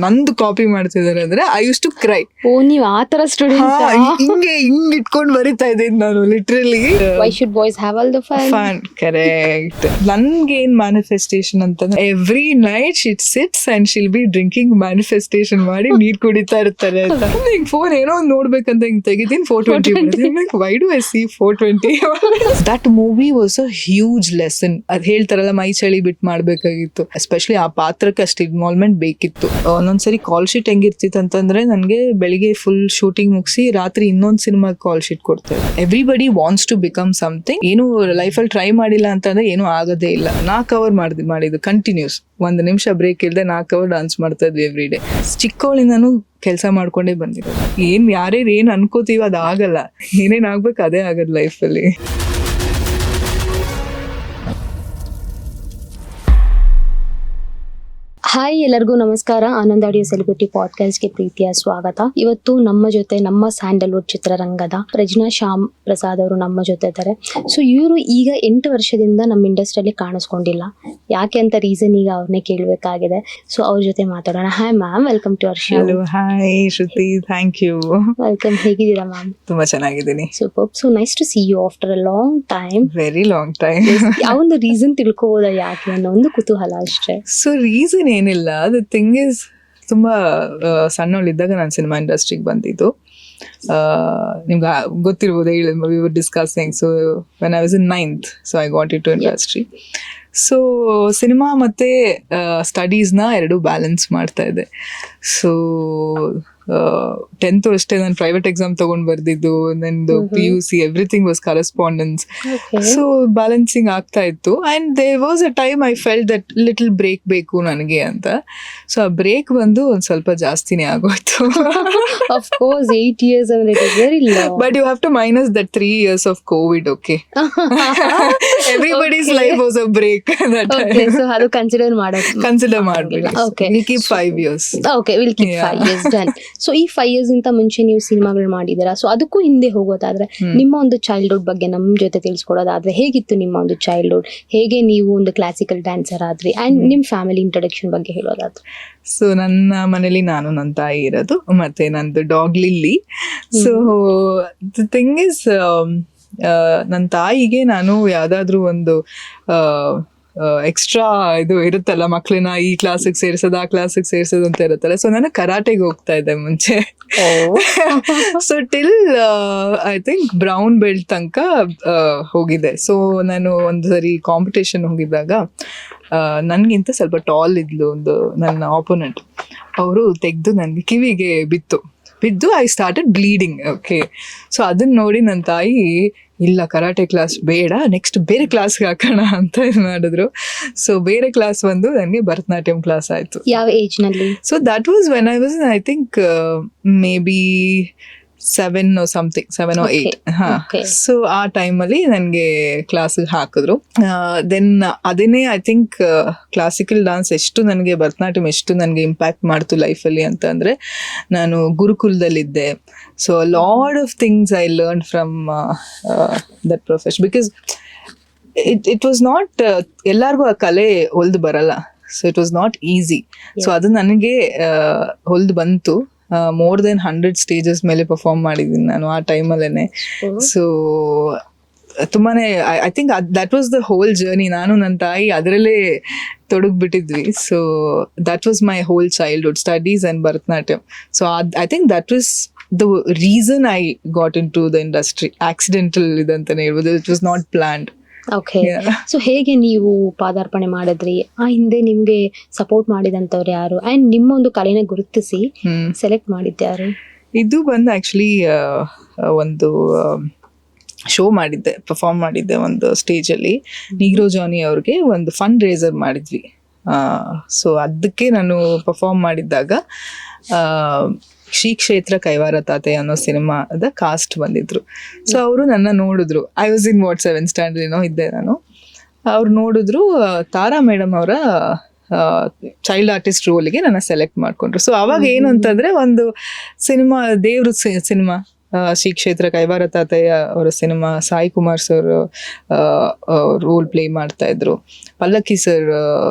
ನಂದು ಕಾಪಿ ಮಾಡ್ತಿದ್ದಾರೆ ಅಂದ್ರೆ ಐ ಯೂಸ್ ಟು ಕ್ರೈ. ಓ, ನೀವ್ ಆತರ ಸ್ಟೂಡೆಂಟ್. ಹಿಂಗ್ ಇಟ್ಕೊಂಡ್ ಬರಿತಾ ಇದ್ದೀನಿ ನಾನು literally. Why should boys have all the fun? Correct. ನನ್ಗೆ ಏನ್ ಮ್ಯಾನಿಫೆಸ್ಟೇಷನ್ ಅಂತಂದ್ರೆ every night she'd sits and she'll be drinking manifestation ಮಾಡಿ ನೀರ್ ಕುಡಿತಾ ಇರ್ತಾರೆ ಅಂತ. ಹಿಂಗ್ ಫೋನ್ ಏನೋ ಒಂದ್ ನೋಡ್ಬೇಕಂತ ಹಿಂಗ್ ತೆಗಿತೀನಿ 420. Why do I C 420? That movie was a huge lesson. ಅದ್ ಹೇಳ್ತಾರಲ್ಲ, ಮೈ ಚಳಿ ಬಿಟ್ ಮಾಡ್ಬೇಕಾಗಿತ್ತು. ಎಸ್ಪೆಷಲಿ ಆ ಪಾತ್ರಕ್ಕೆ ಅಷ್ಟು ಇನ್ವಾಲ್ವ್ಮೆಂಟ್ ಬೇಕಿತ್ತು. ಒಂದೊಂದ್ಸರಿ ಕಾಲ್ ಶೀಟ್ ಹೆಂಗಿರ್ತಿತ್ತು ಅಂತಂದ್ರೆ ನನ್ಗೆ ಬೆಳಿಗ್ಗೆ ಫುಲ್ ಶೂಟಿಂಗ್ ಮುಗಿಸಿ ರಾತ್ರಿ ಇನ್ನೊಂದ್ ಸಿನಿಮಾ ಕಾಲ್ ಶೀಟ್ ಕೊಡ್ತಾರೆ. Everybody wants to become something. ಏನು ಲೈಫಲ್ಲಿ ಟ್ರೈ ಮಾಡಿಲ್ಲ ಅಂತಂದ್ರೆ ಏನು ಆಗೋದೇ ಇಲ್ಲ. 4 ಅವರ್ ಮಾಡಿದ್ದು ಕಂಟಿನ್ಯೂಸ್, 1 ನಿಮಿಷ ಬ್ರೇಕ್ ಇಲ್ಲದೆ 4 ಅವರ್ ಡಾನ್ಸ್ ಮಾಡ್ತಾ ಇದ್ವಿ ಎವ್ರಿ ಡೇ. ಚಿಕ್ಕವಳಿಂದನೂ ಕೆಲಸ ಮಾಡ್ಕೊಂಡೇ ಬಂದಿರೋದು. ಏನ್ ಯಾರ್ಯಾರು ಏನ್ ಅನ್ಕೋತೀವಿ ಅದು ಆಗಲ್ಲ. ಏನೇನ್ ಆಗ್ಬೇಕು ಅದೇ ಆಗದ್ ಲೈಫಲ್ಲಿ. ಹಾಯ್, ಎಲ್ಲರಿಗೂ ನಮಸ್ಕಾರ. ಆನಂದ್ ಆಡಿಯೋ ಸೆಲೆಬ್ರಿಟಿ ಪಾಡ್ಕಾಸ್ಟ್ಗೆ ಪ್ರೀತಿಯ ಸ್ವಾಗತ. ಇವತ್ತು ನಮ್ಮ ಜೊತೆ ನಮ್ಮ ಸ್ಯಾಂಡಲ್ವುಡ್ ಚಿತ್ರರಂಗದ ಪ್ರಜ್ನಾ ಶ್ಯಾಮ್ ಪ್ರಸಾದ್ ಅವರು ನಮ್ಮ ಜೊತೆ ಇದ್ದಾರೆ. ಸೊ ಇವರು ಈಗ 8 ವರ್ಷದಿಂದ ನಮ್ಮ ಇಂಡಸ್ಟ್ರಿಯಲ್ಲಿ ಕಾಣಿಸ್ಕೊಂಡಿಲ್ಲ. ಯಾಕೆ ಅಂತ ರೀಸನ್ ಈಗ ಅವ್ರನ್ನೇ ಕೇಳಬೇಕಾಗಿದೆ. ಸೊ ಅವ್ರ ಜೊತೆ ಮಾತಾಡೋಣ. Hi ma'am, welcome to our show. Hello, hi Shruti, thank you. Welcome. ಹೇಗಿದ್ದೀರಾ ಮ್ಯಾಮ್? ತುಂಬಾ ಚೆನ್ನಾಗಿದ್ದೀನಿ. Super. So nice to see you after a long time. Very long time. ಆ ಒಂದು ರೀಸನ್ ತಿಳ್ಕೋಬೋದಾ ಯಾಕೆ ಅನ್ನೋ ಒಂದು ಕುತೂಹಲ ಅಷ್ಟೇ. ಸೊ ರೀಸನ್ ಏನಿಲ್ಲ. ದ ಥಿಂಗ್ ಇಸ್, ತುಂಬಾ ಸಣ್ಣವಳಿದ್ದಾಗ ನಾನು ಸಿನಿಮಾ ಇಂಡಸ್ಟ್ರಿಗೆ ಬಂದಿದ್ದು. ನಿಮ್ಗೆ ಗೊತ್ತಿರ್ಬೋದು, we were discussing. So when I was in 9th, so I got in to industry. So cinema ಮತ್ತೆ ಸ್ಟಡೀಸ್ನ ಎರಡು ಬ್ಯಾಲೆನ್ಸ್ ಮಾಡ್ತಾ ಇದೆ. ಸೊ 10th ಅಷ್ಟೇ ನಾನು ಪ್ರೈವೇಟ್ ಎಕ್ಸಾಮ್ ತಗೊಂಡ್ ಬರ್ದಿದ್ದು. ನಂದು PUC everything was correspondence. So balancing ಆಗ್ತಾ ಇತ್ತು. And there was a time I felt that little break ಬೇಕು ನನಗೆ ಅಂತ. ಸೊ ಆ ಬ್ರೇಕ್ ಬಂದು ಒಂದ್ ಸ್ವಲ್ಪ ಜಾಸ್ತಿನೇ ಆಗೋಯ್ತು. Of course, 8 years and it is very long. But you have to minus that 3 years of COVID, okay? Everybody's life was a break that time. Okay, so ಅದು consider ಮಾಡ್ಬೇಡಿ. Okay. We'll keep 5 years. Okay, we'll keep 5 years done. So ಈ 5 years ಇಂತ ಮುಂಚೆ ನೀವು ಸಿನಿಮಾಗಳು ಮಾಡಿದ್ದೀರಾ. So ಅದಕ್ಕೂ ಹಿಂದೆ ಹೋಗೋದಾದ್ರೆ ನಿಮ್ಮ ಒಂದು ಚೈಲ್ಡ್ಹುಡ್ ಬಗ್ಗೆ ನಮ್ಮ ಜೊತೆ ತಿಳಿಸ್ಕೊಡೋದಾದ್ರೆ ಹೇಗಿತ್ತು ನಿಮ್ಮ ಒಂದು ಚೈಲ್ಡ್ಹುಡ್? ಹೇಗೆ ನೀವು ಒಂದು ಕ್ಲಾಸಿಕಲ್ ಡ್ಯಾನ್ಸರ್ ಆದ್ರಿ? ಅಂಡ್ ನಿಮ್ ಫ್ಯಾಮಿಲಿ ಇಂಟ್ರೊಡಕ್ಷನ್ ಬಗ್ಗೆ ಹೇಳೋದಾದ್ರೆ. ಸೊ ನನ್ನ ಮನೇಲಿ ನಾನು, ನನ್ನ ತಾಯಿ ಇರೋದು, ಮತ್ತೆ ನಂದು dog lily. So the thing is, ನನ್ನ ತಾಯಿಗೆ ನಾನು ಯಾವ್ದಾದ್ರು ಒಂದು ಎಕ್ಸ್ಟ್ರಾ ಇದು ಇರುತ್ತಲ್ಲ, ಮಕ್ಳನ್ನ ಈ ಕ್ಲಾಸಿಗೆ ಸೇರ್ಸೋದು ಆ ಕ್ಲಾಸಿಗೆ ಸೇರ್ಸೋದು ಅಂತ ಇರುತ್ತಲ್ಲ. ಸೊ ನಾನು ಕರಾಟೆಗೆ ಹೋಗ್ತಾ ಇದ್ದೆ ಮುಂಚೆ. So till I think brown belt ತನಕ ಹೋಗಿದೆ. ಸೊ ನಾನು ಒಂದು ಸರಿ ಕಾಂಪಿಟೇಷನ್ ಹೋಗಿದ್ದಾಗ ನನ್ಗಿಂತ ಸ್ವಲ್ಪ ಟಾಲ್ ಇದ್ಲು ಒಂದು ನನ್ನ ಆಪೋನೆಂಟ್. ಅವರು ತೆಗೆದು ನನಗೆ ಕಿವಿಗೆ ಬಿದ್ದು I started bleeding. Okay, so ಅದನ್ನ ನೋಡಿ ನನ್ನ ತಾಯಿ, ಇಲ್ಲ ಕರಾಟೆ ಕ್ಲಾಸ್ ಬೇಡ, ನೆಕ್ಸ್ಟ್ ಬೇರೆ ಕ್ಲಾಸ್ಗೆ ಹಾಕೋಣ ಅಂತ ಮಾಡಿದ್ರು. ಸೊ ಬೇರೆ ಕ್ಲಾಸ್ ಬಂದು ನನಗೆ ಭರತನಾಟ್ಯಂ ಕ್ಲಾಸ್ ಆಯ್ತು. ಯಾವ ಏಜ್ ನಲ್ಲಿ? So that was when I was I think may be 7 or something, 7 or 8. So ಆ ಟೈಮಲ್ಲಿ ನನಗೆ ಕ್ಲಾಸಿಗೆ ಹಾಕಿದ್ರು. ದೆನ್ ಅದನ್ನೇ ಐ ಥಿಂಕ್ ಕ್ಲಾಸಿಕಲ್ ಡಾನ್ಸ್ ಎಷ್ಟು ನನಗೆ, ಭರತನಾಟ್ಯಂ ಎಷ್ಟು ನನಗೆ ಇಂಪ್ಯಾಕ್ಟ್ ಮಾಡ್ತು ಲೈಫಲ್ಲಿ ಅಂತ ಅಂದರೆ, ನಾನು ಗುರುಕುಲದಲ್ಲಿದ್ದೆ. So lot of things I learn from that profession. Because it was not ಎಲ್ಲರಿಗೂ ಆ ಕಲೆ ಹೊಲ್ದು ಬರಲ್ಲ. So it was not easy. So ಅದು ನನಗೆ ಹೊಲ್ದು ಬಂತು. ಮೋರ್ ದೆನ್ 100 ಸ್ಟೇಜಸ್ ಮೇಲೆ ಪರ್ಫಾರ್ಮ್ ಮಾಡಿದ್ದೀನಿ ನಾನು ಆ ಟೈಮಲ್ಲೇನೆ. ಸೊ ತುಂಬಾನೇ I think that was the whole journey. ನಾನು ನನ್ನ ತಾಯಿ ಅದರಲ್ಲೇ ತೊಡಗ್ಬಿಟ್ಟಿದ್ವಿ. So that was my whole childhood, studies and Bharatanatyam. So I think that was the reason I got in to the industry. Accidental ಇದಂತಾನೆ ಹೇಳ್ಬೋದು. It was not planned. Okay, so ಹೇಗೆ ನೀವು ಪಾದಾರ್ಪಣೆ ಮಾಡಿದ್ರಿ? ಆ ಹಿಂದೆ ನಿಮ್ಗೆ ಸಪೋರ್ಟ್ ಮಾಡಿದಂಥವ್ರು ಯಾರು? ಅಂಡ್ ನಿಮ್ಮ ಒಂದು ಕಲೆನ ಗುರುತಿಸಿ ಸೆಲೆಕ್ಟ್ ಮಾಡಿದ್ಯಾರು? ಇದು ಬಂದು ಆಕ್ಚುಲಿ ಒಂದು ಶೋ ಮಾಡಿದ್ದೆ, ಪರ್ಫಾರ್ಮ್ ಮಾಡಿದ್ದೆ ಒಂದು ಸ್ಟೇಜಲ್ಲಿ. ನೀಗ್ರೋ ಜಾನಿ ಅವ್ರಿಗೆ ಒಂದು ಫಂಡ್ ರೇಸರ್ ಮಾಡಿದ್ವಿ. ಸೊ ಅದಕ್ಕೆ ನಾನು ಪರ್ಫಾರ್ಮ್ ಮಾಡಿದ್ದಾಗ ಶ್ರೀ ಕ್ಷೇತ್ರ ಕೈವಾರ ತಾತೆ ಅನ್ನೋ ಸಿನಿಮಾದ ಕಾಸ್ಟ್ ಬಂದಿದ್ರು. ಸೊ ಅವರು ನನ್ನ ನೋಡಿದ್ರು. I was in 7th standard ಏನೋ ಇದ್ದೆ ನಾನು. ಅವ್ರು ನೋಡಿದ್ರು, ತಾರಾ ಮೇಡಮ್ ಅವರ ಚೈಲ್ಡ್ ಆರ್ಟಿಸ್ಟ್ ರೋಲ್ಗೆ ನನ್ನ ಸೆಲೆಕ್ಟ್ ಮಾಡ್ಕೊಂಡ್ರು. ಸೊ ಅವಾಗ ಏನು ಅಂತಂದ್ರೆ, ಒಂದು ಸಿನಿಮಾ, ದೇವ್ರ ಸಿನಿಮಾ, ಶ್ರೀ ಕ್ಷೇತ್ರ ಕೈವಾರ ತಾತಯ್ಯ ಅವರ cinema, Sai Kumar sir role play ಮಾಡ್ತಾ ಇದ್ರು. ಪಲ್ಲಕ್ಕಿ ಸರ್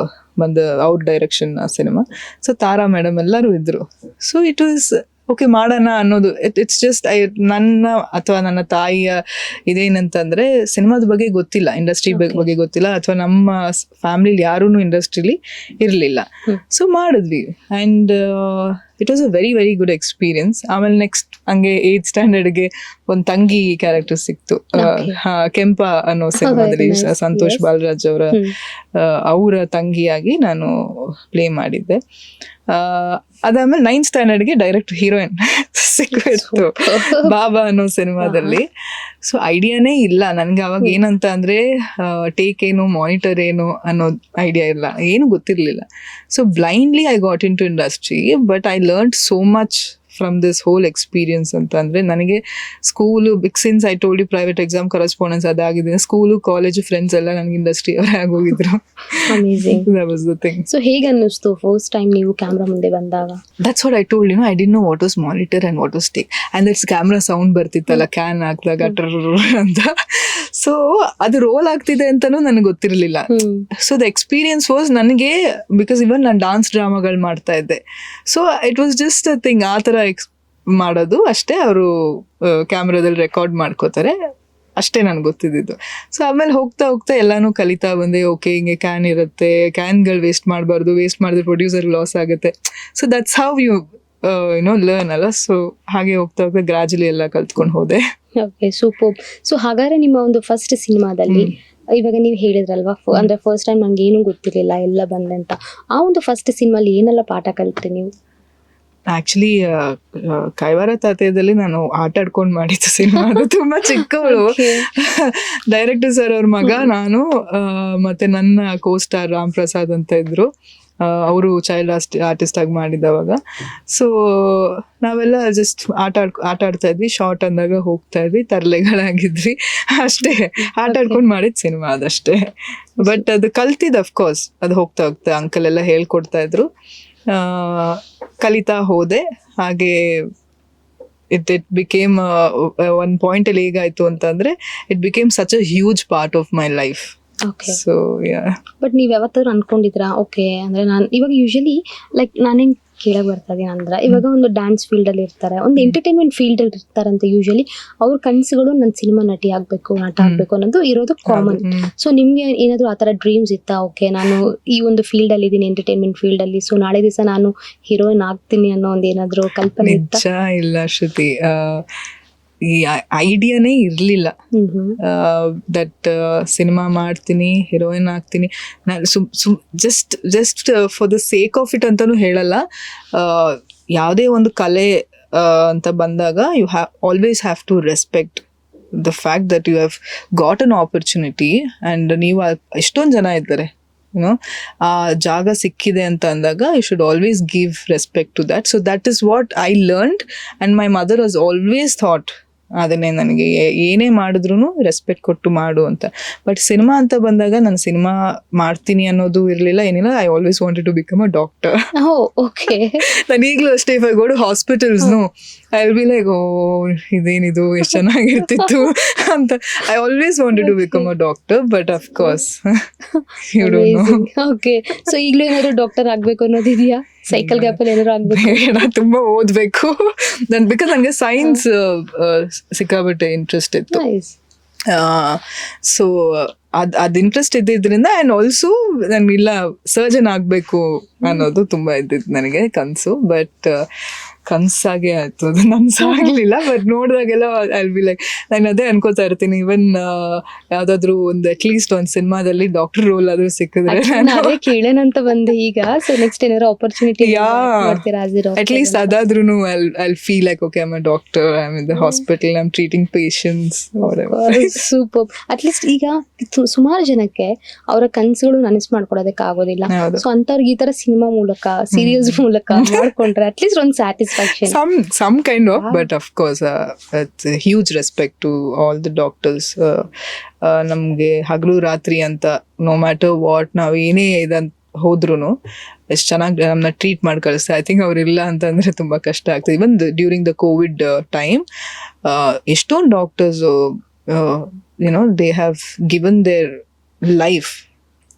ಬಂದ ಅವ್ರ ಡೈರೆಕ್ಷನ್ ಆ ಸಿನಿಮಾ. ಸೊ ತಾರಾ ಮೇಡಮ್ ಎಲ್ಲರೂ ಇದ್ರು. ಸೊ ಇಟ್ ವಾಸ್ ಓಕೆ ಮಾಡೋಣ ಅನ್ನೋದು. ಇಟ್ಸ್ ಜಸ್ಟ್ ನನ್ನ ಅಥವಾ ನನ್ನ ತಾಯಿಯ ಇದೇನಂತಂದ್ರೆ ಸಿನಿಮಾದ ಬಗ್ಗೆ ಗೊತ್ತಿಲ್ಲ, ಇಂಡಸ್ಟ್ರಿ ಬಗ್ಗೆ ಗೊತ್ತಿಲ್ಲ, ಅಥವಾ ನಮ್ಮ ಫ್ಯಾಮಿಲಿಲಿ ಯಾರೂ ಇಂಡಸ್ಟ್ರಿಲಿ ಇರಲಿಲ್ಲ. ಸೊ ಮಾಡಿದ್ವಿ and it was a very very good experience. ಆಮೇಲೆ ನೆಕ್ಸ್ಟ್ ಹಂಗೆ 8th ಸ್ಟ್ಯಾಂಡರ್ಡ್ಗೆ ಒಂದು ತಂಗಿ ಕ್ಯಾರೆಕ್ಟರ್ ಸಿಕ್ತು. ಕೆಂಪ ಅನ್ನೋ ಸಿನಿಮಾದಲ್ಲಿ ಸಂತೋಷ್ ಬಾಲರಾಜ್ ಅವರ ತಂಗಿಯಾಗಿ ನಾನು ಪ್ಲೇ ಮಾಡಿದ್ದೆ. ಅದಾದ್ಮೇಲೆ 9th ಸ್ಟ್ಯಾಂಡರ್ಡ್ಗೆ ಡೈರೆಕ್ಟ್ ಹೀರೋಯಿನ್ ಸಿಕ್ಕಿತ್ತು ಬಾಬಾ ಅನ್ನೋ ಸಿನಿಮಾದಲ್ಲಿ. ಸೊ ಐಡಿಯಾನೇ ಇಲ್ಲ ನನ್ಗೆ ಅವಾಗ ಏನಂತ ಅಂದ್ರೆ ಟೇಕ್ ಏನು ಮಾನಿಟರ್ ಏನು ಅನ್ನೋ ಐಡಿಯಾ ಇಲ್ಲ, ಏನು ಗೊತ್ತಿರ್ಲಿಲ್ಲ. So blindly I got in to industry, but I learn so much from this whole experience. ಅಂತ ಅಂದ್ರೆ ನನಗೆ school since I told you private exam correspondence ಅದಾಗಿದೆ, ಸ್ಕೂಲು ಕಾಲೇಜು ಫ್ರೆಂಡ್ಸ್ ಎಲ್ಲ ನನಗೆ ಇಂಡಸ್ಟ್ರಿ ಅವರೇ ಆಗೋಗಿದ್ರು. That was the thing. So ಹೇಗೆ ಅನ್ನಿಸ್ತು ಫಸ್ಟ್ ಟೈಮ್ ನೀವು ಕ್ಯಾಮ್ರಾ ಮುಂದೆ ಬಂದಾಗ? That's what I told you, I didn't know what was monitor and what was take. And that's camera sound ಬರ್ತಿತ್ತಲ್ಲ ಕ್ಯಾನ್ ಹಾಕ್ದಾಗ ಅಂತ. ಸೊ ಅದು ರೋಲ್ ಆಗ್ತಿದೆ ಅಂತಾನೂ ನನಗೆ ಗೊತ್ತಿರಲಿಲ್ಲ. ಸೊ ದ ಎಕ್ಸ್ಪೀರಿಯನ್ಸ್ ವಾಸ್ ನನಗೆ, ಬಿಕಾಸ್ ಇವನ್ ನಾನು ಡಾನ್ಸ್ ಡ್ರಾಮಾಗಳು ಮಾಡ್ತಾ ಇದ್ದೆ. So it was just a thing, ಆ ಥರ ಮಾಡೋದು ಅಷ್ಟೇ. ಅವರು ಕ್ಯಾಮ್ರಾದಲ್ಲಿ ರೆಕಾರ್ಡ್ ಮಾಡ್ಕೋತಾರೆ ಅಷ್ಟೇ ನನಗೆ ಗೊತ್ತಿದ್ದು. ಸೊ ಆಮೇಲೆ ಹೋಗ್ತಾ ಹೋಗ್ತಾ ಎಲ್ಲಾನು ಕಲಿತಾ ಬಂದೆ. ಓಕೆ, ಹಿಂಗೆ ಕ್ಯಾನ್ ಇರುತ್ತೆ, ಕ್ಯಾನ್ಗಳು ವೇಸ್ಟ್ ಮಾಡಬಾರ್ದು, ವೇಸ್ಟ್ ಮಾಡಿದ್ರೆ ಪ್ರೊಡ್ಯೂಸರ್ ಲಾಸ್ ಆಗುತ್ತೆ. So that's how you learn ಅಲ್ಲ. ಸೊ ಹಾಗೆ ಹೋಗ್ತಾ ಹೋಗ್ತಾ ಗ್ರಾಜುಲಿ ಎಲ್ಲ ಕಲ್ತ್ಕೊಂಡು ಹೋದೆ. Okay, super. ಸೊ ಹಾಗಾದ್ರೆ ನಿಮ್ಮ ಒಂದು ಫಸ್ಟ್ ಸಿನಿಮಾದಲ್ಲಿ ಇವಾಗ ನೀವು ಹೇಳಿದ್ರಲ್ವಾ, ಅಂದ್ರೆ ಫಸ್ಟ್ ಟೈಮ್ ನಂಗೆ ಏನೂ ಗೊತ್ತಿರಲಿಲ್ಲ ಎಲ್ಲ ಬಂದೆ ಅಂತ. ಆ ಒಂದು ಫಸ್ಟ್ ಸಿನಿಮಾಲಿ ಏನೆಲ್ಲ ಪಾಠ ಕಲಿತ್ರಿ ನೀವು? ಆಕ್ಚುಲಿ ಕೈವಾರ ತಾತಯ್ಯದಲ್ಲಿ ನಾನು ಆಟ ಆಡ್ಕೊಂಡು ಮಾಡಿದ್ದು ಸಿನಿಮಾ. ಅದು ತುಂಬಾ ಚಿಕ್ಕವಳು. ಡೈರೆಕ್ಟರ್ ಸರ್ ಅವ್ರ ಮಗ, ನಾನು ಮತ್ತೆ ನನ್ನ ಕೋ-ಸ್ಟಾರ್ ರಾಮ್ ಪ್ರಸಾದ್ ಅಂತ ಇದ್ರು, ಅವರು ಚೈಲ್ಡ್ ಆರ್ಟಿಸ್ಟ್ ಆಗಿ ಮಾಡಿದವಾಗ. ಸೊ ನಾವೆಲ್ಲ ಜಸ್ಟ್ ಆಟ ಆಡ್ತಾ ಇದ್ವಿ, ಶಾರ್ಟ್ ಅಂದಾಗ ಹೋಗ್ತಾ ಇದ್ವಿ, ತರಲೆಗಳಾಗಿದ್ವಿ ಅಷ್ಟೇ. ಆಟ ಆಡ್ಕೊಂಡು ಮಾಡಿದ ಸಿನಿಮಾ ಅದಷ್ಟೇ. ಬಟ್ ಅದು ಕಲ್ತಿದ್ದು ಅಫ್ಕೋರ್ಸ್, ಅದು ಹೋಗ್ತಾ ಹೋಗ್ತಾ ಅಂಕಲ್ ಎಲ್ಲ ಹೇಳ್ಕೊಡ್ತಾ ಇದ್ರು, ಕಲಿತಾ ಹೋದೆ. ಹಾಗೆ ಇಟ್ ಬಿಕೇಮ್ ಒನ್ ಪಾಯಿಂಟ್ ಅಲ್ಲಿ ಹೇಗಾಯ್ತು ಅಂತಂದ್ರೆ, it became such a huge part of my life. So but ನೀವ್ ಯಾವತ್ತಾದ್ರು ಅನ್ಕೊಂಡಿದ್ರಾ, ಓಕೆ ಅಂದ್ರೆ ನಾನು ಇವಾಗ ಯೂಶಲಿ ಲೈಕ್ ನಾನೇನ್ ಕೇಳಕ್ ಬರ್ತಾ ಇದೀನಿ ಅಂದ್ರೆ, ಇವಾಗ ಒಂದು ಡ್ಯಾನ್ಸ್ ಫೀಲ್ಡ್ ಅಲ್ಲಿ ಇರ್ತಾರೆ, ಒಂದು ಎಂಟರ್ಟೈನ್ಮೆಂಟ್ ಫೀಲ್ಡ್ ಅಲ್ಲಿ ಇರ್ತಾರಂತೆ ಯೂಶಲಿ. ಅವ್ರ ಕನಸುಗಳು ನನ್ನ ಸಿನಿಮಾ ನಟಿ ಆಗ್ಬೇಕು, ನಟ ಆಗ್ಬೇಕು ಅನ್ನೋದು ಇರೋದು ಕಾಮನ್. ಸೊ ನಿಮ್ಗೆ ಏನಾದ್ರು ಆತರ ಡ್ರೀಮ್ಸ್ ಇತ್ತಾ? ಓಕೆ, ನಾನು ಈ ಒಂದು ಫೀಲ್ಡ್ ಅಲ್ಲಿ ಇದೀನಿ, ಎಂಟರ್ಟೈನ್ಮೆಂಟ್ ಫೀಲ್ಡ್ ಅಲ್ಲಿ, ಸೊ ನಾಳೆ ದಿವಸ ನಾನು ಹೀರೋಯಿನ್ ಆಗ್ತೀನಿ ಅನ್ನೋ ಒಂದು ಏನಾದ್ರು ಕಲ್ಪನೆ ಇತ್ತಾ? ಇಲ್ಲ ಶ್ರುತಿ, ಈ ಐಡಿಯಾನೇ ಇರಲಿಲ್ಲ ದಟ್ ಸಿನಿಮಾ ಮಾಡ್ತೀನಿ, ಹೀರೋಯಿನ್ ಆಗ್ತೀನಿ. ನಾನು just for the sake of it ಅಂತಾನು ಹೇಳಲ್ಲ. ಯಾವುದೇ ಒಂದು ಕಲೆ ಅಂತ ಬಂದಾಗ you always have to respect the fact that you have got an opportunity. And ನೀವು ಎಷ್ಟೊಂದು ಜನ ಇದ್ದಾರೆ, ಆ ಜಾಗ ಸಿಕ್ಕಿದೆ ಅಂತ ಅಂದಾಗ you should always give respect to that. So that is what I learned. And my mother was always thought ಅದನ್ನೇ, ನನಗೆ ಏನೇ ಮಾಡಿದ್ರು ರೆಸ್ಪೆಕ್ಟ್ ಕೊಟ್ಟು ಮಾಡು ಅಂತ. ಬಟ್ ಸಿನಿಮಾ ಅಂತ ಬಂದಾಗ ನಾನು ಸಿನಿಮಾ ಮಾಡ್ತೀನಿ ಅನ್ನೋದು ಇರಲಿಲ್ಲ, ಏನಿಲ್ಲ. I always wanted to become a doctor. Okay, ನಾನು ಈಗಲೂ ಅಷ್ಟೇ, ಇಫ್ ಐ ಗೋ ಟು ಹಾಸ್ಪಿಟಲ್ಸ್ನು I will be like, oh ಇದೇನಿದು ಎಷ್ಟು ಚೆನ್ನಾಗಿರ್ತಿತ್ತು ಅಂತ. I always wanted to become a doctor, but of course you don't know. Okay, so ಈಗಲೂ ಏನಾದ್ರು ಡಾಕ್ಟರ್ ಆಗ್ಬೇಕು ಅನ್ನೋದಿದೆಯಾ? ಸೈಕಲ್ ಗ್ಯಾಪಲ್ಲಿ ಏನಾದ್ರು ಆಗ್ಬೇಕು? ತುಂಬಾ ಓದ್ಬೇಕು ನನ್, ಬಿಕಾಸ್ ನನಗೆ ಸೈನ್ಸ್ ಸಿಕ್ಕಾಬಿಟ್ಟೆ ಇಂಟ್ರೆಸ್ಟ್ ಇತ್ತು. ಸೊ ಅದ್ ಇಂಟ್ರೆಸ್ಟ್ ಇದ್ದಿದ್ರಿಂದ, ಆ್ಯಂಡ್ ಆಲ್ಸೋ ಇಲ್ಲ ಸರ್ಜನ್ ಆಗ್ಬೇಕು ಅನ್ನೋದು ತುಂಬಾ ಇದ್ದಿತ್ತು ನನಗೆ ಕನಸು. ಬಟ್ ಕನ್ಸಾಗೆ ಆಯ್ತು, ಅದು ನನ್ಸಾಗ್ಲಿಲ್ಲ. ಬಟ್ ನೋಡಿದಾಗೆಲ್ಲ ಐ ಬಿ ಲೈಕ್, ನಾನು ಅದೇ ಅನ್ಕೋತಾ ಇರ್ತೀನಿ, ಇವನ್ ಯಾವ್ದಾದ್ರು ಒಂದು ಅಟ್ಲೀಸ್ಟ್ ಒಂದು ಸಿನಿಮಾದಲ್ಲಿ ಡಾಕ್ಟರ್ ರೋಲ್ ಆದ್ರೂ ಸಿಕ್ಕಿದ್ರೆ ಅದೇ ಕೇಳೇನಂತ ಬಂದೆ ಈಗ. ಸೊ ನೆಕ್ಸ್ಟ್ ಏನಾದ್ರು ಆಪರ್ಚುನಿಟಿ ಅಟ್ಲೀಸ್ಟ್ ಅದಾದ್ರೂ I feel like okay, I am a doctor, I am in the hospital, I am treating patients. Super. At least ಈಗ ಸುಮಾರು ಜನಕ್ಕೆ ಅವರ ಕನಸುಗಳು ನನಸು ಮಾಡ್ಕೊಡೋದಕ್ಕೆ ಆಗೋದಿಲ್ಲ. ಸೊ ಅಂತವ್ರಿಗೆ ಈ ತರ ಸಿನಿಮಾ ಮೂಲಕ, ಸೀರಿಯಲ್ಸ್ ಮೂಲಕ ಮಾಡ್ಕೊಂಡ್ರೆ ಅಟ್ಲೀಸ್ಟ್ ಒಂದು satisfaction. Some kind of, but of course it's a huge respect to all the doctors. ನಮ್ಗೆ ಹಗಲು ರಾತ್ರಿ ಅಂತ ನೋ ಮ್ಯಾಟರ್ ವಾಟ್ ನಾವು ಏನೇ ಇದಂತ ಹೋದ್ರೂ ಎಷ್ಟು ಚೆನ್ನಾಗಿ ನಮ್ಮನ್ನ ಟ್ರೀಟ್ ಮಾಡಿ ಕಳಿಸ್ತಾರೆ. ಐ ಥಿಂಕ್ ಅವ್ರಿಲ್ಲ ಅಂತಂದ್ರೆ ತುಂಬಾ ಕಷ್ಟ ಆಗ್ತದೆ. ಇವನ್ ಡ್ಯೂರಿಂಗ್ ದ ಕೋವಿಡ್ ಟೈಮ್ ಎಷ್ಟೊಂದು doctors they have given their life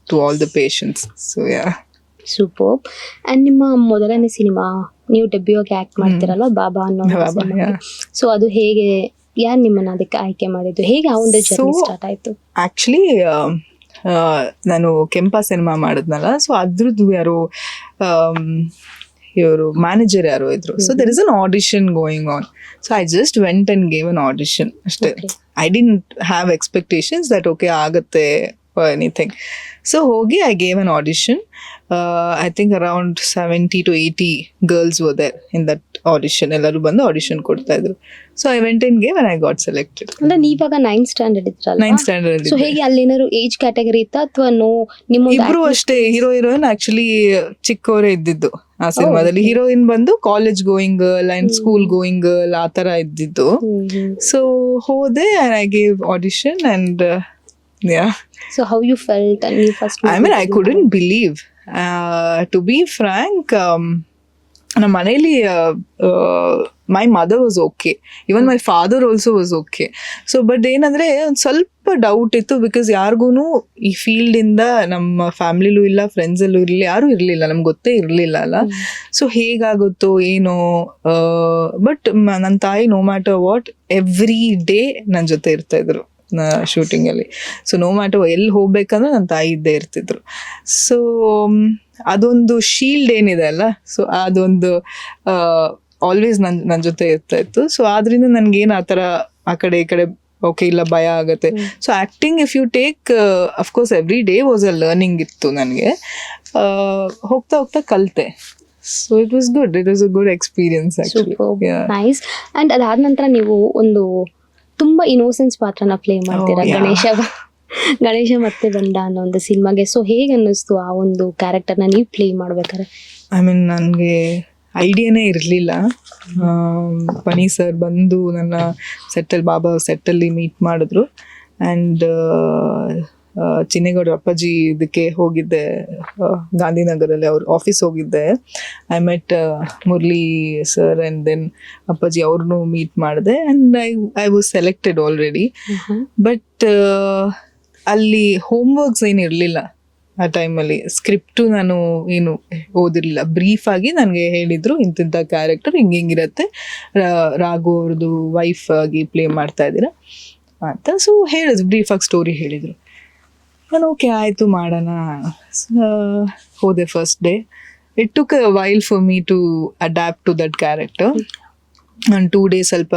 to all the patients. So yeah. Super. And ನಿಮ್ಮ ಮೊದಲನೇ ಸಿನಿಮಾ ನೀವು ಡೆಬ್ಯೂಗೆ ಆಕ್ಟ್ ಮಾಡ್ತಿರಲ್ಲ, ಬಾಬಾ ಅನ್ನೋ. ಸೊ ಅದು ಹೇಗೆ, ಯಾರು ನಿಮ್ಮನ್ನ ಅದಕ್ಕೆ ಆಯ್ಕೆ ಮಾಡಿದ್ದು, ಹೇಗೆ ಆ ಒಂದು ಜರ್ನಿ ಸ್ಟಾರ್ಟ್ ಆಯ್ತು? ಆಕ್ಚುಲಿ ನಾನು ಕೆಂಪ ಸಿನಿಮಾ ಮಾಡಿದ್ನಲ್ಲ, ಸೊ ಅದ್ರದ್ದು ಯಾರು ಇವರು ಮ್ಯಾನೇಜರ್ ಯಾರು ಇದ್ರು. So there is an audition going on. So I just went and gave an audition ಅಷ್ಟೇ. I didn't have expectations that okay ಆಗುತ್ತೆ ಎನಿಥಿಂಗ್. ಸೊ ಹೋಗಿ I gave an audition. I think around 70 to 80 girls were there in that audition. ಎಲ್ಲರೂ ಬಂದು audition ಕೊಡ್ತಾ ಇದ್ರು. So I went and gave and I got selected. ಅಂದ್ರೆ ನೀವಾಗ 9th standard ಇದ್ರಲ್ಲ? 9th standard. So ಹೇಗೆ ಅಲ್ಲಿ ಏನಾದ್ರು ಏಜ್ ಕ್ಯಾಟಗರಿ ಇತ್ತಾ ಅಥವಾ ನೋ? ಇಬ್ರು ಅಷ್ಟೇ, ಹೀರೋ ಹೀರೋಯಿನ್ ಆಕ್ಚುಲಿ ಚಿಕ್ಕವರೇ ಇದ್ದಿದ್ದು ಆ ಸಿನಿಮಾದಲ್ಲಿ. ಹೀರೋಯಿನ್ ಬಂದು college going girl and school going girl ಆ ತರ ಇದ್ದಿದ್ದು. ಸೊ ಹೋದೆ and I gave audition and yeah. So how you felt and you first? I mean, I couldn't believe. To be frank, ನಮ್ಮ ಮನೇಲಿ ಮೈ mother was okay, even my father also was okay. So but ಏನಂದ್ರೆ ಒಂದು ಸ್ವಲ್ಪ doubt ಇತ್ತು, because ಯಾರಿಗೂ ಈ field ಇಂದ ನಮ್ಮ ಫ್ಯಾಮಿಲಿಲೂ ಇಲ್ಲ, ಫ್ರೆಂಡ್ಸಲ್ಲೂ ಇರಲಿ, ಯಾರೂ ಇರಲಿಲ್ಲ, ನಮ್ಗೆ ಗೊತ್ತೇ ಇರಲಿಲ್ಲ ಅಲ್ಲ. ಸೊ ಹೇಗಾಗುತ್ತೋ ಏನೋ. ಬಟ್ ನನ್ನ ತಾಯಿ no matter what every day ನನ್ನ ಜೊತೆ ಇರ್ತಾ ಇದ್ರು ಶೂಟಿಂಗ್ ಅಲ್ಲಿ. ಸೊ ನೋ ಮ್ಯಾಟರ್ ಎಲ್ಲಿ ಹೋಗ್ಬೇಕಂದ್ರೆ ನನ್ನ ತಾಯಿ ಇದ್ದೇ ಇರ್ತಿದ್ರು. ಸೊ ಅದೊಂದು ಶೀಲ್ಡ್ ಏನಿದೆ ಅಲ್ಲ, ಸೊ ಅದೊಂದು ಆಲ್ವೇಸ್ ನನ್ನ ಜೊತೆ ಇರ್ತಾ ಇತ್ತು. ಸೊ ಆದ್ರಿಂದ ನನ್ಗೇನು ಆ ಥರ ಆ ಕಡೆ ಈ ಕಡೆ ಓಕೆ ಇಲ್ಲ, ಭಯ ಆಗುತ್ತೆ. So acting if you take of course every day was a learning ಇತ್ತು ನನಗೆ. ಹೋಗ್ತಾ ಹೋಗ್ತಾ ಕಲಿತೆ. So it was good, it was a good experience actually. Nice. And ಅದಾದ ನಂತರ ನೀವು ಒಂದು ತುಂಬಾ ಇನೋಸೆನ್ಸ್ ಪಾತ್ರನ ಪ್ಲೇ ಮಾಡ್ತೀರಾ, ಗಣೇಶ ಮತ್ತೆ ಬಂದ ಅನ್ನೋ ಒಂದು ಸಿನಿಮಾಗೆ. ಸೊ ಹೇಗೆ ಅನ್ನಿಸ್ತು ಆ ಒಂದು ಕ್ಯಾರೆಕ್ಟರ್ನ ನೀವು ಪ್ಲೇ ಮಾಡ್ಬೇಕಾದ್ರೆ? ಐ ಮೀನ್ ನನಗೆ ಐಡಿಯಾನೇ ಇರಲಿಲ್ಲ. ಪನಿ ಸರ್ ಬಂದು ನನ್ನ ಸೆಟ್ಟಲ್ಲಿ, ಬಾಬಾ ಸೆಟ್ಟಲ್ಲಿ ಮೀಟ್ ಮಾಡಿದ್ರು. ಆ್ಯಂಡ್ ಚಿನ್ನೇಗೌಡ ಅಪ್ಪಾಜಿ ಇದಕ್ಕೆ ಹೋಗಿದ್ದೆ, ಗಾಂಧಿನಗರಲ್ಲಿ ಅವ್ರ ಆಫೀಸ್ ಹೋಗಿದ್ದೆ. I met Murali sir and then Appaji ಅವ್ರನ್ನೂ ಮೀಟ್ ಮಾಡಿದೆ. And I was selected already. But ಅಲ್ಲಿ ಹೋಮ್ವರ್ಕ್ಸ್ ಏನು ಇರಲಿಲ್ಲ ಆ ಟೈಮಲ್ಲಿ. ಸ್ಕ್ರಿಪ್ಟು ನಾನು ಏನು ಓದಿರಲಿಲ್ಲ, ಬ್ರೀಫ್ ಆಗಿ ನನಗೆ ಹೇಳಿದರು ಇಂತಿಂಥ ಕ್ಯಾರೆಕ್ಟರ್ ಹಿಂಗಿರುತ್ತೆ, ರಾಘು ಅವ್ರದ್ದು ವೈಫ್ ಆಗಿ ಪ್ಲೇ ಮಾಡ್ತಾ ಇದ್ದೀರಾ ಅಂತ. ಸೊ ಹೇಳಿದ್ರು, ಬ್ರೀಫಾಗಿ ಸ್ಟೋರಿ ಹೇಳಿದರು. ನಾನು ಓಕೆ ಆಯಿತು ಮಾಡೋಣ. ಹೋದೆ first day. It took a while for me to adapt to that character. ನಾನು 2 days ಸ್ವಲ್ಪ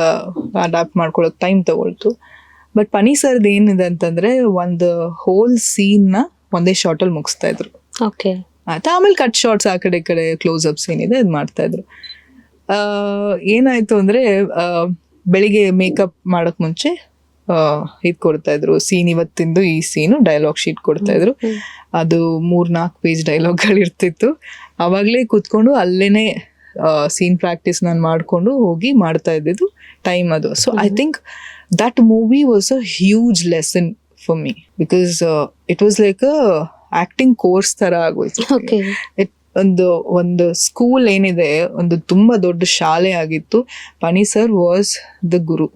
ಅಡ್ಯಾಪ್ಟ್ ಮಾಡ್ಕೊಳ್ಳೋಕೆ ಟೈಮ್ ತಗೊಳ್ತು. ಬಟ್ ಪನಿ ಸರ್ದು ಏನಿದೆ ಅಂತಂದರೆ, ಒಂದು ಹೋಲ್ ಸೀನ್ನ ಒಂದೇ ಶಾರ್ಟಲ್ಲಿ ಮುಗಿಸ್ತಾ ಇದ್ರು. ಓಕೆ ಆಯ್ತು. ಆಮೇಲೆ ಕಟ್ ಶಾರ್ಟ್ಸ್ ಆ ಕಡೆ ಈ ಕಡೆ ಕ್ಲೋಸ್ ಅಪ್ಸ್ ಏನಿದೆ ಅದು ಮಾಡ್ತಾಯಿದ್ರು. ಏನಾಯಿತು ಅಂದರೆ, ಬೆಳಿಗ್ಗೆ ಮೇಕಪ್ ಮಾಡೋಕ್ಕೆ ಮುಂಚೆ ಇದು ಕೊಡ್ತಾ ಇದ್ರು, ಸೀನ್ ಇವತ್ತಿಂದು ಈ ಸೀನು ಡೈಲಾಗ್ ಶೀಟ್ ಕೊಡ್ತಾ ಇದ್ರು. ಅದು 3-4 ಪೇಜ್ ಡೈಲಾಗ್ಗಳು ಇರ್ತಿತ್ತು. ಆವಾಗಲೇ ಕೂತ್ಕೊಂಡು ಅಲ್ಲೇನೆ ಸೀನ್ ಪ್ರಾಕ್ಟೀಸ್ ನಾನು ಮಾಡಿಕೊಂಡು ಹೋಗಿ ಮಾಡ್ತಾ ಇದ್ದಿದ್ದು ಟೈಮ್ ಅದು. So I think that movie was a huge lesson for me, because it was like a acting course ಥರ ಆಗೋಯ್ತು. ಒಂದು ಸ್ಕೂಲ್ ಏನಿದೆ, ಒಂದು ತುಂಬ ದೊಡ್ಡ ಶಾಲೆ ಆಗಿತ್ತು. ಪನಿ ಸರ್ ವಾಸ್ ದ ಗುರು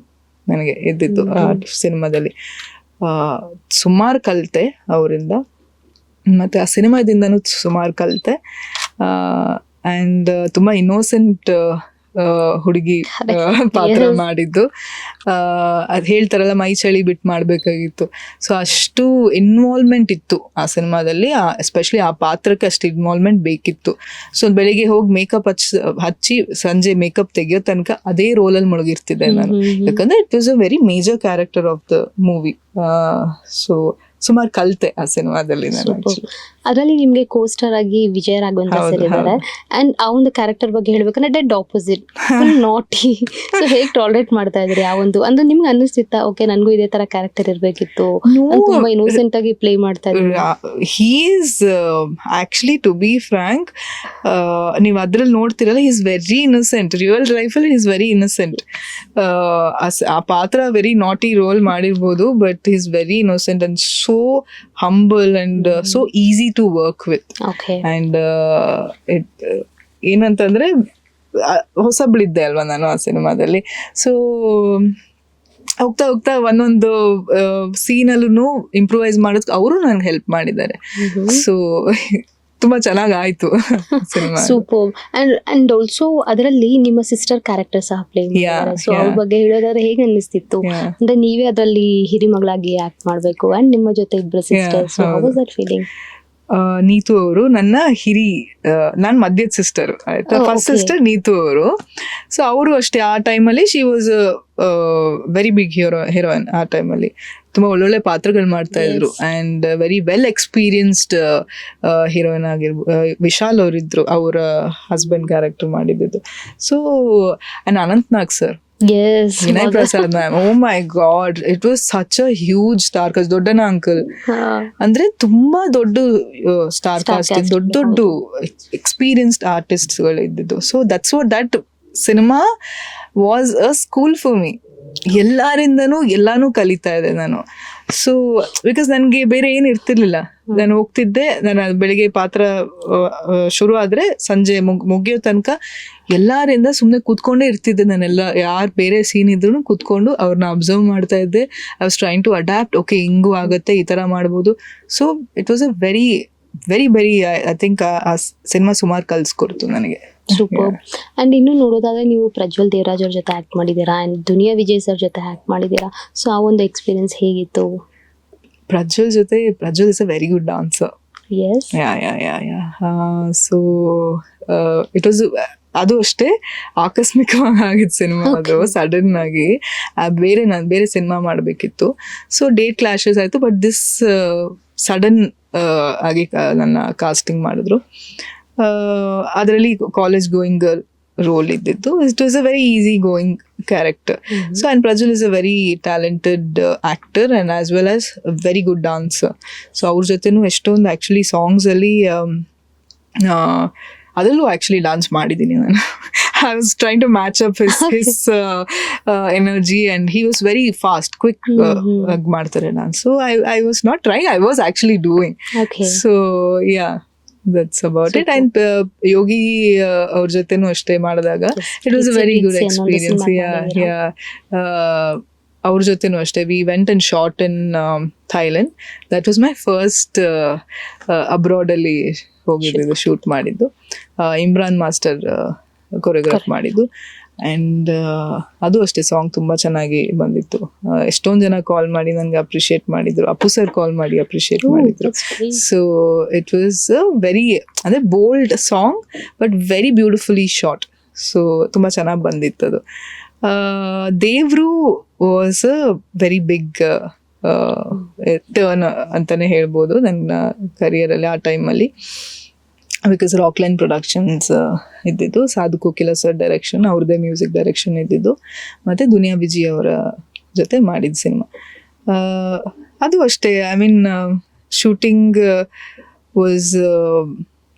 ನನಗೆ ಇದ್ದಿದ್ದು ಆ ಸಿನಿಮಾದಲ್ಲಿ. ಸುಮಾರು ಕಲಿತೆ ಅವರಿಂದ, ಮತ್ತು ಆ ಸಿನಿಮಾದಿಂದನೂ ಸುಮಾರು ಕಲಿತೆ. ಆ್ಯಂಡ್ ತುಂಬ ಇನ್ನೋಸೆಂಟ್ ಹುಡುಗಿ ಪಾತ್ರ ಮಾಡಿದ್ದು. ಅದು ಹೇಳ್ತಾರಲ್ಲ, ಮೈ ಚಳಿ ಬಿಟ್ಟು ಮಾಡಬೇಕಾಗಿತ್ತು. ಸೊ ಅಷ್ಟು ಇನ್ವಾಲ್ವ್ಮೆಂಟ್ ಇತ್ತು ಆ ಸಿನಿಮಾದಲ್ಲಿ. ಎಸ್ಪೆಷಲಿ ಆ ಪಾತ್ರಕ್ಕೆ ಅಷ್ಟು ಇನ್ವಾಲ್ವ್ಮೆಂಟ್ ಬೇಕಿತ್ತು. ಸೊ ಬೆಳಿಗ್ಗೆ ಹೋಗಿ ಮೇಕಪ್ ಹಚ್ಚಿ ಸಂಜೆ ಮೇಕಪ್ ತೆಗಿಯೋ ತನಕ ಅದೇ ರೋಲಲ್ಲಿ ಮುಳುಗಿರ್ತಿದ್ದೆ ನಾನು. ಯಾಕಂದರೆ it was a very major character of the movie. So ಸುಮಾರು ಕಲಿತೆ ಆ ಸಿನಿಮಾದಲ್ಲಿ ನಾನು. ಅದರಲ್ಲಿ ನಿಮ್ಗೆ ಕೋಸ್ಟರ್ ಆಗಿ ವಿಜಯ ರಾಘವೇಂದ್ರ ಸರ್ ಇದ್ದಾರೆ. ಅಂಡ್ ಆ ಒಂದು ಕ್ಯಾರೆಕ್ಟರ್ ಬಗ್ಗೆ ಹೇಳ್ಬೇಕಂದ್ರೆ ಡೆಡ್ ಆಪೋಸಿಟ್, ಫುಲ್ ನಾಟಿ. ಸೊ ಹೇಗೆ ಟಾಲರೇಟ್ ಮಾಡ್ತಾ ಇದ್ರಿ ಆ ಒಂದು, ಅಂದ್ರೆ ನಿಮ್ಗೆ ಅನ್ನಿಸ್ತಿತ್ತಾ ಓಕೆ ನನಗೂ ಇದೇ ತರ ಕ್ಯಾರೆಕ್ಟರ್ ಇರ್ಬೇಕಿತ್ತು, ತುಂಬಾ ಇನ್ನೋಸೆಂಟ್ ಆಗಿ ಪ್ಲೇ ಮಾಡ್ತಾ ಇದ್ರಿ? He is actually, to be frank, ನೀವು ಅದ್ರಲ್ಲಿ ನೋಡ್ತಿರಲ್ಲ, he is very innocent. Real ಲೈಫಲ್ಲಿ ಹಿ ಇಸ್ ವೆರಿ ಇನ್ನೋಸೆಂಟ್. ಆ ಪಾತ್ರ ವೆರಿ ನಾಟಿ ರೋಲ್ ಮಾಡಿರ್ಬೋದು, but he is very innocent and so humble and so easy to work with. Okay. And ಏನಂತಂದ್ರೆ ಹೊಸಬ್ಳಿದ್ದೆ ಅಲ್ವಾ ನಾನು ಆ ಸಿನಿಮಾದಲ್ಲಿ. ಸೊ ಹೋಗ್ತಾ ಹೋಗ್ತಾ ಒಂದೊಂದು ಸೀನಲ್ಲೂ ಇಂಪ್ರೂವೈಸ್ ಮಾಡೋದಕ್ಕೆ ಅವರು ನನಗೆ ಹೆಲ್ಪ್ ಮಾಡಿದ್ದಾರೆ. ಸೊ ತುಂಬಾ ಚೆನ್ನಾಗಿ ಆಯ್ತು ಸಿನಿಮಾ. ಸೂಪರ್. ಅಂಡ್ ಆಲ್ಸೋ ಅದರಲ್ಲಿ ನಿಮ್ಮ ಸಿಸ್ಟರ್ ಕ್ಯಾರೆಕ್ಟರ್ ಸಹ ಪ್ಲೇ ಮಾಡಿದ್ದಾರೆ. ಸೊ ಅವ್ರ ಬಗ್ಗೆ ಹೇಳೋದಾದ್ರೆ ಹೇಗೆ ಅನಿಸ್ತಿತ್ತು? ಅಂದ್ರೆ ನೀವೇ ಅದರಲ್ಲಿ ಹಿರಿಮಗಳಾಗಿ ಆಕ್ಟ್ ಮಾಡ್ಬೇಕು ಅಂಡ್ ನಿಮ್ಮ ಜೊತೆ ಇಬ್ಬರು sisters. How was that feeling? Neetu ಅವರು ನನ್ನ ನಾನ್ ಮಧ್ಯದ ಸಿಸ್ಟರ್ ಆಯ್ತಾ. ಫಸ್ಟ್ ಸಿಸ್ಟರ್ ನೀತು ಅವರು. ಸೊ ಅವರು ಅಷ್ಟೇ ಆ ಟೈಮಲ್ಲಿ she was very big heroine. ಆ ಟೈಮಲ್ಲಿ ತುಂಬಾ ಒಳ್ಳೊಳ್ಳೆ ಪಾತ್ರಗಳು ಮಾಡ್ತಾ ಇದ್ರು and very well experienced heroine ಆಗಿರ್ಬೋದು. ವಿಶಾಲ್ ಅವರಿದ್ರು, ಅವರ ಹಸ್ಬೆಂಡ್ ಕ್ಯಾರೆಕ್ಟರ್ ಮಾಡಿದ್ದು. So and Anant Nag sir, Vinay Prasad ma'am, oh my god, it was such a huge star cast. ದೊಡ್ಡನ ಅಂಕಲ್ ಅಂದ್ರೆ ತುಂಬಾ ದೊಡ್ಡ ಸ್ಟಾರ್ ಕಾಸ್ಟ್, ದೊಡ್ಡ ಎಕ್ಸ್ಪೀರಿಯನ್ಸ್ಡ್ ಆರ್ಟಿಸ್ಟ್ಸ್ ಗಳು ಇದ್ದಿದ್ದು. So that's what that cinema was a school for me. ಎಲ್ಲಾರಿಂದನೂ ಎಲ್ಲಾನು ಕಲಿತಾ ಇದೆ ನಾನು. ಸೊ ಬಿಕಾಸ್ ನನಗೆ ಬೇರೆ ಏನು ಇರ್ತಿರ್ಲಿಲ್ಲ. ನಾನು ಹೋಗ್ತಿದ್ದೆ, ನಾನು ಬೆಳಿಗ್ಗೆ ಪಾತ್ರ ಶುರು ಆದ್ರೆ ಸಂಜೆ ಮುಗಿಯೋ ತನಕ ಎಲ್ಲಾರಿಂದ ಸುಮ್ಮನೆ ಕೂತ್ಕೊಂಡೇ ಇರ್ತಿದ್ದೆ ನಾನೆಲ್ಲ. ಯಾರು ಬೇರೆ ಸೀನ್ ಇದ್ರು ಕೂತ್ಕೊಂಡು ಅವ್ರನ್ನ ಅಬ್ಸರ್ವ್ ಮಾಡ್ತಾ ಇದ್ದೆ. I was trying to adapt. Okay, ಹಿಂಗೂ ಆಗತ್ತೆ, ಈ ತರ ಮಾಡ್ಬೋದು. So it was a very very very I think ಆ ಸಿನಿಮಾ ಸುಮಾರು ಕಲ್ಸ್ಕೊಡ್ತು ನನಗೆ. ಸೂಪರ್. ಅಂಡ್ ಇನ್ನು ನೋಡೋದಾದ್ರೆ ನೀವು ಪ್ರಜ್ವಲ್ ದೇವರಾಜ್ ಅವ್ರ ಜೊತೆ ಆಕ್ಟ್ ಮಾಡಿದ್ದೀರಾ ಅಂಡ್ ದುನಿಯಾ ವಿಜಯ್ ಸರ್ ಜೊತೆ ಆಕ್ಟ್ ಮಾಡಿದ್ದೀರಾ. ಸೊ ಆ ಒಂದು ಎಕ್ಸ್ಪೀರಿಯನ್ಸ್ ಹೇಗಿತ್ತು? Prajwal is a very good dancer. Yes. So it was, ಅದು ಅಷ್ಟೇ ಆಕಸ್ಮಿಕವಾಗಿ ಆಗಿದ್ದು ಸಿನಿಮಾ. ಅದು ಸಡನ್ ಆಗಿ ನಾನು ಬೇರೆ ಸಿನಿಮಾ ಮಾಡಬೇಕಿತ್ತು. ಸೊ ಡೇಟ್ ಕ್ಲಾಶಸ್ ಆಯಿತು. ಬಟ್ ದಿಸ್ ಸಡನ್ ಆಗಿ ನನ್ನ ಕಾಸ್ಟಿಂಗ್ ಮಾಡಿದ್ರು. ಅದರಲ್ಲಿ ಕಾಲೇಜ್ ಗೋಯಿಂಗ್ ಗರ್ಲ್ ರೋಲ್ ಇದ್ದಿದ್ದು. It was a very easy going character. So and Prajwal is a very talented actor and as well as very good dancer. So ಅವ್ರ ಜೊತೆನೂ ಎಷ್ಟೊಂದು actually songs ಅಲ್ಲಿ ಅದರಲ್ಲೂ ಆ್ಯಕ್ಚುಲಿ ಡಾನ್ಸ್ ಮಾಡಿದ್ದೀನಿ ನಾನು. I was trying to match up his energy and he was very fast, quick ಮಾಡ್ತಾರೆ dance. So I was not trying, I was actually doing. So yeah, that's about it. And Yogi ಅವ್ರ ಜೊತೆನೂ ಅಷ್ಟೇ ಮಾಡಿದಾಗ it was a very good experience. ಅವ್ರ ಜೊತೆನೂ ಅಷ್ಟೇ we went and shot in Thailand. That was my first abroad ಅಲ್ಲಿ ಹೋಗಿದ್ದು, shoot ಮಾಡಿದ್ದು. ಇಮ್ರಾನ್ ಮಾಸ್ಟರ್ ಕೊರಿಯೋಗ್ರಾಫ್ ಮಾಡಿದ್ದು. ಆ್ಯಂಡ್ ಅದು ಅಷ್ಟೇ ಸಾಂಗ್ ತುಂಬ ಚೆನ್ನಾಗಿ ಬಂದಿತ್ತು. ಎಷ್ಟೊಂದು ಜನ ಕಾಲ್ ಮಾಡಿ ನನಗೆ ಅಪ್ರಿಷಿಯೇಟ್ ಮಾಡಿದ್ರು. ಅಪ್ಪು ಸರ್ ಕಾಲ್ ಮಾಡಿ ಅಪ್ರಿಷಿಯೇಟ್ ಮಾಡಿದ್ರು. ಸೊ ಇಟ್ ವಾಸ್ ವೆರಿ, ಅಂದರೆ bold song but very beautifully shot. So ತುಂಬ ಚೆನ್ನಾಗಿ ಬಂದಿತ್ತು ಅದು. Devru was a very big turn ಅಂತಾನೆ ಹೇಳ್ಬೋದು ನನ್ನ ಕರಿಯರಲ್ಲಿ ಆ ಟೈಮಲ್ಲಿ. ಬಿಕಾಸ್ ರಾಕ್ಲೈನ್ ಪ್ರೊಡಕ್ಷನ್ಸ್ ಇದ್ದಿದ್ದು, ಸಾಧು ಕೋಕಿಲ ಸರ್ ಡೈರೆಕ್ಷನ್, ಅವ್ರದ್ದೇ ಮ್ಯೂಸಿಕ್ ಡೈರೆಕ್ಷನ್ ಇದ್ದಿದ್ದು, ಮತ್ತು ದುನಿಯಾ ವಿಜಯ್ ಅವರ ಜೊತೆ ಮಾಡಿದ ಸಿನಿಮಾ. ಅದು ಅಷ್ಟೇ. ಐ ಮೀನ್ ಶೂಟಿಂಗ್ ವಾಸ್,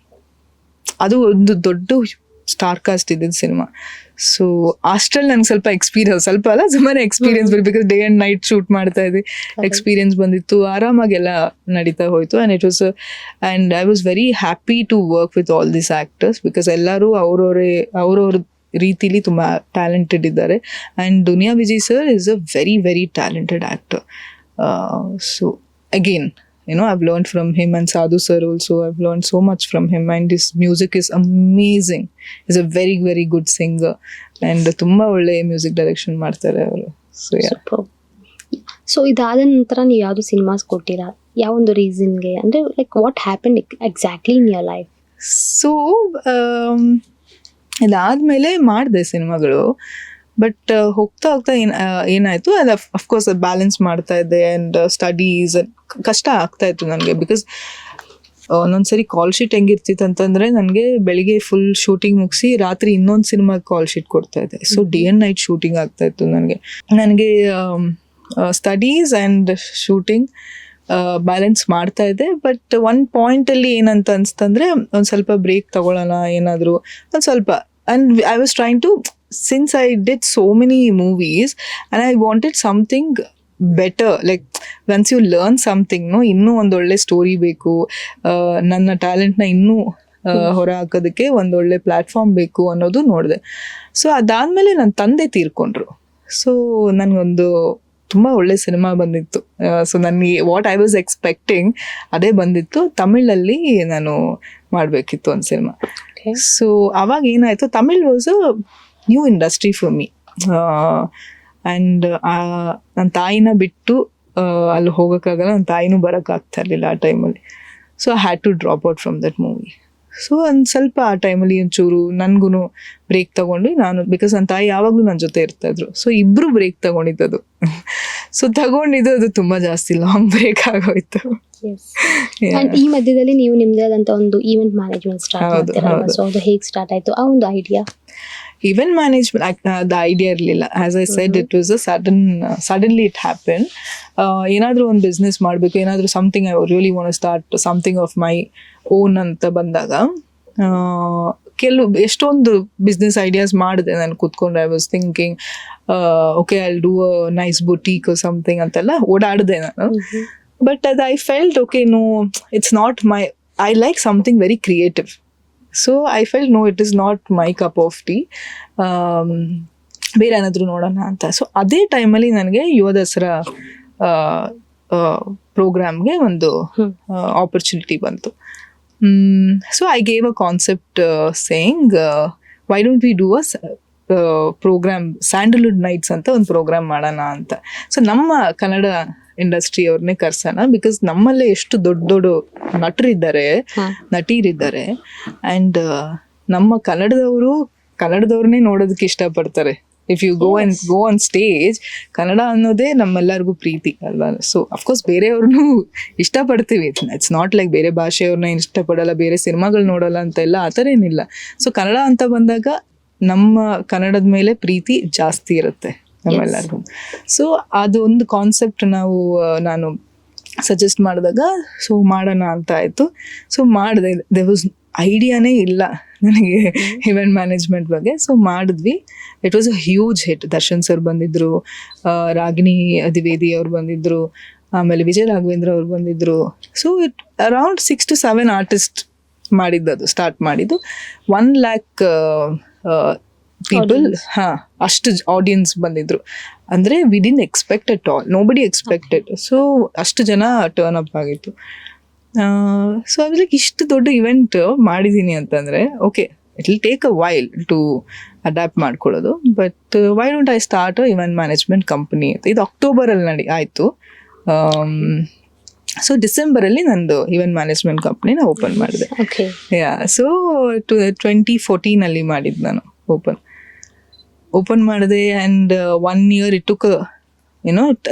ಅದು ಒಂದು ದೊಡ್ಡ ಸ್ಟಾರ್ ಕಾಸ್ಟ್ ಇದ್ದಿದ್ದು ಸಿನಿಮಾ. ಸೊ ಅಷ್ಟ್ರಲ್ಲಿ ನಂಗೆ ಸ್ವಲ್ಪ ಎಕ್ಸ್ಪೀರಿಯನ್ಸ್, ಸ್ವಲ್ಪ ಅಲ್ಲ ಸುಮ್ಮನೆ ಎಕ್ಸ್ಪೀರಿಯನ್ಸ್ ಬಂದು, because day and night shoot ಮಾಡ್ತಾ ಇದ್ವಿ. ಎಕ್ಸ್ಪೀರಿಯನ್ಸ್ ಬಂದಿತ್ತು, ಆರಾಮಾಗೆಲ್ಲ ನಡೀತಾ ಹೋಯಿತು. And it was, and I was very happy to work with all these actors, because ಎಲ್ಲರೂ ಅವ್ರವ್ರ ರೀತಿಲಿ ತುಂಬ ಟ್ಯಾಲೆಂಟೆಡ್ ಇದ್ದಾರೆ. And Duniya Vijay sir is a very very talented actor. So again, I've learned from him, and Sadhu sir also, I've learned so much from him, and his music is amazing. He's a very very good singer and ತುಂಬಾ ಒಳ್ಳೆ music direction ಮಾಡ್ತಾರೆ ಅವರು. So so ಇದಾದ ನಂತರ ನೀವು ಯಾವುದು cinemas ಕೊಟ್ಟಿರಾ? ಯಾವ ಒಂದು ರೀಸನ್ಗೆ, ಅಂದ್ರೆ like what happen exactly in your life? So ಇದಾದ್ಮೇಲೆ ಮಾಡಿದೆ ಸಿನಿಮಾಗಳು. ಬಟ್ ಹೋಗ್ತಾ ಏನಾಯಿತು, ಅದು ಅಫ್ಕೋರ್ಸ್ ಅದು ಬ್ಯಾಲೆನ್ಸ್ ಮಾಡ್ತಾ ಇದ್ದೆ. ಆ್ಯಂಡ್ ಸ್ಟಡೀಸ್ ಕಷ್ಟ ಆಗ್ತಾ ಇತ್ತು ನನಗೆ. ಬಿಕಾಸ್ ಒಂದೊಂದ್ಸರಿ ಕಾಲ್ ಶೀಟ್ ಹೆಂಗಿರ್ತಿತ್ತು ಅಂತಂದರೆ, ನನಗೆ ಬೆಳಿಗ್ಗೆ ಫುಲ್ ಶೂಟಿಂಗ್ ಮುಗಿಸಿ ರಾತ್ರಿ ಇನ್ನೊಂದು ಸಿನಿಮಾಗೆ ಕಾಲ್ ಶೀಟ್ ಕೊಡ್ತಾ ಇದ್ದೆ. So day and night shooting ಆಗ್ತಾ ಇತ್ತು ನನಗೆ ಸ್ಟಡೀಸ್ ಆ್ಯಂಡ್ ಶೂಟಿಂಗ್ ಬ್ಯಾಲೆನ್ಸ್ ಮಾಡ್ತಾ ಇದ್ದೆ. ಬಟ್ ಒನ್ ಪಾಯಿಂಟಲ್ಲಿ ಏನಂತ ಅನಿಸ್ತಂದರೆ, ಒಂದು ಸ್ವಲ್ಪ ಬ್ರೇಕ್ ತಗೊಳ್ಳೋಣ ಏನಾದರೂ ಒಂದು ಸ್ವಲ್ಪ. And I was trying to, since I did so many movies and I wanted something better, like once you learn something, ಇನ್ನೂ ಒಂದೊಳ್ಳೆ ಸ್ಟೋರಿ ಬೇಕು, ನನ್ನ ಟ್ಯಾಲೆಂಟ್ನ ಇನ್ನೂ ಹೊರ ಹಾಕೋದಕ್ಕೆ ಒಂದೊಳ್ಳೆ ಪ್ಲ್ಯಾಟ್ಫಾರ್ಮ್ ಬೇಕು ಅನ್ನೋದು ನೋಡಿದೆ. ಸೊ ಅದಾದಮೇಲೆ ನನ್ನ ತಂದೆ ತೀರ್ಕೊಂಡ್ರು. ಸೊ ನನಗೊಂದು ತುಂಬ ಒಳ್ಳೆ ಸಿನಿಮಾ ಬಂದಿತ್ತು. ಸೊ ನನಗೆ ವಾಟ್ ಐ ವಾಸ್ ಎಕ್ಸ್ಪೆಕ್ಟಿಂಗ್ ಅದೇ ಬಂದಿತ್ತು. ತಮಿಳಲ್ಲಿ ನಾನು ಮಾಡಬೇಕಿತ್ತು ಒಂದು ಸಿನಿಮಾ. ಸೊ ಅವಾಗ ಏನಾಯಿತು, Tamil was a new industry for me. And ನನ್ನ ತಾಯಿನ ಬಿಟ್ಟು ಅಲ್ಲಿ ಹೋಗೋಕ್ಕಾಗಲ್ಲ, ನನ್ನ ತಾಯಿನೂ ಬರೋಕ್ಕಾಗ್ತಾ ಇರಲಿಲ್ಲ ಆ ಟೈಮಲ್ಲಿ. So I had to drop out from that movie. So ಒಂದು ಸ್ವಲ್ಪ ಆ ಟೈಮಲ್ಲಿ ಒಂಚೂರು ನನಗೂ ಬ್ರೇಕ್ ತಗೊಂಡು ನಾನು, ಬಿಕಾಸ್ ನನ್ನ ತಾಯಿ ಯಾವಾಗಲೂ ನನ್ನ ಜೊತೆ ಇರ್ತಾಯಿದ್ರು. ಸೊ ಇಬ್ಬರು ಬ್ರೇಕ್ ತಗೊಂಡಿದ್ದದು. ಸೊ ತಗೊಂಡಿದ್ದು ಅದು ತುಂಬ ಜಾಸ್ತಿ ಲಾಂಗ್ ಬ್ರೇಕ್ ಆಗೋಯ್ತು. ಈ ಮಧ್ಯದಲ್ಲಿ ನೀವು ನಿಮ್ದೇ ಆದಂತ ಒಂದು ಈವೆಂಟ್ ಮ್ಯಾನೇಜ್ಮೆಂಟ್ ಸ್ಟಾರ್ಟ್ ಮಾಡ್ತೀರಲ್ವಾ, ಸೊ ಅದು ಹೇಗೆ ಸ್ಟಾರ್ಟ್ ಆಯ್ತು ಆ ಒಂದು idea? Event management, the idea ಇರಲಿಲ್ಲ. As I said, it was a suddenly it happened. ಏನಾದರೂ ಒಂದು ಬಿಸ್ನೆಸ್ ಮಾಡಬೇಕು, ಏನಾದರೂ something I really want to start something of my own ಅಂತ ಬಂದಾಗ ಎಷ್ಟೊಂದು ಬಿಸ್ನೆಸ್ ಐಡಿಯಾಸ್ ಮಾಡಿದೆ ನಾನು ಕೂತ್ಕೊಂಡು. I was thinking okay I will do a nice boutique something ಅಂತೆಲ್ಲ ಓಡಾಡಿದೆ ನಾನು. ಬಟ್ ಅದು I felt okay no, it's not my, I like something very creative. So I felt no, it is not my cup of tea, ಬೇರೆ ಏನಾದರೂ ನೋಡೋಣ ಅಂತ. So ಅದೇ ಟೈಮಲ್ಲಿ ನನಗೆ ಯುವ ದಸರಾ ಪ್ರೋಗ್ರಾಮ್ಗೆ ಒಂದು ಆಪರ್ಚುನಿಟಿ ಬಂತು. So I gave a concept saying why don't we do a programme, Sandalwood Nights ಅಂತ ಒಂದು ಪ್ರೋಗ್ರಾಮ್ ಮಾಡೋಣ ಅಂತ. ಸೊ ನಮ್ಮ ಕನ್ನಡ ಇಂಡಸ್ಟ್ರಿ ಅವ್ರನ್ನೇ ಕರ್ಸೋಣ, ಬಿಕಾಸ್ ನಮ್ಮಲ್ಲೇ ಎಷ್ಟು ದೊಡ್ಡ ದೊಡ್ಡ ನಟೀರಿದ್ದಾರೆ ಆ್ಯಂಡ್ ನಮ್ಮ ಕನ್ನಡದವ್ರನ್ನೇ ನೋಡೋದಕ್ಕೆ ಇಷ್ಟಪಡ್ತಾರೆ. If you go on stage, Kannada ಅನ್ನೋದೇ ನಮ್ಮೆಲ್ಲರಿಗೂ ಪ್ರೀತಿ ಅಲ್ವಾ. ಸೊ ಅಫ್ಕೋರ್ಸ್ ಬೇರೆಯವ್ರನ್ನೂ ಇಷ್ಟಪಡ್ತೀವಿ, ಇಟ್ಸ್ ನಾಟ್ ಲೈಕ್ ಬೇರೆ ಭಾಷೆಯವ್ರನ್ನ ಇಷ್ಟಪಡಲ್ಲ, ಬೇರೆ ಸಿನಿಮಾಗಳು ನೋಡಲ್ಲ ಅಂತ ಎಲ್ಲ ಆ ಥರ ಏನಿಲ್ಲ. ಸೊ ಕನ್ನಡ ಅಂತ ಬಂದಾಗ ನಮ್ಮ ಕನ್ನಡದ ಮೇಲೆ ಪ್ರೀತಿ ಜಾಸ್ತಿ ಇರುತ್ತೆ ನಮ್ಮೆಲ್ಲರಿಗೂ. ಸೊ ಅದು ಒಂದು ಕಾನ್ಸೆಪ್ಟ್ ನಾನು ಸಜೆಸ್ಟ್ ಮಾಡಿದಾಗ ಸೊ ಮಾಡೋಣ ಅಂತ ಆಯಿತು. ಸೊ ಮಾಡಿದೆ. ದೆ ವಾಸ್ ಐಡಿಯಾನೇ ಇಲ್ಲ ನನಗೆ ಇವೆಂಟ್ ಮ್ಯಾನೇಜ್ಮೆಂಟ್ ಬಗ್ಗೆ. ಸೊ ಮಾಡಿದ್ವಿ. It was a huge hit. Darshan sir ಬಂದಿದ್ದರು, ರಾಗಿಣಿ ದ್ವಿವೇದಿ ಅವ್ರು ಬಂದಿದ್ದರು, ಆಮೇಲೆ ವಿಜಯ್ ರಾಘವೇಂದ್ರ ಅವ್ರು ಬಂದಿದ್ದರು. So it around 6 to 7 artist ಮಾಡಿದ್ದದು, ಸ್ಟಾರ್ಟ್ ಮಾಡಿದ್ದು. 1 lakh ಪೀಪಲ್, ಅಷ್ಟು ಆಡಿಯನ್ಸ್ ಬಂದಿದ್ರು. ಅಂದರೆ we didn't expect at all, nobody expected. So ಅಷ್ಟು ಜನ ಟರ್ನ್ ಅಪ್ ಆಗಿತ್ತು. ಸೊ ಅದು ಲೈಕ್ ಇಷ್ಟು ದೊಡ್ಡ ಇವೆಂಟ್ ಮಾಡಿದ್ದೀನಿ ಅಂತಂದರೆ okay, it will take a while to adapt ಮಾಡ್ಕೊಳ್ಳೋದು. But why don't I start a event management company ಅಂತ. ಇದು ಅಕ್ಟೋಬರಲ್ಲಿ ಆಯಿತು. ಸೊ ಡಿಸೆಂಬರಲ್ಲಿ ನಂದು ಇವೆಂಟ್ ಮ್ಯಾನೇಜ್ಮೆಂಟ್ ಕಂಪ್ನಿನ ಓಪನ್ ಮಾಡಿದೆ. ಸೊ 2014 ಮಾಡಿದ್ದು ನಾನು ಓಪನ್ ಮಾಡಿದೆ. And 1 year it took,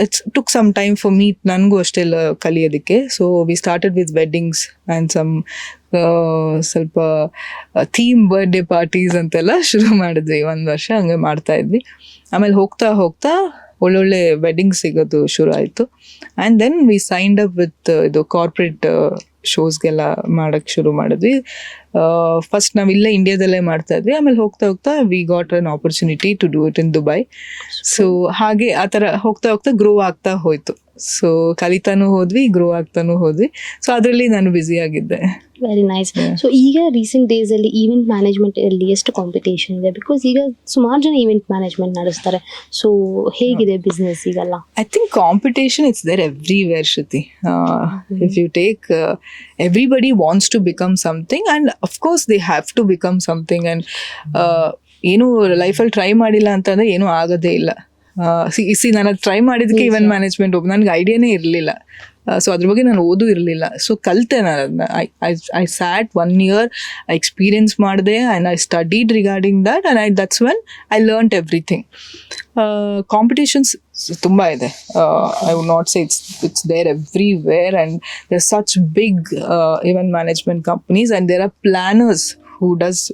it's took some time for me, ನನಗೂ ಅಷ್ಟೆಲ್ಲ ಕಲಿಯೋದಕ್ಕೆ. So we started with weddings and some ಸ್ವಲ್ಪ ಥೀಮ್ ಬರ್ಡೇ ಪಾರ್ಟೀಸ್ ಅಂತೆಲ್ಲ ಶುರು ಮಾಡಿದ್ವಿ. 1 ವರ್ಷ ಹಂಗೆ ಮಾಡ್ತಾಯಿದ್ವಿ. ಆಮೇಲೆ ಹೋಗ್ತಾ ಒಳ್ಳೊಳ್ಳೆ ವೆಡ್ಡಿಂಗ್ ಸಿಗೋದು ಶುರು ಆಯಿತು. And then we signed up with ಇದು ಕಾರ್ಪೊರೇಟ್ ಶೋಸ್ಗೆಲ್ಲ ಮಾಡೋಕ್ಕೆ ಶುರು ಮಾಡಿದ್ವಿ. ಫಸ್ಟ್ ನಾವು ಇಲ್ಲೇ ಇಂಡಿಯಾದಲ್ಲೇ ಮಾಡ್ತಾ ಇದ್ವಿ. ಆಮೇಲೆ ಹೋಗ್ತಾ we got an opportunity to do it in Dubai. So ಹಾಗೆ ಆ ಥರ ಹೋಗ್ತಾ ಗ್ರೋ ಆಗ್ತಾ ಹೋಯ್ತು. ಸೊ ಕಲಿತಾನೂ ಹೋದ್ವಿ, ಗ್ರೋ ಆಗ್ತಾನೂ ಹೋದ್ವಿ. ಸೊ ಅದರಲ್ಲಿ ನಾನು ಬ್ಯುಸಿ ಆಗಿದ್ದೆ. Very nice. ಸೊ ಈಗ ರೀಸೆಂಟ್ ಡೇಸ್ ಅಲ್ಲಿ ಈವೆಂಟ್ ಮ್ಯಾನೇಜ್ಮೆಂಟ್ ಅಲ್ಲಿ ಎಷ್ಟು ಕಾಂಪಿಟೇಷನ್ ಇದೆ? ಬಿಕಾಸ್ ಈಗ ಸುಮಾರು ಜನ ಈವೆಂಟ್ ಮ್ಯಾನೇಜ್ಮೆಂಟ್ ನಡೆಸ್ತಾರೆ. ಸೊ ಹೇಗಿದೆ ಬಿಸ್ನೆಸ್ ಈಗೆಲ್ಲ? I think competition it's there everywhere, Shruti. If you take, everybody wants to become something and of course they have to become something. And ಏನು ಲೈಫಲ್ಲಿ ಟ್ರೈ ಮಾಡಿಲ್ಲ ಅಂತಂದರೆ ಏನೂ ಆಗೋದೇ ಇಲ್ಲ. ನಾನು ಅದು ಟ್ರೈ ಮಾಡಿದ್ದಕ್ಕೆ ಇವೆಂಟ್ ಮ್ಯಾನೇಜ್ಮೆಂಟ್ ನನಗೆ ಐಡಿಯಾನೇ ಇರಲಿಲ್ಲ. ಸೊ ಅದ್ರ ಬಗ್ಗೆ ನಾನು ಓದೂ ಇರಲಿಲ್ಲ. ಸೊ ಕಲಿತೆ ನಾನು ಅದನ್ನ. I sat 1 year, I experience ಮಾಡಿದೆ and I studied regarding that and that's when I learned everything. Competitions ತುಂಬ ಇದೆ. I would not say it's there everywhere and there such big event management companies and there are planners who does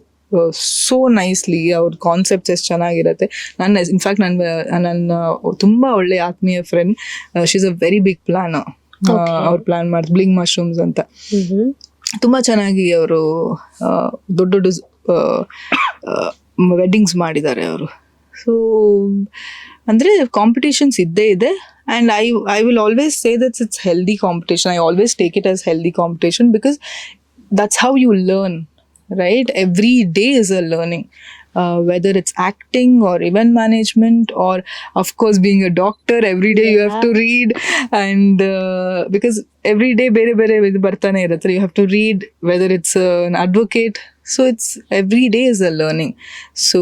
so nicely. ಅವ್ರ concepts ಎಷ್ಟು ಚೆನ್ನಾಗಿರುತ್ತೆ. In fact ನನ್ನ ತುಂಬ ಒಳ್ಳೆ ಆತ್ಮೀಯ friend, she is a very big planner. ಅವ್ರು plan ಮಾಡಿದ್ bling mushrooms ಅಂತ ತುಂಬ ಚೆನ್ನಾಗಿ ಅವರು ದೊಡ್ಡ ವೆಡ್ಡಿಂಗ್ಸ್ ಮಾಡಿದ್ದಾರೆ ಅವರು. ಸೊ ಅಂದರೆ ಕಾಂಪಿಟೇಷನ್ಸ್ ಇದ್ದೇ ಇದೆ. And I will always say that's it's healthy competition. I always take it as healthy competition because that's how you learn, right? Every day is a learning. whether it's acting or event management or of course being a doctor. Every day you have to read, and because every day bere bere idu bartane irutte, you have to read, whether it's an advocate. So it's every day is a learning. So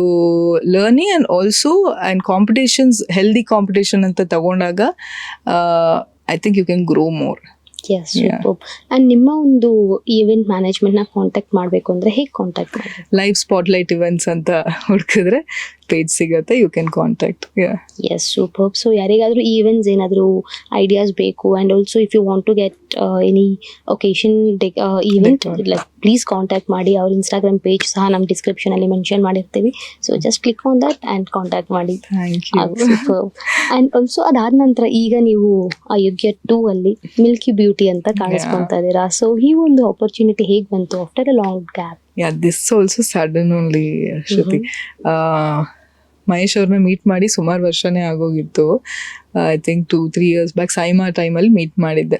learning, and also and competitions, healthy competition anta tagondaga I think you can grow more. Yes, super. And ನಿಮ್ಮ ಒಂದು event management ನ contact ಮಾಡಬೇಕು ಅಂದ್ರೆ ಹೇಗೆ contact ಮಾಡಿ? Live Spotlight Events ಅಂತ ಹುಡುಕಿದ್ರೆ page ಸಿಗುತ್ತೆ, you can contact. Yes, super. So ಯಾರಿಗಾದ್ರೂ ಈವೆಂಟ್ಸ್ ಏನಾದರೂ ಐಡಿಯಾಸ್ ಬೇಕು, and also if you want to get any occasion event, like please contact ಮಾಡಿ. ಅವ್ರ ಇನ್ಸ್ಟಾಗ್ರಾಮ್ ಪೇಜ್ ಸಹ ನಮ್ಮ ಡಿಸ್ಕ್ರಿಪ್ಷನಲ್ಲಿ ಮೆನ್ಷನ್ ಮಾಡಿರ್ತೀವಿ. So just click on that and contact ಮಾಡಿ. ಸೂಪರ್. ಆ್ಯಂಡ್ ಆಲ್ಸೋ ಅದಾದ ನಂತರ ಈಗ ನೀವು ಅಯೋಗ್ಯ 2 ಅಲ್ಲಿ ಮಿಲ್ಕಿ ಬ್ಯೂಟಿ ಅಂತ ಕಾಣಿಸ್ಕೊತಾ ಇದ್ದೀರಾ. ಸೊ ಈ ಒಂದು ಆಪರ್ಚುನಿಟಿ ಹೇಗೆ ಬಂತು after a long gap? This also sudden only, Shruti. Mahesh ಅವ್ರನ್ನ ಮೀಟ್ ಮಾಡಿ ಸುಮಾರು ವರ್ಷನೇ ಆಗೋಗಿತ್ತು. I think 2-3 years back SIIMA ಟೈಮಲ್ಲಿ ಮೀಟ್ ಮಾಡಿದ್ದೆ.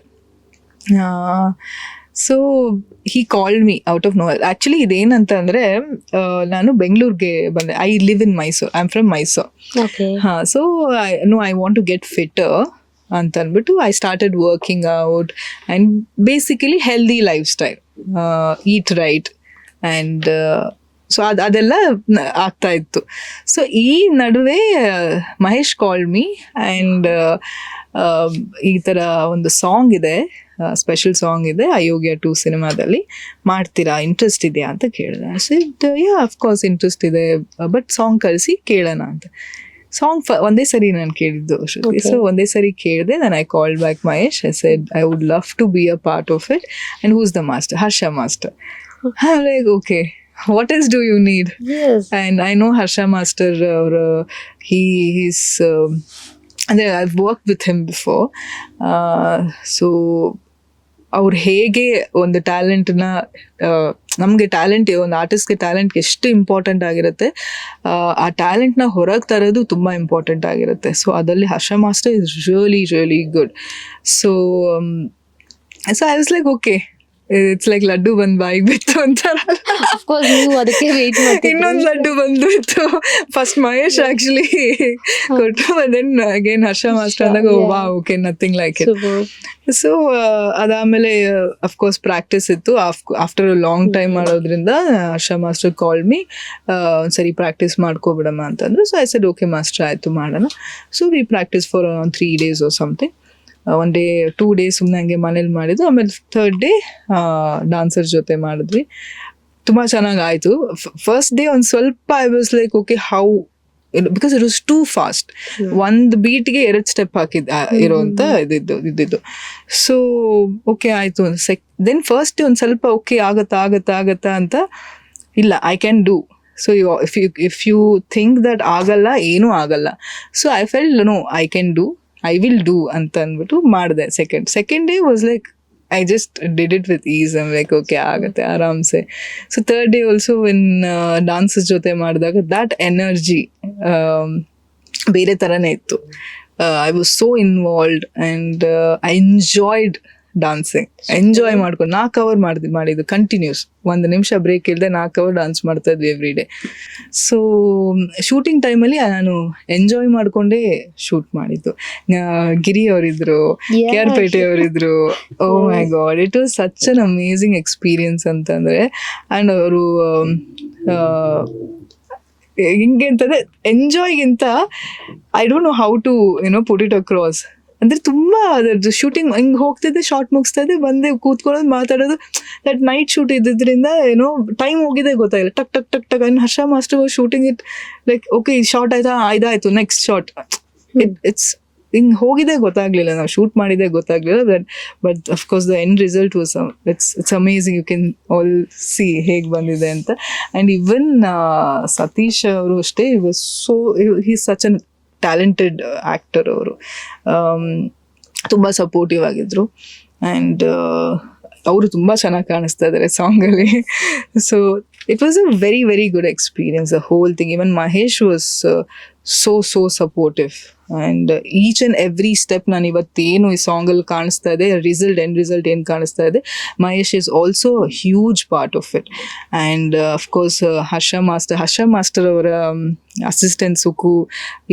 So he called me out of nowhere. Actually ಇದೇನಂತ ಅಂದರೆ, ನಾನು ಬೆಂಗಳೂರಿಗೆ ಬಂದೆ. I live in Mysuru, I am from Mysuru. So I want to get fitter ಅಂತ ಅಂದ್ಬಿಟ್ಟು I started working out and basically healthy lifestyle, eat right, and so ಅದೆಲ್ಲ ಆಗ್ತಾ ಇತ್ತು. ಸೊ ಈ ನಡುವೆ ಮಹೇಶ್ ಕಾಲ್ಡ್ ಮೀ ಆ್ಯಂಡ್ ಈ ಥರ ಒಂದು ಸಾಂಗ್ ಇದೆ, ಸ್ಪೆಷಲ್ ಸಾಂಗ್ ಇದೆ ಅಯೋಗ್ಯ 2 ಸಿನಿಮಾದಲ್ಲಿ, ಮಾಡ್ತೀರಾ, ಇಂಟ್ರೆಸ್ಟ್ ಇದೆಯಾ ಅಂತ ಕೇಳಿದೆ. ಅಫ್ಕೋರ್ಸ್ ಇಂಟ್ರೆಸ್ಟ್ ಇದೆ, ಬಟ್ ಸಾಂಗ್ ಕಳಿಸಿ ಕೇಳೋಣ ಅಂತ. ಸಾಂಗ್ ಒಂದೇ ಸರಿ ನಾನು ಕೇಳಿದ್ದು, ಶ್ರುತಿ. ಸೊ ಒಂದೇ ಸರಿ ಕೇಳಿದೆ. ನಾನು I called back Mahesh. I said I would love to be a part of it, and who's the master? Harsha Master. I'm like, okay, what else do you need? Yes. And I know Harsha Master, he's and I've worked with him before. So ಅವ್ರು ಹೇಗೆ ಒಂದು ಟ್ಯಾಲೆಂಟ್ನ, ನಮಗೆ talent, ಒಂದು ಆರ್ಟಿಸ್ಟ್ಗೆ talent ಎಷ್ಟು important ಆಗಿರುತ್ತೆ, ಆ ಟ್ಯಾಲೆಂಟ್ನ ಹೊರಗೆ ತರೋದು ತುಂಬ ಇಂಪಾರ್ಟೆಂಟ್ ಆಗಿರುತ್ತೆ. ಸೊ ಅದರಲ್ಲಿ Harsha master is really really good. So I was like, okay, it's like laddu ಬಂದು ಬಾಯಿಗೆ ಬಿತ್ತು ಅಂತಾರ. ಇನ್ನೊಂದು ಲಡ್ಡು ಬಂದ್ಬಿಟ್ಟು ಫಸ್ಟ್ ಮಹೇಶ್ ಆಕ್ಚುಲಿ ಕೊಟ್ಟರು, ದೆನ್ ಅಗೇನ್ ಹರ್ಷ ಮಾಸ್ಟರ್ ಅಂದಾಗ ವಾ, okay, nothing like it. So ಅದಾದಮೇಲೆ ಅಫ್ಕೋರ್ಸ್ ಪ್ರಾಕ್ಟೀಸ್ ಇತ್ತು. ಆಫ್ಟರ್ ಅ ಲಾಂಗ್ ಟೈಮ್ ಮಾಡೋದ್ರಿಂದ ಹರ್ಷ ಮಾಸ್ಟರ್ ಕಾಲ್ ಮೀ, ಒಂದ್ಸರಿ ಪ್ರಾಕ್ಟೀಸ್ ಮಾಡ್ಕೊಬಿಡಮ್ಮ ಅಂತಂದ್ರು. So I said okay master, ಆಯಿತು ಮಾಡೋಣ. So we practice for 3 days or something. 1 day 2 days ಸುಮ್ಮನೆ ಹಂಗೆ ಮನೇಲಿ ಮಾಡಿದ್ದು. ಆಮೇಲೆ 3rd day ಡಾನ್ಸರ್ ಜೊತೆ ಮಾಡಿದ್ವಿ. ತುಂಬ ಚೆನ್ನಾಗಿ ಆಯಿತು. ಫಸ್ಟ್ ಡೇ ಒಂದು ಸ್ವಲ್ಪ I was like, okay, how, because it was too fast. ಒಂದು ಬೀಟ್ಗೆ 2 ಸ್ಟೆಪ್ ಹಾಕಿದ್ದು ಇರೋಂಥ ಇದ್ದಿದ್ದು. ಸೊ ಓಕೆ ಆಯಿತು. ದೆನ್ ಫಸ್ಟ್ ಡೇ ಒಂದು ಸ್ವಲ್ಪ ಓಕೆ, ಆಗತ್ತಾ ಅಂತ, ಇಲ್ಲ, I can do. So if you think that ಆಗಲ್ಲ, ಏನೂ ಆಗಲ್ಲ. So I felt no, I can do, I will do ಅಂತ ಅಂದ್ಬಿಟ್ಟು ಮಾಡಿದೆ. Second day was like I just did it with ease. I'm like, okay, ಆಗುತ್ತೆ ಆರಾಮ್ಸೆ. So 3rd day also in dances ಜೊತೆ ಮಾಡಿದಾಗ ದ್ಯಾಟ್ ಎನರ್ಜಿ ಬೇರೆ ಥರನೇ ಇತ್ತು. I was so involved and I enjoyed dancing. Enjoy ಮಾಡ್ಕೊಂಡು 4 hour ಮಾಡಿದ್ದು continuous, 1 ನಿಮಿಷ ಬ್ರೇಕ್ ಇಲ್ಲದೆ 4 hour ಡಾನ್ಸ್ ಮಾಡ್ತಾ ಇದ್ವಿ ಎವ್ರಿ ಡೇ. ಸೊ ಶೂಟಿಂಗ್ ಟೈಮಲ್ಲಿ ನಾನು ಎಂಜಾಯ್ ಮಾಡಿಕೊಂಡೇ ಶೂಟ್ ಮಾಡಿದ್ದು. ಗಿರಿ ಅವರಿದ್ರು, KR ಪೇಟೆ ಅವರಿದ್ರು. Oh my god, it was such an amazing experience ಅಂತಂದರೆ. ಆ್ಯಂಡ್ ಅವರು ಹಿಂಗೆ ಅಂತಂದರೆ ಎಂಜಾಯ್ಗಿಂತ I don't know how to put it across. ಅಂದರೆ ತುಂಬ ಅದರದ್ದು ಶೂಟಿಂಗ್ ಹಿಂಗೆ ಹೋಗ್ತಿದ್ದೆ, ಶಾರ್ಟ್ ಮುಗಿಸ್ತಾ ಇದ್ದೆ, ಬಂದೆ ಕೂತ್ಕೊಳ್ಳೋದು, ಮಾತಾಡೋದು. ದಟ್ ನೈಟ್ ಶೂಟ್ ಇದ್ದಿದ್ದರಿಂದ ಟೈಮ್ ಹೋಗಿದೆ ಗೊತ್ತಾಗಿಲ್ಲ. ಟಕ್ ಟಕ್ ಟಕ್ ಟಕ್. And Harsha master shooting it like, okay, ಈ ಶಾರ್ಟ್ ಆಯ್ತಾ, ಇದಾಯಿತು, ನೆಕ್ಸ್ಟ್ ಶಾರ್ಟ್. ಇಟ್ಸ್ ಹಿಂಗೆ ಹೋಗಿದೆ ಗೊತ್ತಾಗಲಿಲ್ಲ, ನಾವು ಶೂಟ್ ಮಾಡಿದೆ ಗೊತ್ತಾಗಲಿಲ್ಲ. But of course the end result was it's amazing. You can all see ಹೇಗೆ ಬಂದಿದೆ ಅಂತ. ಆ್ಯಂಡ್ ಇವನ್ ಸತೀಶ್ ಅವರು ಅಷ್ಟೇ, was so, he such an talented actor. ಅವರು ತುಂಬ ಸಪೋರ್ಟಿವ್ ಆಗಿದ್ರು. ಆ್ಯಂಡ್ ಅವರು ತುಂಬ ಚೆನ್ನಾಗಿ ಕಾಣಿಸ್ತಾ ಇದ್ದಾರೆ ಸಾಂಗಲ್ಲಿ. So it was a very very good experience the whole thing. Even Mahesh was so supportive and each and every step ನಾನು ಇವತ್ತೇನು ಈ ಸಾಂಗಲ್ಲಿ ಕಾಣಿಸ್ತಾ ಇದೆ, ಎಂಡ್ ರಿಸಲ್ಟ್ ಏನು ಕಾಣಿಸ್ತಾ ಇದೆ, Mahesh is also huge part of it. And of course Harsha master ಅವರ assistant ಸುಕು,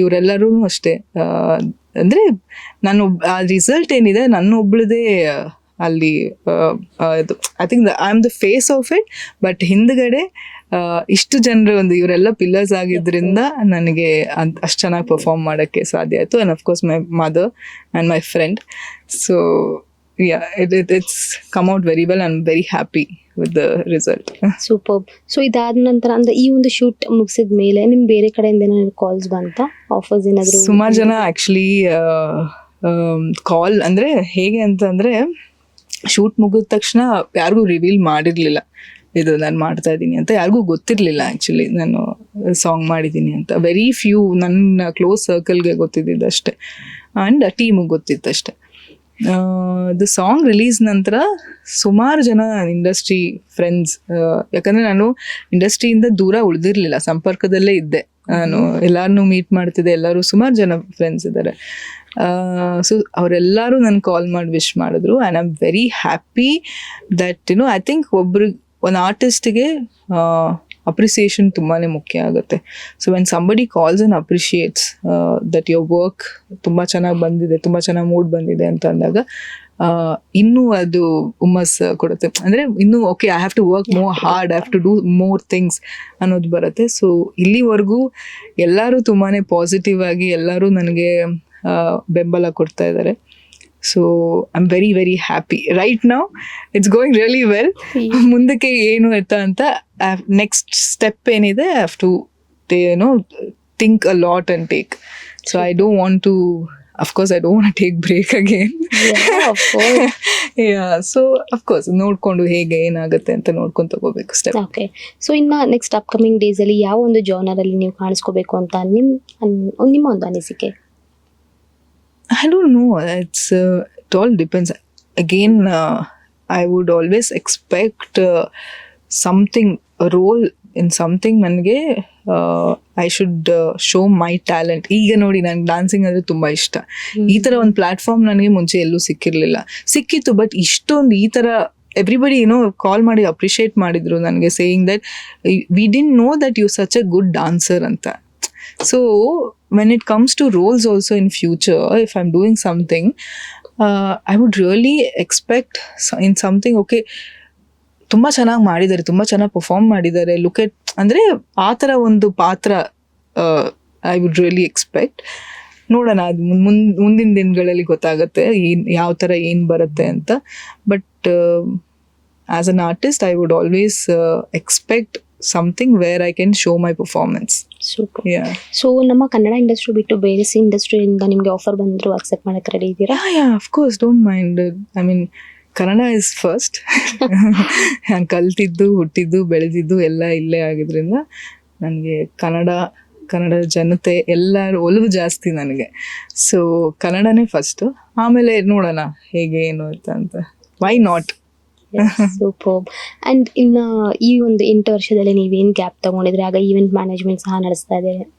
ಇವರೆಲ್ಲರೂ ಅಷ್ಟೇ. ಅಂದರೆ ನಾನು ಆ ರಿಸಲ್ಟ್ ಏನಿದೆ ನನ್ನೊಬ್ಳದೇ ಅಲ್ಲಿ ಇದು I think I am the face of it. But ಹಿಂದ್ಗಡೆ ಇಷ್ಟು ಜನರು ಇವರೆಲ್ಲ ಪಿಲ್ಲರ್ಸ್ ಆಗಿದ್ದರಿಂದ ನನಗೆ ಅಷ್ಟು ಚೆನ್ನಾಗಿ ಪರ್ಫಾರ್ಮ್ ಮಾಡೋಕ್ಕೆ ಸಾಧ್ಯ ಆಯಿತು. And of course my mother and my friend. So it's come out very well. I am very happy with the result. Super. So ಇದಾದ ನಂತರ ಅಂದ್ರೆ ಈ ಒಂದು ಶೂಟ್ ಮುಗಿಸಿದ ಮೇಲೆ ನಿಮ್ಗೆ ಬೇರೆ ಕಡೆಯಿಂದ ಏನಾದ್ರು ಕಾಲ್ಸ್ ಬಂತ, ಆಫರ್ಸ್ ಏನಾದ್ರು? ಸುಮಾರು ಜನ ಆ್ಯಕ್ಚುಲಿ ಕಾಲ್ ಅಂದರೆ ಹೇಗೆ ಅಂತಂದರೆ, ಶೂಟ್ ಮುಗಿದ ತಕ್ಷಣ ಯಾರಿಗೂ ರಿವೀಲ್ ಮಾಡಿರಲಿಲ್ಲ ಇದು ನಾನು ಮಾಡ್ತಾ ಇದ್ದೀನಿ ಅಂತ. ಯಾರಿಗೂ ಗೊತ್ತಿರಲಿಲ್ಲ ಆ್ಯಕ್ಚುಲಿ ನಾನು ಸಾಂಗ್ ಮಾಡಿದ್ದೀನಿ ಅಂತ. ವೆರಿ ಫ್ಯೂ ನನ್ನ ಕ್ಲೋಸ್ ಸರ್ಕಲ್ಗೆ ಗೊತ್ತಿದ್ದಷ್ಟೇ ಆ್ಯಂಡ್ ಟೀಮಿಗೆ ಗೊತ್ತಿತ್ತಷ್ಟೆ. ದ ಸಾಂಗ್ ರಿಲೀಸ್ ನಂತರ ಸುಮಾರು ಜನ ಇಂಡಸ್ಟ್ರಿ ಫ್ರೆಂಡ್ಸ್, ಯಾಕಂದರೆ ನಾನು ಇಂಡಸ್ಟ್ರಿಯಿಂದ ದೂರ ಉಳಿದಿರಲಿಲ್ಲ, ಸಂಪರ್ಕದಲ್ಲೇ ಇದ್ದೆ ನಾನು. ಎಲ್ಲರನ್ನೂ ಮೀಟ್ ಮಾಡ್ತಿದ್ದೆ, ಎಲ್ಲರೂ ಸುಮಾರು ಜನ ಫ್ರೆಂಡ್ಸ್ ಇದ್ದಾರೆ. ಸೊ ಅವರೆಲ್ಲರೂ ನನ್ನ ಕಾಲ್ ಮಾಡಿ ವಿಶ್ ಮಾಡಿದ್ರು. And I am very happy that I think ಒಂದು ಆರ್ಟಿಸ್ಟ್ಗೆ ಅಪ್ರಿಸಿಯೇಷನ್ ತುಂಬಾ ಮುಖ್ಯ ಆಗುತ್ತೆ. So when somebody calls and appreciates that your work ತುಂಬ ಚೆನ್ನಾಗಿ ಬಂದಿದೆ, ತುಂಬ ಚೆನ್ನಾಗಿ ಮೂಡ್ ಬಂದಿದೆ ಅಂತ ಅಂದಾಗ ಇನ್ನೂ ಅದು ಹುಮ್ಮಸ್ ಕೊಡುತ್ತೆ. ಅಂದರೆ ಇನ್ನೂ okay, I have to work more hard, I have to do more things ಅನ್ನೋದು ಬರುತ್ತೆ. ಸೊ ಇಲ್ಲಿವರೆಗೂ ಎಲ್ಲರೂ ತುಂಬಾ ಪಾಸಿಟಿವ್ ಆಗಿ ಎಲ್ಲರೂ ನನಗೆ ಬೆಂಬಲ ಕೊಡ್ತಾ ಇದ್ದಾರೆ. So I am very very happy right now. It's going really well. ಮುಂದಕ್ಕೆ ಏನು ಅಂತ ನೆಕ್ಸ್ಟ್ ಸ್ಟೆಪ್ ಏನಿದೆ, I have to think a lot and take. So I don't want to, of course I don't want to take break again. Yeah, of course. Yeah, so of course ನೋಡ್ಕೊಂಡು ಹೇಗೆ ಏನಾಗುತ್ತೆ ಅಂತ ನೋಡ್ಕೊಂಡು ತಗೋಬೇಕು step. Okay. So ಇನ್ನು next upcoming days ಅಲ್ಲಿ ಯಾವ ಒಂದು ಜಾನರ್ ಅಲ್ಲಿ ನೀವು ಕಾಣಿಸ್ಕೋಬೇಕು ಅಂತ ನಿಮ್ಮ ಒಂದು ಅನಿಸಿಕೆ? I don't know. It all depends. Again, I would always expect something, a role in something. ನನಗೆ I should show my talent. ಈಗ ನೋಡಿ, ನನಗೆ ಡ್ಯಾನ್ಸಿಂಗ್ ಅಂದರೆ ತುಂಬ ಇಷ್ಟ. ಈ ಥರ ಒಂದು ಪ್ಲ್ಯಾಟ್ಫಾರ್ಮ್ ನನಗೆ ಮುಂಚೆ ಎಲ್ಲೂ ಸಿಕ್ಕಿರಲಿಲ್ಲ. ಸಿಕ್ಕಿತ್ತು, ಬಟ್ ಇಷ್ಟೊಂದು ಈ ಥರ ಎವ್ರಿಬಡಿ ಕಾಲ್ ಮಾಡಿ ಅಪ್ರಿಷಿಯೇಟ್ ಮಾಡಿದ್ರು ನನಗೆ, saying that we didn't know that you such a good dancer ಅಂತ. So when it comes to roles also in future, if I'm doing something, I would really expect in something, okay, ತುಂಬ ಚೆನ್ನಾಗಿ ಮಾಡಿದ್ದಾರೆ, ತುಂಬ ಚೆನ್ನಾಗಿ perform ಮಾಡಿದ್ದಾರೆ, look at, ಅಂದರೆ ಆ ಥರ ಒಂದು ಪಾತ್ರ ಐ ವುಡ್ ರಿಯಲಿ ಎಕ್ಸ್ಪೆಕ್ಟ್. ನೋಡೋಣ, ಅದು ಮುಂದಿನ ದಿನಗಳಲ್ಲಿ ಗೊತ್ತಾಗುತ್ತೆ ಯಾವ ಥರ ಏನು ಬರುತ್ತೆ ಅಂತ. But as an artist I would always expect something where I can show my performance. Super. Yeah. So ನಮ್ಮ ಕನ್ನಡ ಇಂಡಸ್ಟ್ರಿ ಬಿಟ್ಟು ಬೇರೆ ಇಂಡಸ್ಟ್ರಿಯಿಂದ ನಿಮಗೆ ಆಫರ್ ಬಂದರೂ ಅಕ್ಸೆಪ್ಟ್ ಮಾಡಕ್ಕೆ ರೆಡಿ ಇದ್ದೀರಾ? Yeah, of course, don't mind. I mean, Kannada is first. ನಾನು ಕಲ್ತಿದ್ದು, ಹುಟ್ಟಿದ್ದು, ಬೆಳೆದಿದ್ದು ಎಲ್ಲ ಇಲ್ಲೇ ಆಗಿದ್ರಿಂದ ನನಗೆ ಕನ್ನಡ ಜನತೆ ಎಲ್ಲರೂ ಒಲವು ಜಾಸ್ತಿ ನನಗೆ. ಸೊ ಕನ್ನಡನೇ ಫಸ್ಟು, ಆಮೇಲೆ ನೋಡೋಣ ಹೇಗೆ ಏನು ಅಂತ. Why not? ಸೂಪರ್. ಅಂಡ್ ಇನ್ನು ಈ ಒಂದು 8 ವರ್ಷದಲ್ಲಿ ನೀವೇನು ಗ್ಯಾಪ್ ತಗೊಂಡಿದ್ರೆ, ಆಗ ಈವೆಂಟ್ ಮ್ಯಾನೇಜ್ಮೆಂಟ್ ಸಹ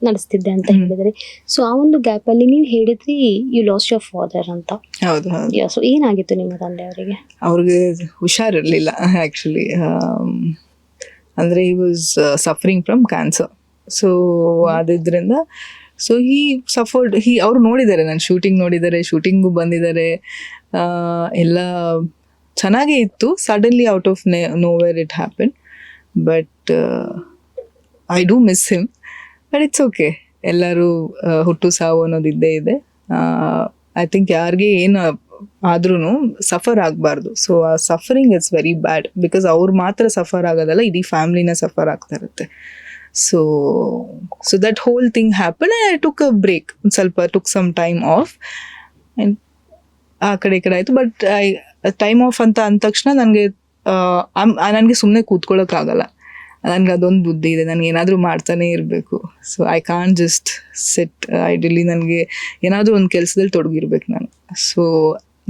ನಡೆಸ್ತಿದ್ದೆ ಅಂತ ಹೇಳಿದ್ರೆ, ಸೊ ಆ ಒಂದು ಗ್ಯಾಪ್ ಅಲ್ಲಿ ನೀವು ಹೇಳಿದ್ರಿ ಯು ಲಾಸ್ಟ್ ಯೋರ್ ಫಾದರ್ ಅಂತ. ಹೌದು. ಸೊ ಏನಾಗಿತ್ತು ನಿಮ್ಮ ತಂದೆಯವರಿಗೆ? ಅವ್ರಿಗೆ ಹುಷಾರಿರಲಿಲ್ಲ ಆ್ಯಕ್ಚುಲಿ. ಅಂದರೆ he was suffering from cancer. So ಆದ್ರಿಂದ ಸೊ ಅವ್ರು ನೋಡಿದ್ದಾರೆ, ನಾನು ಶೂಟಿಂಗ್ ನೋಡಿದ್ದಾರೆ, ಶೂಟಿಂಗು ಬಂದಿದ್ದಾರೆ, ಎಲ್ಲ ಚೆನ್ನಾಗೇ ಇತ್ತು. Suddenly out of nowhere it happen. But I do miss him. But it's okay. ಎಲ್ಲರೂ ಹುಟ್ಟು ಸಾವು ಅನ್ನೋದು ಇದ್ದೇ ಇದೆ. ಐ ಥಿಂಕ್ ಯಾರಿಗೆ ಏನು ಆದ್ರೂ ಸಫರ್ ಆಗಬಾರ್ದು. ಸೊ ಆ suffering it's very bad, because ಅವ್ರು ಮಾತ್ರ ಸಫರ್ ಆಗೋದಲ್ಲ, ಇಡೀ ಫ್ಯಾಮ್ಲಿನ ಸಫರ್ ಆಗ್ತಾ ಇರುತ್ತೆ. So that whole thing happen. I took a break, ಒಂದು ಸ್ವಲ್ಪ took some time off. And ಆ ಕಡೆ ಈ ಕಡೆ ಆಯಿತು. ಬಟ್ ಟೈಮ್ ಆಫ್ ಅಂತ ಅಂದ ತಕ್ಷಣ ನನಗೆ ಸುಮ್ಮನೆ ಕೂತ್ಕೊಳ್ಳೋಕ್ಕಾಗಲ್ಲ. ನನಗೆ ಅದೊಂದು ಬುದ್ಧಿ ಇದೆ, ನನಗೆ ಏನಾದರೂ ಮಾಡ್ತಾನೆ ಇರಬೇಕು. So I can't just sit idly. ನನಗೆ ಏನಾದರೂ ಒಂದು ಕೆಲಸದಲ್ಲಿ ತೊಡಗಿರ್ಬೇಕು ನಾನು. So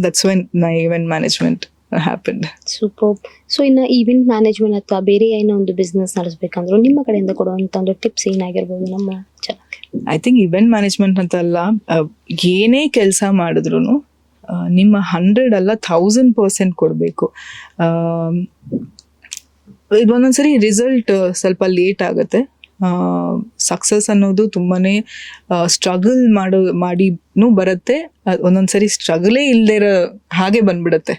that's when my event management happened. Super. So ಇನ್ನು ಈವೆಂಟ್ ಮ್ಯಾನೇಜ್ಮೆಂಟ್ ಅಥವಾ ಬೇರೆ ಏನೋ ಒಂದು ಬಿಸ್ನೆಸ್ ನಡೆಸಬೇಕಂದ್ರೂ ನಿಮ್ಮ ಕಡೆಯಿಂದ ಕೊಡುವಂಥ ಒಂದು ಟಿಪ್ಸ್ ಏನಾಗಿರ್ಬೋದು ನಮ್ಮ ಜನಕ್ಕೆ? ಐ ಥಿಂಕ್ ಇವೆಂಟ್ ಮ್ಯಾನೇಜ್ಮೆಂಟ್ ಅಂತಲ್ಲ, ಏನೇ ಕೆಲಸ ಮಾಡಿದ್ರು ನಿಮ್ಮ 100 ಅಲ್ಲ 1000% ಕೊಡಬೇಕು. ಇದು ಒಂದೊಂದ್ಸರಿ ರಿಸಲ್ಟ್ ಸ್ವಲ್ಪ ಲೇಟ್ ಆಗುತ್ತೆ. ಸಕ್ಸಸ್ ಅನ್ನೋದು ತುಂಬಾನೇ ಸ್ಟ್ರಗಲ್ ಮಾಡಿನೂ ಬರುತ್ತೆ, ಒಂದೊಂದ್ಸರಿ ಸ್ಟ್ರಗಲೇ ಇಲ್ಲದೆ ಇರೋ ಹಾಗೆ ಬಂದ್ಬಿಡುತ್ತೆ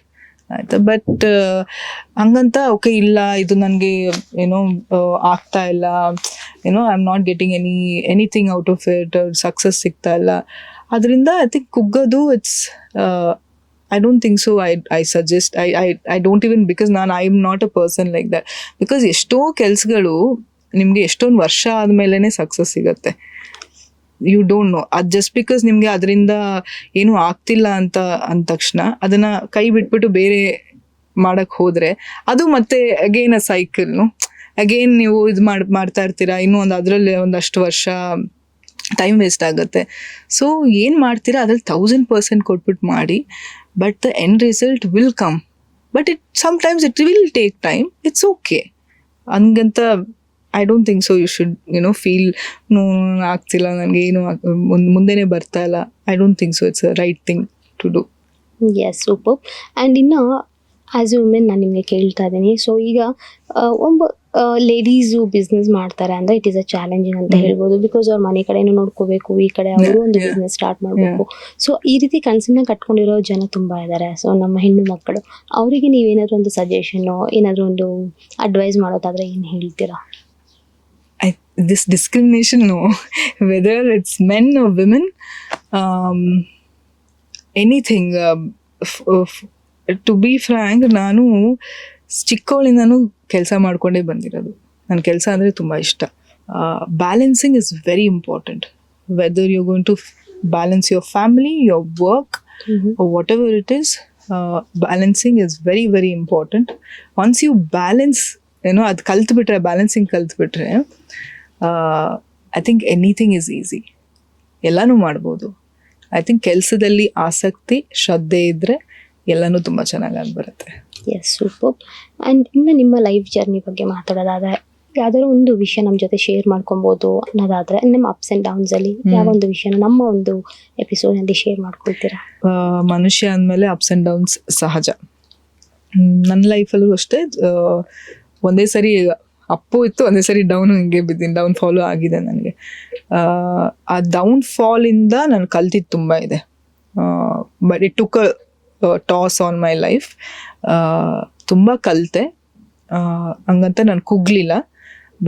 ಆಯ್ತಾ. ಬಟ್ ಹಂಗಂತ ಓಕೆ ಇಲ್ಲ ಇದು ನನಗೆ ಏನೋ ಆಗ್ತಾ ಇಲ್ಲ, ಏನೋ I am not getting anything out of it, success ಸಿಗ್ತಾ ಇಲ್ಲ, ಅದರಿಂದ ಐ ಥಿಂಕ್ ಕುಗ್ಗೋದು it's I don't think so. I suggest, I don't even, because I am not a person like that. Because ಎಷ್ಟೋ ಕೆಲಸಗಳು ನಿಮಗೆ ಎಷ್ಟೊಂದು ವರ್ಷ ಆದಮೇಲೆ ಸಕ್ಸಸ್ ಸಿಗತ್ತೆ. ಯು ಡೋಂಟ್ ನೋ, ಅದು ಜಸ್ಟ್ ಬಿಕಾಸ್ ನಿಮಗೆ ಅದರಿಂದ ಏನೂ ಆಗ್ತಿಲ್ಲ ಅಂದ ತಕ್ಷಣ ಅದನ್ನ ಕೈ ಬಿಟ್ಬಿಟ್ಟು ಬೇರೆ ಮಾಡಕ್ ಹೋದ್ರೆ ಅದು ಮತ್ತೆ ಅಗೇನ್ ಅ ಸೈಕಲ್. ಅಗೇನ್ ನೀವು ಇದು ಮಾಡ್ತಾ ಇರ್ತೀರಾ, ಇನ್ನೂ ಅದರಲ್ಲಿ ಒಂದಷ್ಟು ವರ್ಷ ಟೈಮ್ ವೇಸ್ಟ್ ಆಗುತ್ತೆ. ಸೊ ಏನು ಮಾಡ್ತೀರಾ ಅದ್ರಲ್ಲಿ 1000% ಕೊಟ್ಬಿಟ್ಟು ಮಾಡಿ, but the end result will come. But sometimes it will take time. It's okay. ಹಂಗಂತ I don't think so you should feel ಆಗ್ತಿಲ್ಲ ನನಗೆ, ಏನು ಮುಂದೆನೇ ಬರ್ತಾ ಇಲ್ಲ. I don't think so it's a right thing to do. Yes, super. And ಇನ್ನು as a women ನಾನು ನಿಮಗೆ ಕೇಳ್ತಾ ಇದ್ದೀನಿ, ಸೊ ಈಗ ಒಬ್ಬ ಲೇಡೀಸು ಬಿಸ್ನೆಸ್ ಮಾಡ್ತಾರೆ ಅಂದರೆ ಇಟ್ ಈಸ್ ಅ ಚಾಲೆಂಜಿಂಗ್ ಅಂತ ಹೇಳ್ಬೋದು. ಬಿಕಾಸ್ ಅವ್ರ ಮನೆ ಕಡೆನೂ ನೋಡ್ಕೋಬೇಕು, ಈ ಕಡೆ ಅವರು ಒಂದು ಬಿಸ್ನೆಸ್ ಸ್ಟಾರ್ಟ್ ಮಾಡಬೇಕು. ಸೊ ಈ ರೀತಿ ಕನಸನ್ನ ಕಟ್ಕೊಂಡಿರೋ ಜನ ತುಂಬ ಇದ್ದಾರೆ. ಸೊ ನಮ್ಮ ಹೆಣ್ಣು ಮಕ್ಕಳು, ಅವರಿಗೆ ನೀವೇನಾದರೂ ಒಂದು ಸಜೆಷನ್ನು, ಏನಾದರೂ ಒಂದು ಅಡ್ವೈಸ್ ಮಾಡೋದಾದರೆ ಏನು ಹೇಳ್ತೀರಾ? This discrimination, no, whether it's men or women, anything. To be frank, ನಾನು ಚಿಕ್ಕವಳಿಂದನೂ ಕೆಲಸ ಮಾಡ್ಕೊಂಡೇ ಬಂದಿರೋದು. ನನ್ನ ಕೆಲಸ ಅಂದರೆ ತುಂಬ ಇಷ್ಟ. Balancing is very important. Whether you going to balance your family, your work, whatever it is, balancing is very very important. Once you balance ಅದು ಕಲ್ತ್ಬಿಟ್ರೆ, ಬ್ಯಾಲೆನ್ಸಿಂಗ್ ಕಲ್ತ್ಬಿಟ್ರೆ, I think anything is easy, ಎಲ್ಲನೂ ಮಾಡ್ಬೋದು. I think ಕೆಲಸದಲ್ಲಿ ಆಸಕ್ತಿ, ಶ್ರದ್ಧೆ ಇದ್ದರೆ ಎಲ್ಲನೂ ತುಂಬ ಚೆನ್ನಾಗಿ ಬರುತ್ತೆ. S, super. ಆ್ಯಂಡ್ ಇನ್ನು ನಿಮ್ಮ ಲೈಫ್ ಜರ್ನಿ ಬಗ್ಗೆ ಮಾತಾಡೋದಾದರೆ ಯಾವ್ದಾದ್ರು ಒಂದು ವಿಷಯ ನಮ್ಮ ಜೊತೆ ಶೇರ್ ಮಾಡ್ಕೊಬೋದು ಅನ್ನೋದಾದರೆ, ನಿಮ್ಮ ಅಪ್ಸ್ ಆ್ಯಂಡ್ ಡೌನ್ಸಲ್ಲಿ ಯಾವ ಒಂದು ವಿಷಯನ ನಮ್ಮ ಒಂದು ಎಪಿಸೋಡ್ನಲ್ಲಿ ಶೇರ್ ಮಾಡ್ಕೊಳ್ತೀರಾ? ಮನುಷ್ಯ ಅಂದಮೇಲೆ ಅಪ್ಸ್ ಆ್ಯಂಡ್ ಡೌನ್ಸ್ ಸಹಜ. ನನ್ನ ಲೈಫಲ್ಲೂ ಅಷ್ಟೇ, ಒಂದೇ ಸರಿ ಅಪ್ಪು ಇತ್ತು, ಒಂದೇ ಸರಿ ಡೌನು ಹಿಂಗೆ ಬಿದ್ದೀನಿ, ಡೌನ್ ಫಾಲು ಆಗಿದೆ ನನಗೆ. ಆ ಡೌನ್ ಫಾಲಿಂದ ನಾನು ಕಲ್ತಿದ್ದು ತುಂಬ ಇದೆ. But it took a toss on my life. ತುಂಬ ಕಲಿತೆ, ಹಂಗಂತ ನಾನು ಕುಗ್ಲಿಲ್ಲ.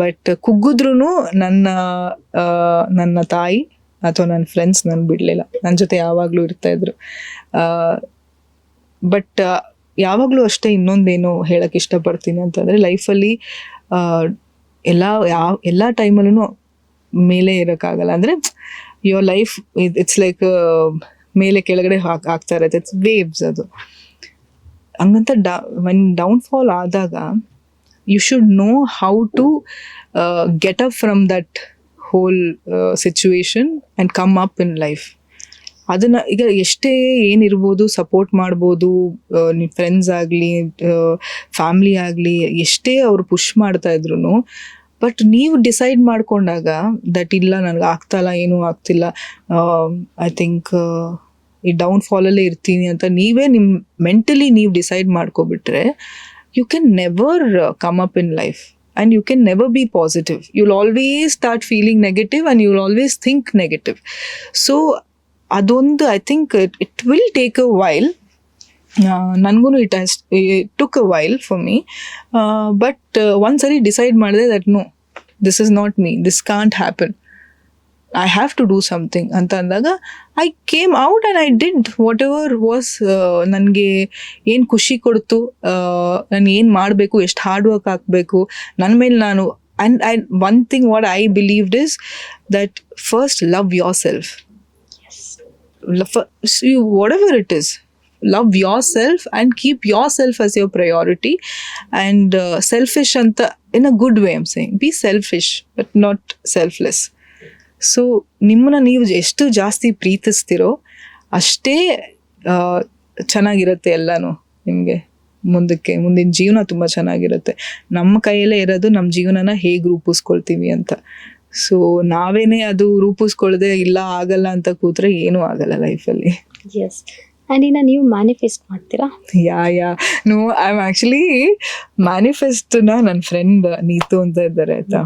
ಬಟ್ ಕುಗ್ಗಿದ್ರೂ ನನ್ನ ತಾಯಿ ಅಥವಾ ನನ್ನ ಫ್ರೆಂಡ್ಸ್ ನನ್ನ ಬಿಡಲಿಲ್ಲ, ನನ್ನ ಜೊತೆ ಯಾವಾಗಲೂ ಇರ್ತಾಯಿದ್ರು. ಬಟ್ ಯಾವಾಗಲೂ ಅಷ್ಟೇ, ಇನ್ನೊಂದೇನು ಹೇಳಕ್ಕೆ ಇಷ್ಟಪಡ್ತೀನಿ ಅಂತಂದರೆ, ಲೈಫಲ್ಲಿ ಎಲ್ಲ ಟೈಮಲ್ಲೂ ಮೇಲೆ ಇರೋಕ್ಕಾಗಲ್ಲ. ಅಂದರೆ ಯುವರ್ ಲೈಫ್ ಇಟ್ಸ್ ಲೈಕ್ ಮೇಲೆ ಕೆಳಗಡೆ ಆಗ್ತಾ ಇರುತ್ತೆ, ಇಟ್ಸ್ ವೇವ್ಸ್. ಅದು ಹಂಗಂತ ವೆನ್ ಡೌನ್ಫಾಲ್ ಆದಾಗ you should know how to get up from that whole situation and come up in life. ಅದನ್ನ ಈಗ ಎಷ್ಟೇ ಏನಿರ್ಬೋದು, ಸಪೋರ್ಟ್ ಮಾಡ್ಬೋದು, ನಿಮ್ಮ ಫ್ರೆಂಡ್ಸ್ ಆಗಲಿ, ಫ್ಯಾಮ್ಲಿ ಆಗಲಿ, ಎಷ್ಟೇ ಅವರು ಪುಷ್ ಮಾಡ್ತಾ ಇದ್ರು, ಬಟ್ ನೀವು ಡಿಸೈಡ್ ಮಾಡ್ಕೊಂಡಾಗ ದಟ್ ಇಲ್ಲ ನನಗೆ ಆಗ್ತಾಯಿಲ್ಲ, ಏನೂ ಆಗ್ತಿಲ್ಲ, ಐ ಥಿಂಕ್ ಈ ಡೌನ್ಫಾಲಲ್ಲೇ ಇರ್ತೀನಿ ಅಂತ ನೀವೇ ನಿಮ್ಮ ಮೆಂಟಲಿ ನೀವು ಡಿಸೈಡ್ ಮಾಡ್ಕೊಬಿಟ್ರೆ, you can never come up in life and you can never be positive. You will always start feeling negative and you will always think negative. So ಅದೊಂದು I think it will take a while. ನನಗೂ it took a while for me. But ಒಂದ್ಸರಿ decide ಮಾಡಿದೆ that no, this is not me, this can't happen, I have to do something ಅಂತ ಅಂದಾಗ I came out and I did what ever was. ನನಗೆ ಏನು ಖುಷಿ ಕೊಡ್ತು, ನಾನು ಏನು ಮಾಡಬೇಕು, ಎಷ್ಟು ಹಾರ್ಡ್ ವರ್ಕ್ ಹಾಕಬೇಕು ನನ್ನ ಮೇಲೆ ನಾನು. And one thing what I believed is that first love your self. Whatever it is, love yourself and keep yourself as your priority. And selfish anta in a good way I'm saying, be selfish but not selfless. So ನಿಮ್ಮನ್ನ ನೀವು ಎಷ್ಟು ಜಾಸ್ತಿ ಪ್ರೀತಿಸ್ತಿರೋ ಅಷ್ಟೇ ಚೆನ್ನಾಗಿರುತ್ತೆ ಎಲ್ಲಾನು ನಿಮಗೆ. ಮುಂದಿನ ಜೀವನ ತುಂಬ ಚೆನ್ನಾಗಿರುತ್ತೆ. ನಮ್ಮ ಕೈಯಲ್ಲೇ ಇರೋದು ನಮ್ಮ ಜೀವನನ ಹೇಗೆ ರೂಪಿಸ್ಕೊಳ್ತೀವಿ ಅಂತ. ಸೊ ನಾವೇನೇ ಅದು ರೂಪಿಸ್ಕೊಳ್ಳದೆ ಇಲ್ಲ ಆಗಲ್ಲ ಅಂತ ಕೂತ್ರೆ ಏನೂ ಆಗಲ್ಲ ಲೈಫಲ್ಲಿ. ಎಸ್. ಆ್ಯಂಡ್ ಇನ್ನು ನೀವು ಮ್ಯಾನಿಫೆಸ್ಟ್ ಮಾಡ್ತೀರಾ? ನೋ, ಐ ಆಮ್ ಆ್ಯಕ್ಚುಲಿ ಮ್ಯಾನಿಫೆಸ್ಟ್ನ ನನ್ನ ಫ್ರೆಂಡ್ ನೀತು ಅಂತ ಇದ್ದಾರೆ ಆಯ್ತಾ,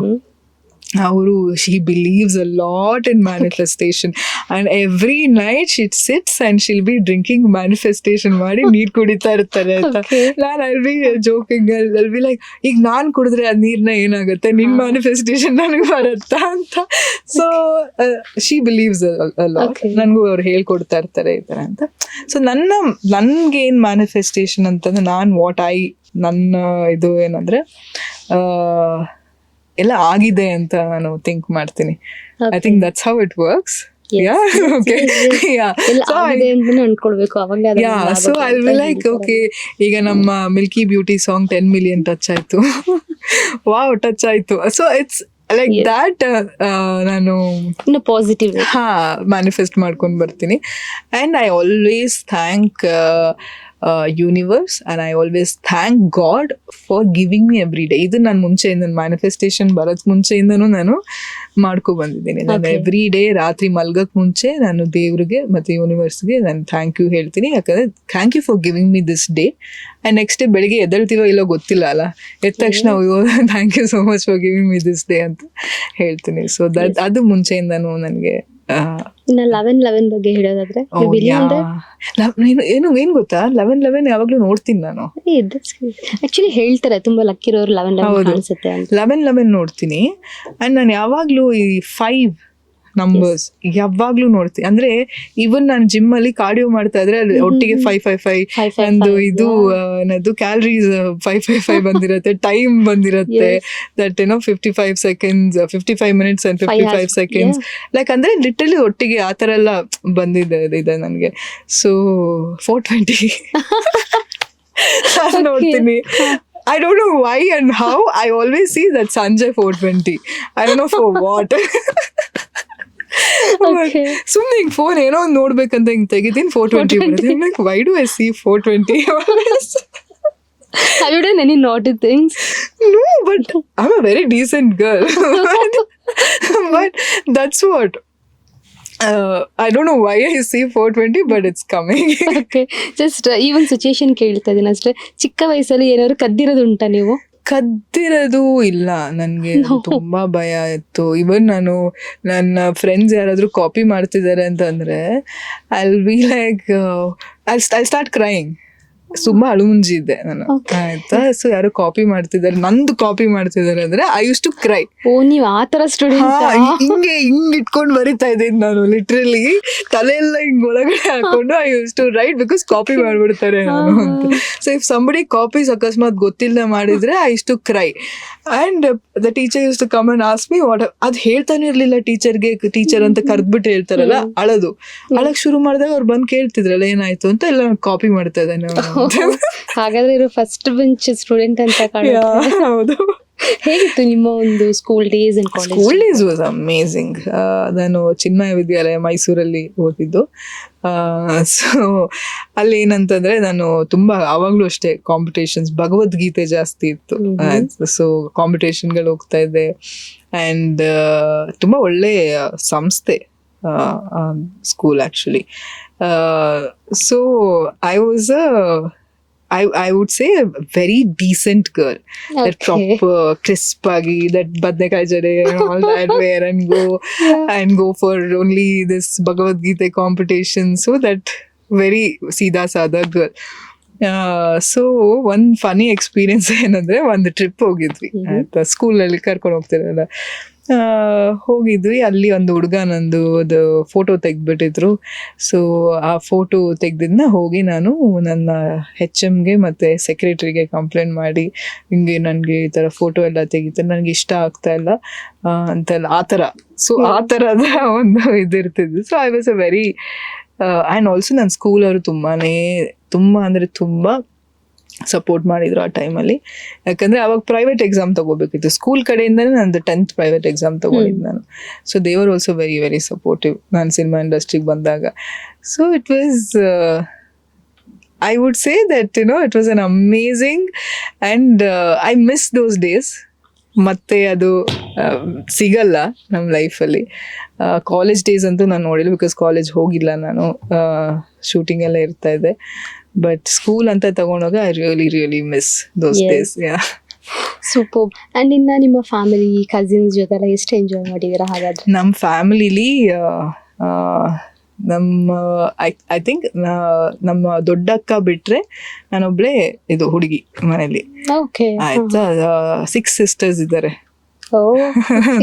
ಅವರು she believes a lot in manifestation and every night she sits and she'll be drinking manifestation ಮಾಡಿ ನೀರು ಕುಡಿತಾ ಇರ್ತಾರೆ ಆಯ್ತಾ. ನಾನು I be joking, I be like, ಈಗ ನಾನು ಕುಡಿದ್ರೆ ಅದು ನೀರನ್ನ ಏನಾಗುತ್ತೆ, ನಿನ್ನ ಮ್ಯಾನಿಫೆಸ್ಟೇಷನ್ ನನಗೆ ಬರುತ್ತಾ ಅಂತ. So she believes a lot. ನನಗೂ ಅವ್ರು ಹೇಳ್ಕೊಡ್ತಾ ಇರ್ತಾರೆ ಈ ಥರ ಅಂತ. ಸೊ ನನ್ಗೇನು ಮ್ಯಾನಿಫೆಸ್ಟೇಷನ್ ಅಂತಂದ್ರೆ ನನ್ನ ಇದು ಏನಂದ್ರೆ ಎಲ್ಲ ಆಗಿದೆ ಅಂತ ನಾನು ಥಿಂಕ್ ಮಾಡ್ತೀನಿ. I think that's how it works. So I will like okay, ಈಗ ನಮ್ಮ Milky beauty song 10 million touch ಆಯ್ತು, ವಾವ್ ಟಚ್ ಆಯ್ತು. So it's like that. ನಾನು ಪಾಸಿಟಿವ್ ಮ್ಯಾನಿಫೆಸ್ಟ್ ಮಾಡ್ಕೊಂಡು ಬರ್ತೀನಿ. And I always thank universe and I always thank god for giving me every day. ಇದು ನಾನು ಮುಂಚೆಯಿಂದ manifestation ಬರೋದು ಮುಂಚೆಯಿಂದನೂ ನಾನು ಮಾಡ್ಕೊಬಂದಿದ್ದೀನಿ. ನಾನು ಎವ್ರಿ ಡೇ ರಾತ್ರಿ ಮಲ್ಗಕ್ಕೆ ಮುಂಚೆ ನಾನು ದೇವ್ರಿಗೆ ಮತ್ತು ಯೂನಿವರ್ಸ್ಗೆ ನಾನು ಥ್ಯಾಂಕ್ ಯು ಹೇಳ್ತೀನಿ. ಯಾಕಂದರೆ thank you for giving me this day. And next day ಬೆಳಿಗ್ಗೆ ಎದ್ದೇಳ್ತೀವೋ ಇಲ್ಲೋ ಗೊತ್ತಿಲ್ಲ ಅಲ್ಲ, ಎದ್ದ ತಕ್ಷಣ thank you so much for giving me this day ಅಂತ ಹೇಳ್ತೀನಿ. ಸೊ ಅದು ಮುಂಚೆಯಿಂದನೂ ನನಗೆ. ಇನ್ನು 11/11 ಬಗ್ಗೆ ಹೇಳೋದಾದ್ರೆ ಏನ್ ಗೊತ್ತಾ, 11/11 ಯಾವಾಗ್ಲೂ ನೋಡ್ತೀನಿ ನಾನು. ಆಕ್ಚುಲಿ ಹೇಳ್ತಾರೆ ತುಂಬಾ ಲಕ್ಕಿರೋರು 11/11 ಅನ್ಸುತ್ತೆ. 11/11 ನೋಡ್ತೀನಿ. ಅಂಡ್ ನಾನು ಯಾವಾಗ್ಲೂ ಈ 5 ನಂಬರ್ಸ್ ಯಾವಾಗ್ಲೂ ನೋಡ್ತೀನಿ. ಅಂದ್ರೆ ಇವನ್ ನಾನು ಜಿಮ್ ಅಲ್ಲಿ ಕಾರ್ಡಿಯೋ ಮಾಡ್ತಾ ಇದ್ರೆ ಒಟ್ಟಿಗೆ 555 ಒಂದು ಇದು ಏನದು ಕ್ಯಾಲರೀಸ್ 555 ಬಂದಿರತ್ತೆ, ಟೈಮ್ ಬಂದಿರತ್ತೆ, ದಟ್ ಏನೋ 55 seconds 55 minutes and 55 seconds like ಅಂದ್ರೆ ಲಿಟರಲಿ ಒಟ್ಟಿಗೆ ಆ ತರ ಎಲ್ಲ ಬಂದಿದೆ ನನಗೆ. ಸೊ 420 ನೋಡ್ತೀನಿ. I don't know why and how. I always see that Sanjay 420. I don't know for what. ಸುಮ್ಮನೆ ಹಿಂಗೆ ಫೋನ್ ಏನೋ ಒಂದು ನೋಡ್ಬೇಕಂತ ಹಿಂಗೆ ತೆಗಿತೀನಿ, 420 ಬರುತ್ತೆ. Like why do I C 420 always? Have you done any naughty things? No, but I'm a very decent girl. But that's what. I don't know why I see 420, but it's coming. Okay. Just even situation ಕೇಳ್ತಾ ಇದೀನಿ ಅಷ್ಟೇ. ಚಿಕ್ಕ ವಯಸ್ಸಲ್ಲಿ ಏನಾದ್ರು ಕದ್ದಿರೋದು ಉಂಟಾ ನೀವು? ಕದ್ದಿರೋದು ಇಲ್ಲ, ನನಗೆ ತುಂಬಾ ಭಯ ಇತ್ತು. ಇವನ್ ನಾನು ನನ್ನ ಫ್ರೆಂಡ್ಸ್ ಯಾರಾದ್ರೂ ಕಾಪಿ ಮಾಡ್ತಿದ್ದಾರೆ ಅಂತಂದ್ರೆ I will be like I start crying. ತುಂಬಾ ಅಳುಮುಂಜಿದ್ದೆ ನಾನು ಆಯ್ತಾ. ಸೊ ಯಾರು ಕಾಪಿ ಮಾಡ್ತಿದ್ದಾರೆ, ನಂದು ಕಾಪಿ ಮಾಡ್ತಿದ್ದಾರೆ ಅಂದ್ರೆ ಐ ಯೂಸ್ ಟು ಕ್ರೈ. ಓ, ನೀವು ಆ ತರ ಸ್ಟೂಡೆಂಟ್? ಹಿಂಗ್ ಇಟ್ಕೊಂಡು ಬರಿತಾ ಇದ್ದೀನಿ ನಾನು, ಲಿಟ್ರಲಿ ತಲೆಯೆಲ್ಲ ಹಿಂಗ್ ಒಳಗಡೆ ಹಾಕೊಂಡು I use to write because copy ಮಾಡ್ಬಿಡ್ತಾರೆ ನಾನು ಅಂತ. ಸೊ ಇಫ್ ಸಂಬಡಿ ಕಾಪೀಸ್ ಅಕಸ್ಮಾತ್ ಗೊತ್ತಿಲ್ಲದೆ ಮಾಡಿದ್ರೆ I use to cry. And the teacher use to come and ask me what. ಅದ್ ಹೇಳ್ತಾನೆ ಇರ್ಲಿಲ್ಲ ಟೀಚರ್ಗೆ, ಟೀಚರ್ ಅಂತ ಕರ್ದ್ಬಿಟ್ಟು ಹೇಳ್ತಾರಲ್ಲ, ಅಳಕ್ ಶುರು ಮಾಡಿದಾಗ ಅವ್ರು ಬಂದು ಕೇಳ್ತಿದ್ರಲ್ಲ ಏನಾಯ್ತು ಅಂತ, ಎಲ್ಲ ಕಾಪಿ ಮಾಡ್ತಾ ಇದ್ದಾನೆ. ಹಾಗಾದ್ರೆ ಇವರು ಫಸ್ಟ್ ಬೆಂಚ್ ಸ್ಟೂಡೆಂಟ್ ಅಂತ ಕಾಣುತ್ತೆ. ಹೌದು. ಹೇಗಿತ್ತು ನಿಮ್ಮ ಒಂದು school days and college? School days was amazing. ನಾನು ಚಿನ್ಮಯ ವಿದ್ಯಾಲಯ ಮೈಸೂರಲ್ಲಿ ಓದಿದ್ದು. ಸೊ ಅಲ್ಲಿ ಏನಂತಂದ್ರೆ ನಾನು ತುಂಬಾ ಆವಾಗ್ಲೂ ಅಷ್ಟೇ ಕಾಂಪಿಟೇಷನ್ಸ್, ಭಗವದ್ಗೀತೆ ಜಾಸ್ತಿ ಇತ್ತು. ಸೊ ಕಾಂಪಿಟೇಷನ್ಗಳು ಹೋಗ್ತಾ ಇದ್ದೆ. ಆ್ಯಂಡ್ ತುಂಬಾ ಒಳ್ಳೆ ಸಂಸ್ಥೆ school actually. So I was I would say a very decent girl. Okay. That proper crisp agi, that badnekai jade and all that wear and go for only this Bhagavad Gita competition. So that very Sida Sada girl. So ಒಂದು Ghani experience ಏನಂದ್ರೆ, ಒಂದು trip ಹೋಗಿದ್ವಿ ಆಯ್ತಾ, ಸ್ಕೂಲಲ್ಲಿ ಕರ್ಕೊಂಡು ಹೋಗ್ತಿರಲ್ಲ, ಹೋಗಿದ್ವಿ. ಅಲ್ಲಿ ಒಂದು ಹುಡುಗ ನಂದು ಅದು ಫೋಟೋ ತೆಗ್ದ್ಬಿಟ್ಟಿದ್ರು. ಸೊ ಆ ಫೋಟೋ ತೆಗ್ದಿದ್ನ ಹೋಗಿ ನಾನು ನನ್ನ HMಗೆ ಮತ್ತು ಸೆಕ್ರೆಟ್ರಿಗೆ ಕಂಪ್ಲೇಂಟ್ ಮಾಡಿ, ಹಿಂಗೆ ನನಗೆ ಈ ಥರ ಫೋಟೋ ಎಲ್ಲ ತೆಗಿತಾರೆ, ನನಗೆ ಇಷ್ಟ ಆಗ್ತಾ ಇಲ್ಲ ಅಂತೆಲ್ಲ ಆ ಥರ. ಸೊ ಆ ಥರದ ಒಂದು ಇದಿರ್ತಿದ್ದು. So I was a very and also ನನ್ನ ಸ್ಕೂಲವರು ತುಂಬ ಅಂದರೆ ತುಂಬ ಸಪೋರ್ಟ್ ಮಾಡಿದ್ರು ಆ ಟೈಮಲ್ಲಿ. ಯಾಕಂದರೆ ಅವಾಗ ಪ್ರೈವೇಟ್ ಎಕ್ಸಾಮ್ ತೊಗೋಬೇಕಿತ್ತು, ಸ್ಕೂಲ್ ಕಡೆಯಿಂದನೇ ನಂದು 10th ಪ್ರೈವೇಟ್ ಎಕ್ಸಾಮ್ ತೊಗೊಂಡಿದ್ದು ನಾನು. So they were also very very supportive ನಾನು ಸಿನಿಮಾ ಇಂಡಸ್ಟ್ರಿಗೆ ಬಂದಾಗ. So it was I would say that, you know, it was an amazing, and I miss those days. ಮತ್ತೆ ಅದು ಸಿಗಲ್ಲ ನಮ್ಮ ಲೈಫಲ್ಲಿ. ಕಾಲೇಜ್ ಡೇಸ್ ಅಂತೂ ನಾನು ನೋಡಿಲ್ಲ, ಬಿಕಾಸ್ ಕಾಲೇಜ್ ಹೋಗಿಲ್ಲ ನಾನು, ಶೂಟಿಂಗ್ ಎಲ್ಲ ಇರ್ತಾ ಇದೆ. ಬಟ್ ಸ್ಕೂಲ್ ಅಂತ ತಗೊಂಡಾಗ I really miss those days. Yeah, super. And ಇನ್ನ ನಿಮ್ಮ ಫ್ಯಾಮಿಲಿ ಕಸಿನ್ಸ್ ಜೊತೆ ಎಲ್ಲ ಎಷ್ಟು ಎಂಜಾಯ್ ಮಾಡಿದೀರಾ ಹಾಗಾದ್ರೆ? ನಮ್ಮ ಫ್ಯಾಮಿಲಿಲಿ ನಮ್ಮ ಐ ಥಿಂಕ್ ನಮ್ಮ ದೊಡ್ಡಕ್ಕ ಬಿಟ್ರೆ ನಾನೊಬ್ಳೆ ಇದು ಹುಡುಗಿ ಮನೇಲಿ. ಓಕೆ. ಆಯ್ತಾ, 6 sisters ಇದ್ದಾರೆ.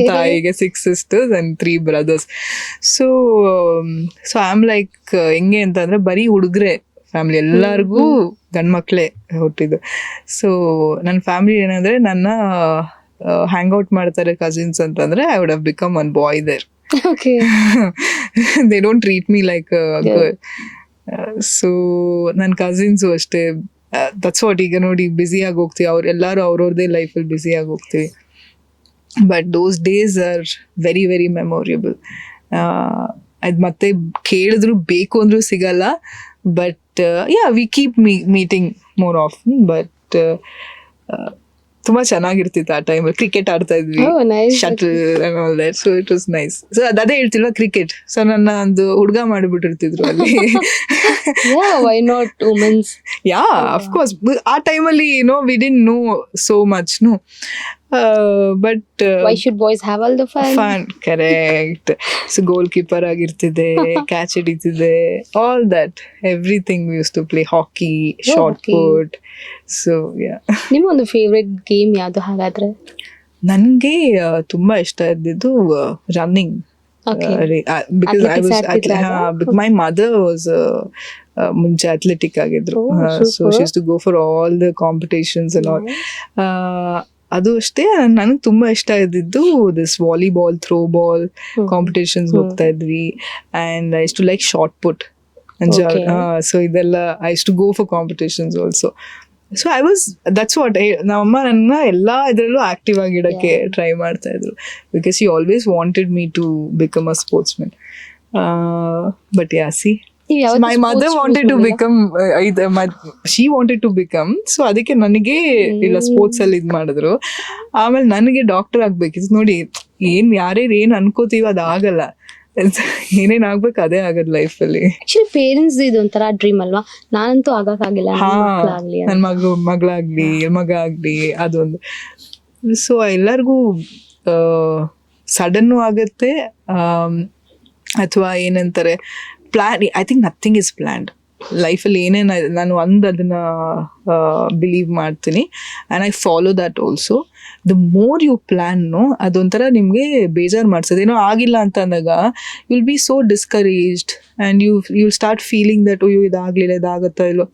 ತಾಯಿಗೆ 6 sisters and 3 brothers. So I am like ಹೆಂಗೆ ಅಂತಂದ್ರೆ ಬರೀ ಹುಡುಗ್ರೆ ಫ್ಯಾಮಿಲಿ, ಎಲ್ಲರಿಗೂ ಗಂಡ್ಮಕ್ಳೇ ಹುಟ್ಟಿದ್ದು. ಸೊ ನನ್ನ ಫ್ಯಾಮಿಲಿ ಏನಂದ್ರೆ ನನ್ನ ಹ್ಯಾಂಗ್ ಔಟ್ ಮಾಡ್ತಾರೆ ಕಸಿನ್ಸ್ ಅಂತಂದ್ರೆ I would have become one boy there. Okay. They don't treat me like a girl. So ನನ್ನ ಕಸಿನ್ಸು ಅಷ್ಟೇ. That's what. ಈಗ ನೋಡಿ ಬ್ಯುಸಿ ಆಗಿ ಹೋಗ್ತೀವಿ, ಎಲ್ಲರೂ ಅವ್ರವ್ರದೇ ಲೈಫಲ್ಲಿ ಬ್ಯುಸಿ ಆಗಿ ಹೋಗ್ತೀವಿ. But those days are very very memorable. ಅದು ಮತ್ತೆ ಕೇಳಿದ್ರು ಬೇಕು ಅಂದ್ರೂ ಸಿಗಲ್ಲ. But yeah, we keep meeting more often. But ತುಂಬಾ ಚೆನ್ನಾಗಿರ್ತಿತ್ತು ಆ ಟೈಮಲ್ಲಿ. ಕ್ರಿಕೆಟ್ ಆಡ್ತಾ ಇದ್ವಿ, shuttle and all that. So it was nice. So ಅದೇ ಹೇಳ್ತಿಲ್ವಾ, ಕ್ರಿಕೆಟ್. ಸೊ ನನ್ನ ಒಂದು ಹುಡುಗ ಮಾಡಿಬಿಟ್ಟಿರ್ತಿದ್ರು ಅಲ್ಲಿ. Why not womens? Yeah, of course. ಆ ಟೈಮಲ್ಲಿ we didn't know so much, no. But why should boys have all the fun? Correct. So goalkeeper ಆಗಿರ್ತಿದೆ, ಕ್ಯಾಚ್ ಹಿಡಿತಿದೆ, all that, everything. We use to play hockey, shot put. So yeah. ನಿಮ್ಮ ಒಂದು favourite game ಯಾವುದು ಹಾಗಾದ್ರೆ? ನನಗೆ ತುಂಬಾ ಇಷ್ಟ ಇದ್ದಿದ್ದು running. Because I was, my mother was ಮುಂಚೆ ಅಥ್ಲೆಟಿಕ್ ಆಗಿದ್ರು. So she use to go for all the competitions and all. ಅದು ಅಷ್ಟೇ. ನನಗೆ ತುಂಬಾ ಇಷ್ಟ ಇದ್ದಿದ್ದು this volleyball, throw ball competitions ಹೋಗ್ತಾ ಇದ್ವಿ. And I use to like shot put. So ಇದೆಲ್ಲ I use to go for competitions also. So I was, that's what, ನಮ್ಮಮ್ಮ ನನ್ನ ಎಲ್ಲ ಇದರಲ್ಲೂ ಆಕ್ಟಿವ್ ಆಗಿಡಕ್ಕೆ ಟ್ರೈ ಮಾಡ್ತಾ ಇದ್ರು. Because she always wanted me to become a sportsman. But yeah, see, my mother wanted to become, she wanted to become. So ಅದಕ್ಕೆ ನನಗೆ ಇಲ್ಲ ಸ್ಪೋರ್ಟ್ಸ್ ಅಲ್ಲಿ ಇದ್ ಮಾಡಿದ್ರು. ಆಮೇಲೆ ನನಗೆ ಡಾಕ್ಟರ್ ಆಗ್ಬೇಕಿತ್ತು. ನೋಡಿ, ಯಾರ್ಯಾರು ಏನ್ ಅನ್ಕೋತೀವಿ ಅದಾಗಲ್ಲ. ಏನೇನ್ ಆಗ್ಬೇಕು ಅದೇ ಆಗದ್ ಲೈಫ್ ಅಲ್ಲಿ. ಆಕ್ಚುಲಿ ಪೇರೆಂಟ್ಸ್ ಇದು ಒಂಥರ ಡ್ರೀಮ್ ಅಲ್ವಾ? ನಾನಂತೂ ಆಗಕ್ಕಾಗಿಲ್ಲ. ನನ್ ಮಗಳಾಗ್ಲಿ ಮಗ ಆಗ್ಲಿ ಅದೊಂದು. ಸೊ ಎಲ್ಲರಿಗೂ ಸಡನ್ ಆಗತ್ತೆ, ಅಥವಾ ಏನಂತಾರೆ plan. I think nothing is planned ಲೈಫಲ್ಲಿ. ಏನೇನು ನಾನು ಅದನ್ನ ಬಿಲೀವ್ ಮಾಡ್ತೀನಿ, and I follow that also. The more you plan, ಅದೊಂಥರ ನಿಮಗೆ ಬೇಜಾರು ಮಾಡ್ಸೋದು. ಏನೋ ಆಗಿಲ್ಲ ಅಂತ ಅಂದಾಗ you will be so discouraged and you will start feeling that ಅಯ್ಯೋ ಇದಾಗಲಿಲ್ಲ, ಇದಾಗುತ್ತೋ ಇಲ್ಲೋ.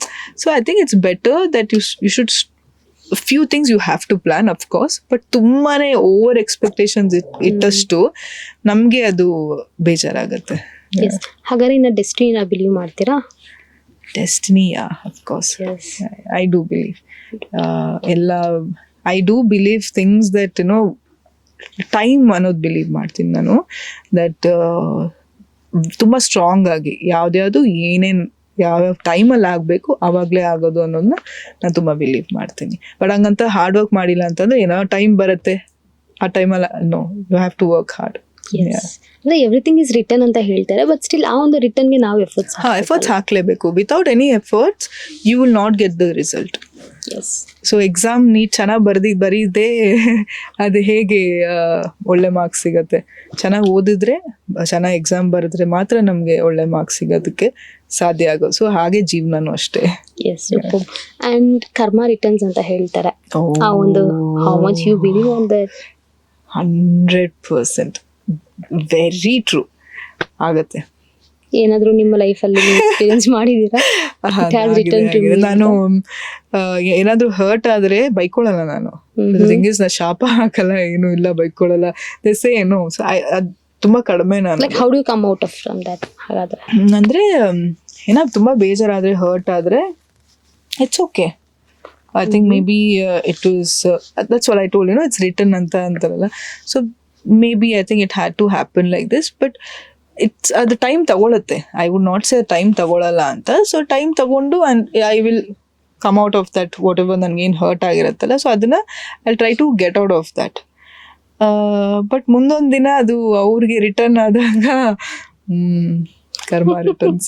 So I think it's better that you should few things you have to plan, of course. But ತುಂಬಾ ಓವರ್ ಎಕ್ಸ್ಪೆಕ್ಟೇಷನ್ಸ್ ಇಟ್ಟಷ್ಟು ನಮಗೆ ಅದು ಬೇಜಾರಾಗುತ್ತೆ. ಹಾಗಾದ್ರೆ ಇನ್ನು ಡೆಸ್ಟಿನಿನ ಬಿಲೀವ್ ಮಾಡ್ತೀರಾ? Destiny, of course. I do believe. I do believe things that time ಅನ್ನೋದು believe ಮಾಡ್ತೀನಿ ನಾನು. ದಟ್ ತುಂಬ ಸ್ಟ್ರಾಂಗ್ ಆಗಿ ಯಾವ್ದ್ಯಾವುದು ಏನೇನು ಯಾವ್ಯಾವ ಟೈಮಲ್ಲಿ ಆಗಬೇಕು ಆವಾಗಲೇ ಆಗೋದು ಅನ್ನೋದನ್ನ ನಾನು ತುಂಬ ಬಿಲೀವ್ ಮಾಡ್ತೀನಿ. ಬಟ್ ಹಂಗಂತ ಹಾರ್ಡ್ ವರ್ಕ್ ಮಾಡಿಲ್ಲ ಅಂತಂದ್ರೆ ಏನೋ ಟೈಮ್ ಬರುತ್ತೆ, ಆ ಟೈಮಲ್ಲಿ no, you have to work hard. ಅಂದ್ರೆ ಎವ್ರಿಥಿಂಗ್ ಇಸ್ ರಿಟರ್ನ್ ಅಂತ ಹೇಳ್ತಾರೆ, ಬಟ್ ಸ್ಟಿಲ್ ಆ ಒಂದು ರಿಟರ್ನ್ಗೆ ನಾವು ಎಫರ್ಟ್ಸ್ ಹಾಕ್ಲೇಬೇಕು. Without any efforts you will not get the result. So exam neat ಚೆನ್ನಾಗಿ ಬರೀದೆ ಅದು ಹೇಗೆ ಒಳ್ಳೆ ಮಾರ್ಕ್ಸ್ ಸಿಗತ್ತೆ? ಚೆನ್ನಾಗಿ ಓದಿದ್ರೆ, ಚೆನ್ನಾಗಿ ಎಕ್ಸಾಮ್ ಬರೆದ್ರೆ ಮಾತ್ರ ನಮಗೆ ಒಳ್ಳೆ ಮಾರ್ಕ್ಸ್ ಸಿಗೋದಕ್ಕೆ ಸಾಧ್ಯ ಆಗೋದು. ಸೊ ಹಾಗೆ ಜೀವನನೂ ಅಷ್ಟೇ. ಅಂಡ್ ಕರ್ಮ ರಿಟರ್ನ್ಸ್ ಅಂತ ಹೇಳ್ತಾರೆ. ಆ ಒಂದು how much you believe on that? 100% very true ಆಗತ್ತೆ. ಏನಾದ್ರೂ ನಿಮ್ಮ ಲೈಫಲ್ಲಿ ಎಕ್ಸ್ಪೀರಿಯನ್ಸ್ ಮಾಡಿದೀರಾ? ನಾನು ಏನಾದ್ರೂ ಹರ್ಟ್ ಆದ್ರೆ ಬೈಕೊಳ್ಳಲ್ಲ ನಾನು. ಥಿಂಗ್ಸ್ ನಾ ಶಾಪ ಹಾಕಲ್ಲ, ಏನು ಇಲ್ಲ, ಬೈಕೊಳ್ಳಲ್ಲ. ಸೇ ಏನು ತುಂಬಾ ಕಡಿಮೆ ನಾನು. Like how do you come out of from that? ಹಾಗಾದ್ರೆ ಅಂದ್ರೆ ಏನಾದ್ರು ತುಂಬಾ ಬೇಜಾರಾದ್ರೆ, ಹರ್ಟ್ ಆದ್ರೆ, it's okay. I think maybe it was, that's what I told, it's written anta antaralla. So maybe I think it had to happen like this. But ಅದು time ತಗೊಳುತ್ತೆ. I would not say time ತಗೊಳಲ್ಲ ಅಂತ. So time ತಗೊಂಡು and I will come out of that whatever ನನಗೇನು hurt ಆಗಿರುತ್ತಲ್ಲ, so ಅದನ್ನ I try to get out of that. But ಮುಂದೊಂದು ದಿನ ಅದು ಅವ್ರಿಗೆ ರಿಟರ್ನ್ ಆದಾಗ ಕರ್ಮ ರಿಟರ್ನ್ಸ್.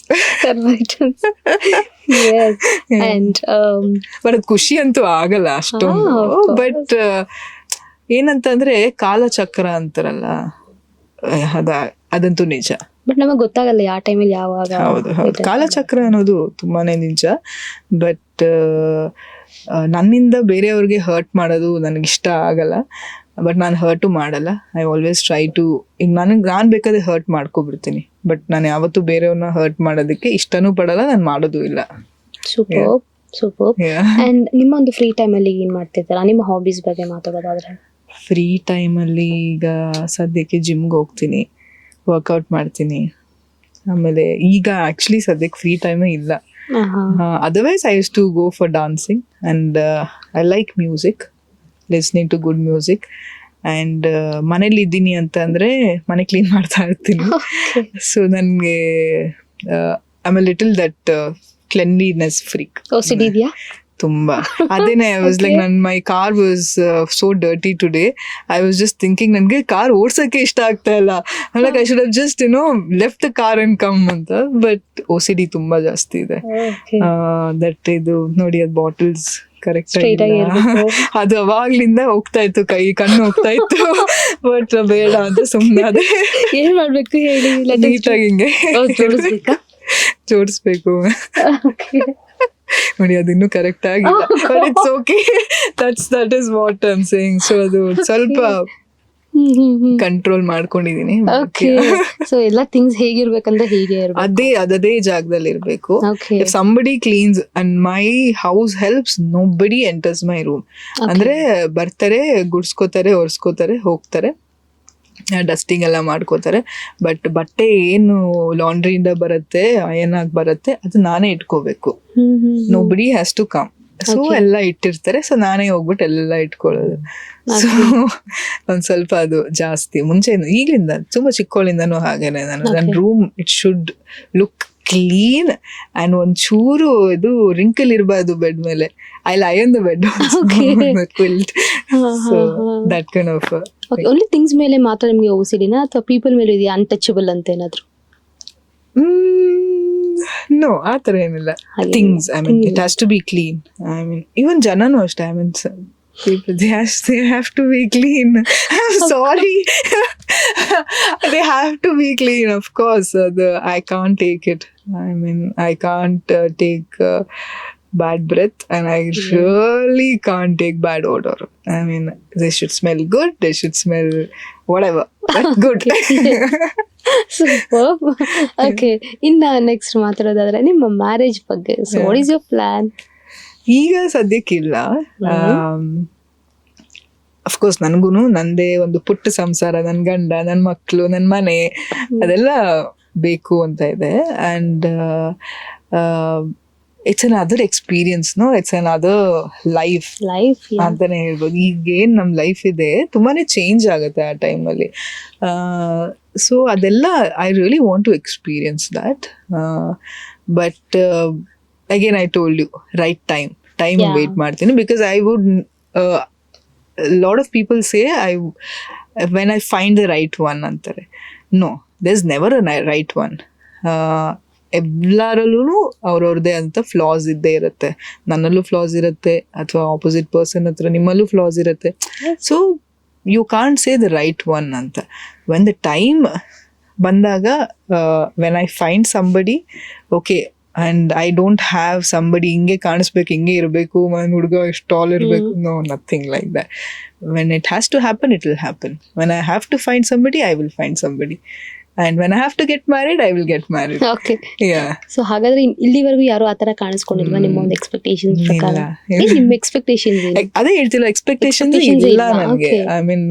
ಬಟ್ ಅದು ಖುಷಿ ಅಂತೂ ಆಗಲ್ಲ ಅಷ್ಟೊಂದು. ಬಟ್ ಏನಂತಂದ್ರೆ ಕಾಲಚಕ್ರ ಅಂತಾರಲ್ಲ, ಅದಂತೂ ನಿಜ. ಬಟ್ ನಮಗೆ ಗೊತ್ತಾಗಲ್ಲ ಯಾವ ಟೈಮಲ್ಲಿ ಯಾವಾಗ. ಹೌದು, ಕಾಲಚಕ್ರ ಅನ್ನೋದು ತುಂಬಾನೇ ನಿಜ. ಬಟ್ ನನ್ನಿಂದ ಬೇರೆಯವ್ರಿಗೆ ಹರ್ಟ್ ಮಾಡೋದು ನನಗಿಷ್ಟ ಆಗಲ್ಲ. ಬಟ್ ನಾನು ಹರ್ಟು ಮಾಡಲ್ಲ. ಐ ಆಲ್ವೇಸ್ ಟ್ರೈ ಟು, ಈಗ ನಾನು ಬೇಕಾದ್ರೆ ಹರ್ಟ್ ಮಾಡ್ಕೊಬಿಡ್ತೀನಿ. ಬಟ್ ನಾನು ಯಾವತ್ತೂ ಬೇರೆಯವ್ರನ್ನ ಹರ್ಟ್ ಮಾಡೋದಕ್ಕೆ ಇಷ್ಟನೂ ಪಡಲ್ಲ, ನಾನು ಮಾಡೋದು ಇಲ್ಲ. ಸೂಪರ್. ಅಂಡ್ ನಿಮ್ಮ ಒಂದು ಫ್ರೀ ಟೈಮಲ್ಲಿ ಏನು ಮಾಡ್ತಿದ್ದೀರಾ? ನಿಮ್ಮ ಹಾಬೀಸ್ ಬಗ್ಗೆ ಮಾತಾಡೋದಾದ್ರೆ? ಫ್ರೀ ಟೈಮಲ್ಲಿ ಈಗ ಸದ್ಯಕ್ಕೆ ಜಿಮ್ಗೆ ಹೋಗ್ತೀನಿ, ವರ್ಕೌಟ್ ಮಾಡ್ತೀನಿ. ಆಮೇಲೆ ಈಗ ಆ್ಯಕ್ಚುಲಿ ಸದ್ಯಕ್ಕೆ ಫ್ರೀ ಟೈಮೇ ಇಲ್ಲ. Otherwise I use to go for dancing and I like music, listening to good music. And ಮನೇಲಿ ಇದ್ದೀನಿ ಅಂತ ಅಂದರೆ ಮನೆ ಕ್ಲೀನ್ ಮಾಡ್ತಾ ಇರ್ತೀನಿ. ಸೊ ನನಗೆ I am a little that cleanliness freak. ತುಂಬಾ. ಅದೇನೆ I was like, my car was so dirty today. I was just thinking ನನಗೆ ಕಾರ್ ಓಡ್ಸೋಕ್ಕೆ ಇಷ್ಟ ಆಗ್ತಾ ಇಲ್ಲ. Like I should have just left the car and come ಅಂತ. But OCD ತುಂಬಾ ಜಾಸ್ತಿ ಇದೆ. ದಟ್ ಇದು ನೋಡಿ, ಅದು ಬಾಟಲ್ಸ್ ಕರೆಕ್ಟ್ ಆಗಿ ಅದು ಅವಾಗ್ಲಿಂದ ಹೋಗ್ತಾ ಇತ್ತು, ಕಣ್ಣು ಹೋಗ್ತಾ ಇತ್ತು. ಬಟ್ ಬೇಡ ಅಂತ ಸುಮ್ಮನೆ ಅದೇ. ಏನ್ ಮಾಡ್ಬೇಕು ಹೇಳಿ? ನೀಟಾಗಿ ಹಿಂಗೆ ಜೋಡಿಸ್ಬೇಕು. ನೋಡಿ, ಅದಿನ್ನೂ ಕರೆಕ್ಟ್ ಆಗಿಲ್ಲ. But it's okay, that is what I am saying. So ಅದು ಸ್ವಲ್ಪ ಕಂಟ್ರೋಲ್ ಮಾಡ್ಕೊಂಡಿದೀನಿ. ಸೊ ಎಲ್ಲ ಥಿಂಗ್ಸ್ ಹೇಗಿರ್ಬೇಕಂದ್ರೆ ಹೇಗೆ ಅದೇ ಜಾಗದಲ್ಲಿ ಇರ್ಬೇಕು. If somebody cleanse and my house helps, nobody enters my room. ಅಂದ್ರೆ ಬರ್ತಾರೆ, ಗುಡ್ಸ್ಕೋತಾರೆ, ಒರೆಸ್ಕೋತಾರೆ, ಹೋಗ್ತಾರೆ, ಡಸ್ಟಿಂಗ್ ಎಲ್ಲ ಮಾಡ್ಕೋತಾರೆ. ಬಟ್ ಬಟ್ಟೆ ಏನು ಲಾಂಡ್ರಿಯಿಂದ ಬರುತ್ತೆ, ಅಯನ್ ಆಗಿ ಬರುತ್ತೆ, ಅದು ನಾನೇ ಇಟ್ಕೋಬೇಕು. Nobody has to come. So ಎಲ್ಲ ಇಟ್ಟಿರ್ತಾರೆ, ಸೊ ನಾನೇ ಹೋಗ್ಬಿಟ್ಟು ಎಲ್ಲ ಇಟ್ಕೊಳ್ಳೋದು. ಸೊ ಒಂದ್ ಸ್ವಲ್ಪ ಅದು ಜಾಸ್ತಿ ಮುಂಚೆ, ಈಗಲಿಂದ ತುಂಬಾ ಚಿಕ್ಕವಳಿಂದನೂ ಹಾಗೇನೆ. ನನ್ನ room it should look clean and ಒಂಚೂರು ಇದು ರಿಂಕಲ್ ಇರಬಾರ್ದು ಬೆಡ್ ಮೇಲೆ. I lion the bed quilt. So that kind of. Only things ಮೇಲೆ ಮಾತ್ರ ನಿಮಗೆ OCD ನಾ ಅಥವಾ ಪೀಪಲ್ ಮೇಲೆ ಇದೆಯಾ ಅನ್ಟಚಬಲ್ ಅಂತ ಏನಾದ್ರು? ನೋ, ಆ ಥರ ಏನಿಲ್ಲ. Things, I mean it has to be clean. I mean even ಜನನೂ ಅಷ್ಟೇ. I mean people, they have to be clean. I'm sorry. They have to be clean, of course. I can't take it. I mean, I can't take bad breath, and I really can't take bad odor. I mean, they should smell good, they should smell whatever, but good. Superb. Okay, ಇನ್ನ next ಮಾತಾಡೋದಾದ್ರೆ ನಿಮ್ಮ marriage ಬಗ್ಗೆ. So what is your plan? ಈಗ ಸದ್ಯಕ್ಕಿಲ್ಲ. Of course ನನಗೂ ನಂದೇ ಒಂದು ಪುಟ್ಟ ಸಂಸಾರ, ನನ್ನ ಗಂಡ, ನನ್ನ ಮಕ್ಕಳು, ನನ್ನ ಮನೆ, ಅದೆಲ್ಲ ಬೇಕು ಅಂತ ಇದೆ. And it's an other experience, it's an other life ಅಂತಾನೆ ಹೇಳ್ಬೋದು. ಈಗೇನು ನಮ್ಮ ಲೈಫ್ ಇದೆ ತುಂಬಾನೇ ಚೇಂಜ್ ಆಗುತ್ತೆ ಆ ಟೈಮಲ್ಲಿ. ಸೊ ಅದೆಲ್ಲ I really want to experience that. But again I told you, right time wait ಮಾಡ್ತೀನಿ. Because I would, lot of people say when I find the right one ಅಂತಾರೆ. No, there's never a right one. ಎಲ್ಲರಲ್ಲೂ ಅವ್ರವ್ರದೇ ಅಂತ flaws ಇದ್ದೇ ಇರುತ್ತೆ. ನನ್ನಲ್ಲೂ flaws ಇರುತ್ತೆ, ಅಥವಾ opposite person ಹತ್ರ ನಿಮ್ಮಲ್ಲೂ ಫ್ಲಾಸ್ ಇರುತ್ತೆ. So you can't say the right one ಅಂತ. ವೆನ್ ದ ಟೈಮ್ ಬಂದಾಗ, when I find somebody, okay, and I don't have somebody ಹಿಂಗೆ ಕಾಣಿಸ್ಬೇಕು, ಹಿಂಗೆ ಇರಬೇಕು, ಹುಡುಗ ಎಷ್ಟು ಟಾಲ್ ಇರಬೇಕು, no, nothing like that. When it has to happen, it will happen. When I have to find somebody, I will find somebody. And when I have to get married, I will get married. Okay. Yeah. So ಹಾಗಾದ್ರೆ ಇಲ್ಲಿವರೆಗೂ ಯಾರು ಆತರ ಕಾಣಿಸ್ಕೊಂಡಿಲ್ವಾ ನಿಮ್ಮ ಒಂದು expectations ಪ್ರಕಾರ? ನಿಮ್ಮ expectations ಏನು? ಅದೇ ಹೇಳ್ತಿಲ್ಲ, ಎಕ್ಸ್ಪೆಕ್ಟೇಷನ್ಸ್ ಇಲ್ಲ ನನಗೆ. ಐ ಮೀನ್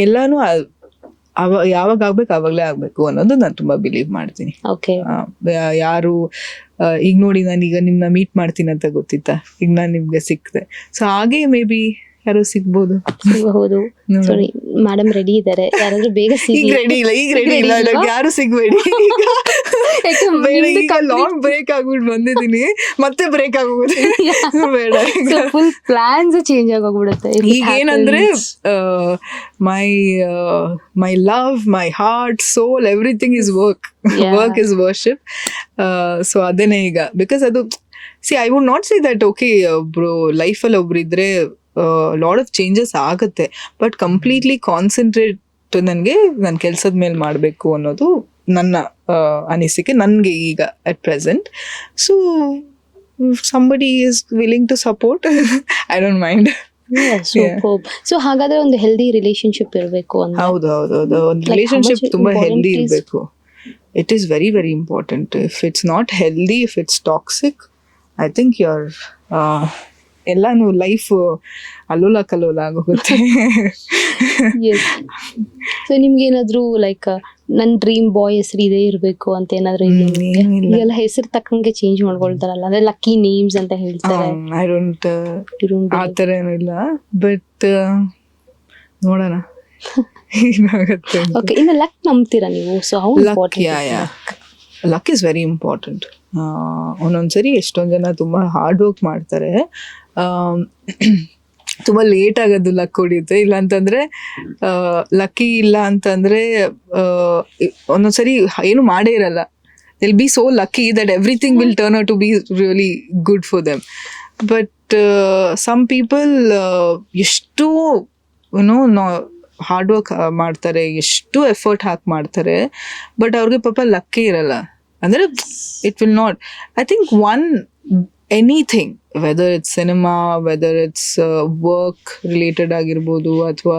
ಎಲ್ಲಾನು ಯಾವಾಗ ಆಗ್ಬೇಕು ಆವಾಗಲೇ ಆಗ್ಬೇಕು ಅನ್ನೋದು ನಾನು ತುಂಬಾ ಬಿಲೀವ್ ಮಾಡ್ತೀನಿ. ಯಾರು ಈಗ ನೋಡಿ, ನಾನೀಗ ನಿಮ್ನ ಮೀಟ್ ಮಾಡ್ತೀನಿ ಅಂತ ಗೊತ್ತಿತ್ತಾ, ಈಗ ನಾನು ನಿಮ್ಗೆ ಸಿಕ್ತೆ, ಸೊ ಹಾಗೆ ಮೇ ಬಿ ಯಾರೋ ಸಿಗ್ಬೋದು. ಸಿಗಬಹುದು. ಸಾರಿ ಮೇಡಮ್ ರೆಡಿ ಇದ್ದಾರೆ, ಯಾರಾದ್ರೂ ಬೇಗ ಈಗ ಸಿಗಿ. ರೆಡಿ ಇಲ್ಲ, ಈಗ ರೆಡಿ ಇಲ್ಲ, ನನಗೆ ಯಾರು ಸಿಗ್ಬೇಡಿ. ಈಗ ಲಾಂಗ್ ಬ್ರೇಕ್ ಆಗ್ಬಿಟ್ಟು ಬಂದಿದ್ದೀನಿ, ಮತ್ತೆ ಬ್ರೇಕ್ ಆಗೋಗುತ್ತೆ. ಬೇಡ, ಫುಲ್ ಪ್ಲಾನ್ಸ್ ಚೇಂಜ್ ಆಗೋಗ್ಬಿಡುತ್ತೆ. ಈಗ ಏನಂದ್ರೆ my love, my heart, soul, everything is work. Work is worship. So ಅದೇನೆ ಈಗ, ಬಿಕಾಸ್ ಅದು I would not say that okay bro life ಅಲ್ಲಿ ಒಬ್ರಿದ್ರೆ ಲಾಟ್ ಆಫ್ ಚೇಂಜಸ್ ಆಗುತ್ತೆ, ಬಟ್ ಕಂಪ್ಲೀಟ್ಲಿ ಕಾನ್ಸಂಟ್ರೇಟ್ ನನಗೆ ನನ್ನ ಕೆಲ್ಸದ ಮೇಲೆ ಮಾಡಬೇಕು ಅನ್ನೋದು ನನ್ನ ಅನಿಸಿಕೆ ನನಗೆ ಈಗ at present. So somebody is willing to support, I don't mind. So ಹಾಗಾದ್ರೆ ಒಂದು ಹೆಲ್ದಿ ರಿಲೇಶನ್ಶಿಪ್ ಇರಬೇಕು ಅಂತ. ಹೌದು, ಒಂದು ರಿಲೇಶನ್ಶಿಪ್ ತುಂಬಾ ಹೆಲ್ದಿ ಇರಬೇಕು. It is very very important. If it's not healthy, if it's toxic, I think you're ಎಲ್ಲಾನು life ಅಲ್ಲೋಲ ಕಲ್ಲೋಲ ಆಗೋಗುತ್ತೆ. ಸೊ ನಿಮ್ಗೆ ಏನಾದ್ರು ಲೈಕ್ ನನ್ನ ಡ್ರೀಮ್ ಬಾಯ್ ಹೆಸರು ಇದೇ ಇರ್ಬೇಕು ಅಂತ ಏನಾದ್ರು ಇದೆಲ್ಲ ಹೆಸರು ತಕ್ಕಂಗೆ ಚೇಂಜ್ ಮಾಡ್ಕೊಳ್ತಾರಲ್ಲ, ಅಂದ್ರೆ ಲಕ್ಕಿ ನೇಮ್ಸ್ ಅಂತ ಹೇಳ್ತಾರೆ. ಐ ಡೋಂಟ್ ಆ ಥರ ಏನೂ ಇಲ್ಲ, ಬಟ್ ನೋಡೋಣ ಏನಾಗುತ್ತೆ. ಓಕೆ, ಇನ್ನು ಲಕ್ ನಂಬ್ತೀರಾ ನೀವು? So how luck is very important. ಒಂದೊಂದ್ಸರಿ ಎಷ್ಟೊಂದು ಜನ ತುಂಬ ಹಾರ್ಡ್ ವರ್ಕ್ ಮಾಡ್ತಾರೆ, ತುಂಬ ಲೇಟ್ ಆಗೋದು ಲಕ್ ಹೊಡಿಯುತ್ತೆ. ಇಲ್ಲ ಅಂತಂದರೆ ಲಕ್ಕಿ ಇಲ್ಲ ಅಂತಂದರೆ ಒಂದೊಂದ್ಸರಿ ಏನು ಮಾಡೇ ಇರಲ್ಲ. they'll be so lucky that everything will turn out to be really good for them. But some people ಎಷ್ಟು ಹಾರ್ಡ್ ವರ್ಕ್ ಮಾಡ್ತಾರೆ, ಎಷ್ಟು ಎಫರ್ಟ್ ಹಾಕಿ ಮಾಡ್ತಾರೆ, ಬಟ್ ಅವ್ರಿಗೆ ಪಾಪ ಲಕ್ಕೇ ಇರಲ್ಲ. ಅಂದರೆ it will not, I think anything, whether it's cinema, whether it's work related ಆಗಿರ್ಬೋದು, ಅಥವಾ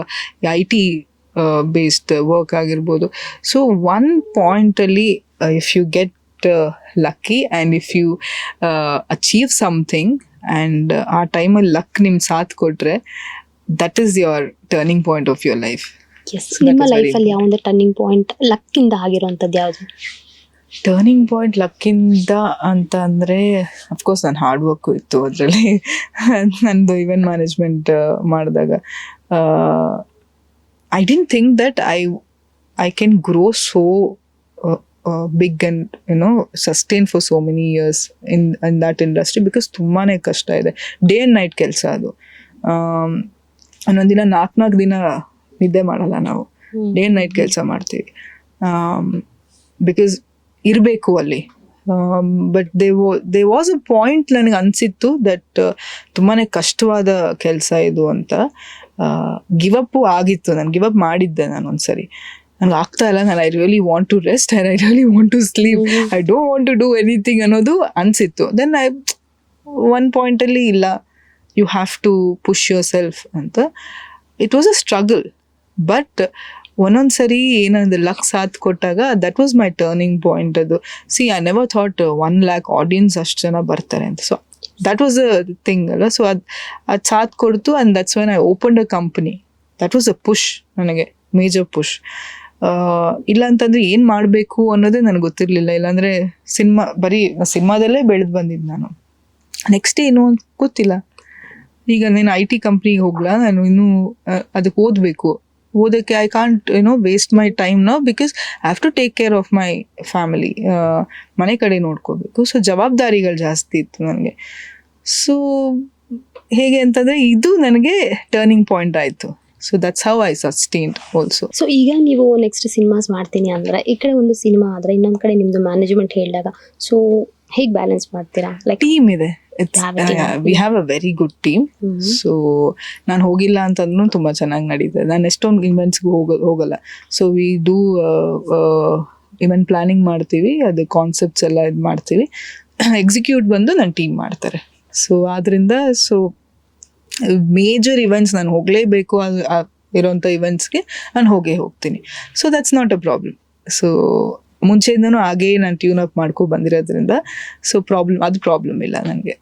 IT ಬೇಸ್ಡ್ ವರ್ಕ್ ಆಗಿರ್ಬೋದು. ಸೊ ಒನ್ ಪಾಯಿಂಟಲ್ಲಿ if you get lucky and if you achieve something and ಆ ಟೈಮಲ್ಲಿ ಲಕ್ ನಿಮ್ಮ ಸಾಥ್ ಕೊಟ್ಟರೆ, that is your turning point of your life. ನಿಮ್ಮ ಲೈಫಲ್ಲಿ ಯಾವ್ದು ಟರ್ನಿಂಗ್ ಪಾಯಿಂಟ್ ಲಕ್ಕಿಂದ ಆಗಿರೋಂಥದ್ದು ಯಾವುದು? ಟರ್ನಿಂಗ್ ಪಾಯಿಂಟ್ ಲಕ್ಕಿಂದ ಅಂತ ಅಂದರೆ ಅಫ್ಕೋರ್ಸ್ ನನ್ನ ಹಾರ್ಡ್ ವರ್ಕು ಇತ್ತು ಅದರಲ್ಲಿ. ನಂದು ಇವೆಂಟ್ ಮ್ಯಾನೇಜ್ಮೆಂಟ್ ಮಾಡಿದಾಗ I didn't think that I can grow so big and sustain for so many years in that industry, because ತುಂಬಾ ಕಷ್ಟ ಇದೆ. ಡೇ ಆ್ಯಂಡ್ ನೈಟ್ ಕೆಲಸ ಅದು. ಒಂದೊಂದಿನ 4 ದಿನ ನಿದ್ದೆ ಮಾಡಲ್ಲ ನಾವು, ಡೇ ಆ್ಯಂಡ್ ನೈಟ್ ಕೆಲಸ ಮಾಡ್ತೀವಿ. ಬಿಕಾಸ್ ಇರಬೇಕು ಅಲ್ಲಿ. But they was a point ನನಗೆ ಅನಿಸಿತ್ತು ದಟ್ ತುಂಬಾ ಕಷ್ಟವಾದ ಕೆಲಸ ಇದು ಅಂತ. ಗಿವ್ ಅಪ್ಪು ಆಗಿತ್ತು, ನಾನು ಗಿವ್ ಅಪ್ ಮಾಡಿದ್ದೆ ನಾನು ಒಂದ್ಸರಿ. ನಂಗೆ ಆಗ್ತಾ ಇಲ್ಲ, ನಾನು I really want to rest and I really want to sleep, I don't want to do anything ಅನ್ನೋದು ಅನಿಸಿತ್ತು. ದೆನ್ ಒನ್ ಪಾಯಿಂಟಲ್ಲಿ ಇಲ್ಲ, you have to push yourself ಅಂತ. It was a struggle, but ಒಂದೊಂದ್ಸರಿ ಏನಂದ್ರೆ ಲಕ್ ಸಾಥ್ ಕೊಟ್ಟಾಗ that was my turning point. ಅದು I never thought 1 lakh audience ಅಷ್ಟು ಜನ ಬರ್ತಾರೆ ಅಂತ. So that was a thing ಅಲ್ಲ. ಸೊ ಅದು ಸಾಥ್ ಕೊಡ್ತು, and that's when I opened a company. That was a push, ನನಗೆ ಮೇಜರ್ ಪುಷ್. ಇಲ್ಲ ಅಂತಂದರೆ ಏನು ಮಾಡಬೇಕು ಅನ್ನೋದೇ ನನಗೆ ಗೊತ್ತಿರಲಿಲ್ಲ. ಇಲ್ಲಾಂದರೆ ಸಿನಿಮಾದಲ್ಲೇ ಬೆಳೆದು ಬಂದಿದ್ದು ನಾನು. ನೆಕ್ಸ್ಟ್ ಏನು ಅಂತ ಗೊತ್ತಿಲ್ಲ. ಈಗ ನೀನು IT ಕಂಪ್ನಿಗೆ ಹೋಗ್ಲಾ, ನಾನು ಇನ್ನೂ ಅದಕ್ಕೆ ಓದೋಕ್ಕೆ I can't waste my time now, because I have to take care of my family. ಮನೆ ಕಡೆ ನೋಡ್ಕೋಬೇಕು. ಸೊ ಜವಾಬ್ದಾರಿಗಳು ಜಾಸ್ತಿ ಇತ್ತು ನನಗೆ. ಸೊ ಹೇಗೆ ಅಂತಂದರೆ ಇದು ನನಗೆ ಟರ್ನಿಂಗ್ ಪಾಯಿಂಟ್ ಆಯಿತು. So that's how I sustained also. So ಈಗ ನೀವು ನೆಕ್ಸ್ಟ್ ಸಿನಿಮಾಸ್ ಮಾಡ್ತೀನಿ ಅಂದರೆ, ಈ ಕಡೆ ಒಂದು ಸಿನಿಮಾ ಆದರೆ ಇನ್ನೊಂದು ಕಡೆ ನಿಮ್ಮದು ಮ್ಯಾನೇಜ್ಮೆಂಟ್ ಹೇಳಿದಾಗ, ಸೊ ಹೇಗೆ ಬ್ಯಾಲೆನ್ಸ್ ಮಾಡ್ತೀರಾ? ಲೈಕ್ ಟೀಮ್ ಇದೆ, we have a very good team. So ನಾನು ಹೋಗಿಲ್ಲ ಅಂತಂದ್ರೂ ತುಂಬ ಚೆನ್ನಾಗಿ ನಡೀತದೆ. ನಾನು ಎಷ್ಟೊಂದು ಇವೆಂಟ್ಸ್ಗೆ ಹೋಗಲ್ಲ. So we do event planning ಮಾಡ್ತೀವಿ, ಅದು ಕಾನ್ಸೆಪ್ಟ್ಸ್ ಎಲ್ಲ ಇದು ಮಾಡ್ತೀವಿ. ಎಕ್ಸಿಕ್ಯೂಟ್ ಬಂದು ನನ್ನ ಟೀಮ್ ಮಾಡ್ತಾರೆ. ಸೊ ಆದ್ದರಿಂದ ಮೇಜರ್ ಇವೆಂಟ್ಸ್ ನಾನು ಹೋಗಲೇಬೇಕು ಇರೋಂಥ ಇವೆಂಟ್ಸ್ಗೆ ನಾನು ಹೋಗ್ತೀನಿ. So that's not a problem. So ಮುಂಚೆಯಿಂದನೂ ಹಾಗೇ ನಾನು ಟ್ಯೂನ್ ಅಪ್ ಮಾಡ್ಕೊ ಬಂದಿರೋದ್ರಿಂದ ಸೊ ಅದು ಪ್ರಾಬ್ಲಮ್ ಇಲ್ಲ ನನಗೆ.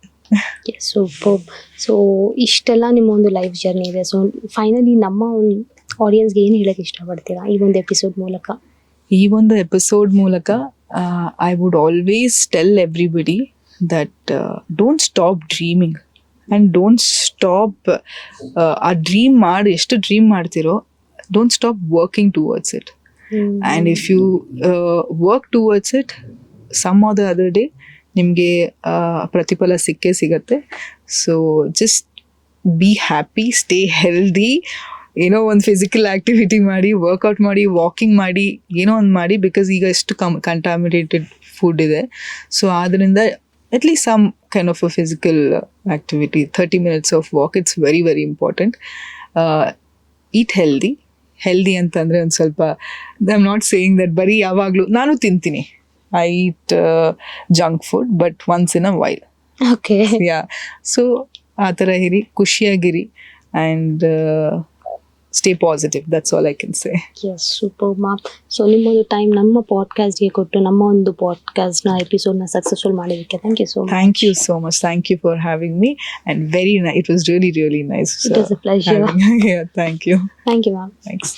ಸೊ ಇಷ್ಟೆಲ್ಲ ನಿಮ್ಮ ಒಂದು ಲೈಫ್ ಜರ್ನಿ ಇದೆ. ಸೊ ಫೈನಲಿ ನಮ್ಮ ಒಂದು ಆಡಿಯನ್ಸ್ಗೆ ಏನು ಹೇಳಕ್ಕೆ ಇಷ್ಟಪಡ್ತೀರಾ ಈ ಒಂದು ಎಪಿಸೋಡ್ ಮೂಲಕ? I would always tell everybody that don't stop dreaming. And don't stop. ಆ ಡ್ರೀಮ್ ಮಾಡಿ ಎಷ್ಟು ಡ್ರೀಮ್ ಮಾಡ್ತಿರೋ, don't stop working towards it. And if you work towards it, some or the other day ನಿಮಗೆ ಪ್ರತಿಫಲ ಸಿಕ್ಕೇ ಸಿಗತ್ತೆ. So just be happy, stay healthy. ಏನೋ ಒಂದು ಫಿಸಿಕಲ್ ಆ್ಯಕ್ಟಿವಿಟಿ ಮಾಡಿ, ವರ್ಕೌಟ್ ಮಾಡಿ, ವಾಕಿಂಗ್ ಮಾಡಿ, ಏನೋ ಒಂದು ಮಾಡಿ. ಬಿಕಾಸ್ ಈಗ ಎಷ್ಟು ಕಂಟಾಮಿನೇಟೆಡ್ ಫುಡ್ ಇದೆ. ಸೊ ಆದ್ದರಿಂದ at least some kind of a physical activity, 30 minutes of walk, it's very very important. Eat healthy ಅಂತಂದರೆ ಒಂದು ಸ್ವಲ್ಪ, I am not saying that ಬರೀ ಯಾವಾಗಲೂ ನಾನು ತಿಂತೀನಿ, I eat junk food, but once in a while. Okay. Yeah, so ಆ ಥರ ಇರಿ, ಖುಷಿಯಾಗಿರಿ, and stay positive. That's all I can say. Yes, super ma'am. So ನಿಮ್ಮೊಂದು ಟೈಮ್ ನಮ್ಮ ಪಾಡ್ಕಾಸ್ಟ್ಗೆ ಕೊಟ್ಟು ನಮ್ಮ ಒಂದು ಪಾಡ್ಕಾಸ್ಟ್ನ ಎಪಿಸೋಡ್ನ ಸಕ್ಸಸ್ಫುಲ್ ಮಾಡಿದ್ದಕ್ಕೆ thank you so much. Thank you so much. Thank you for having me, and very nice. It was really, really nice. It was a pleasure. Yeah, thank you. Thank you, ma'am. Thanks.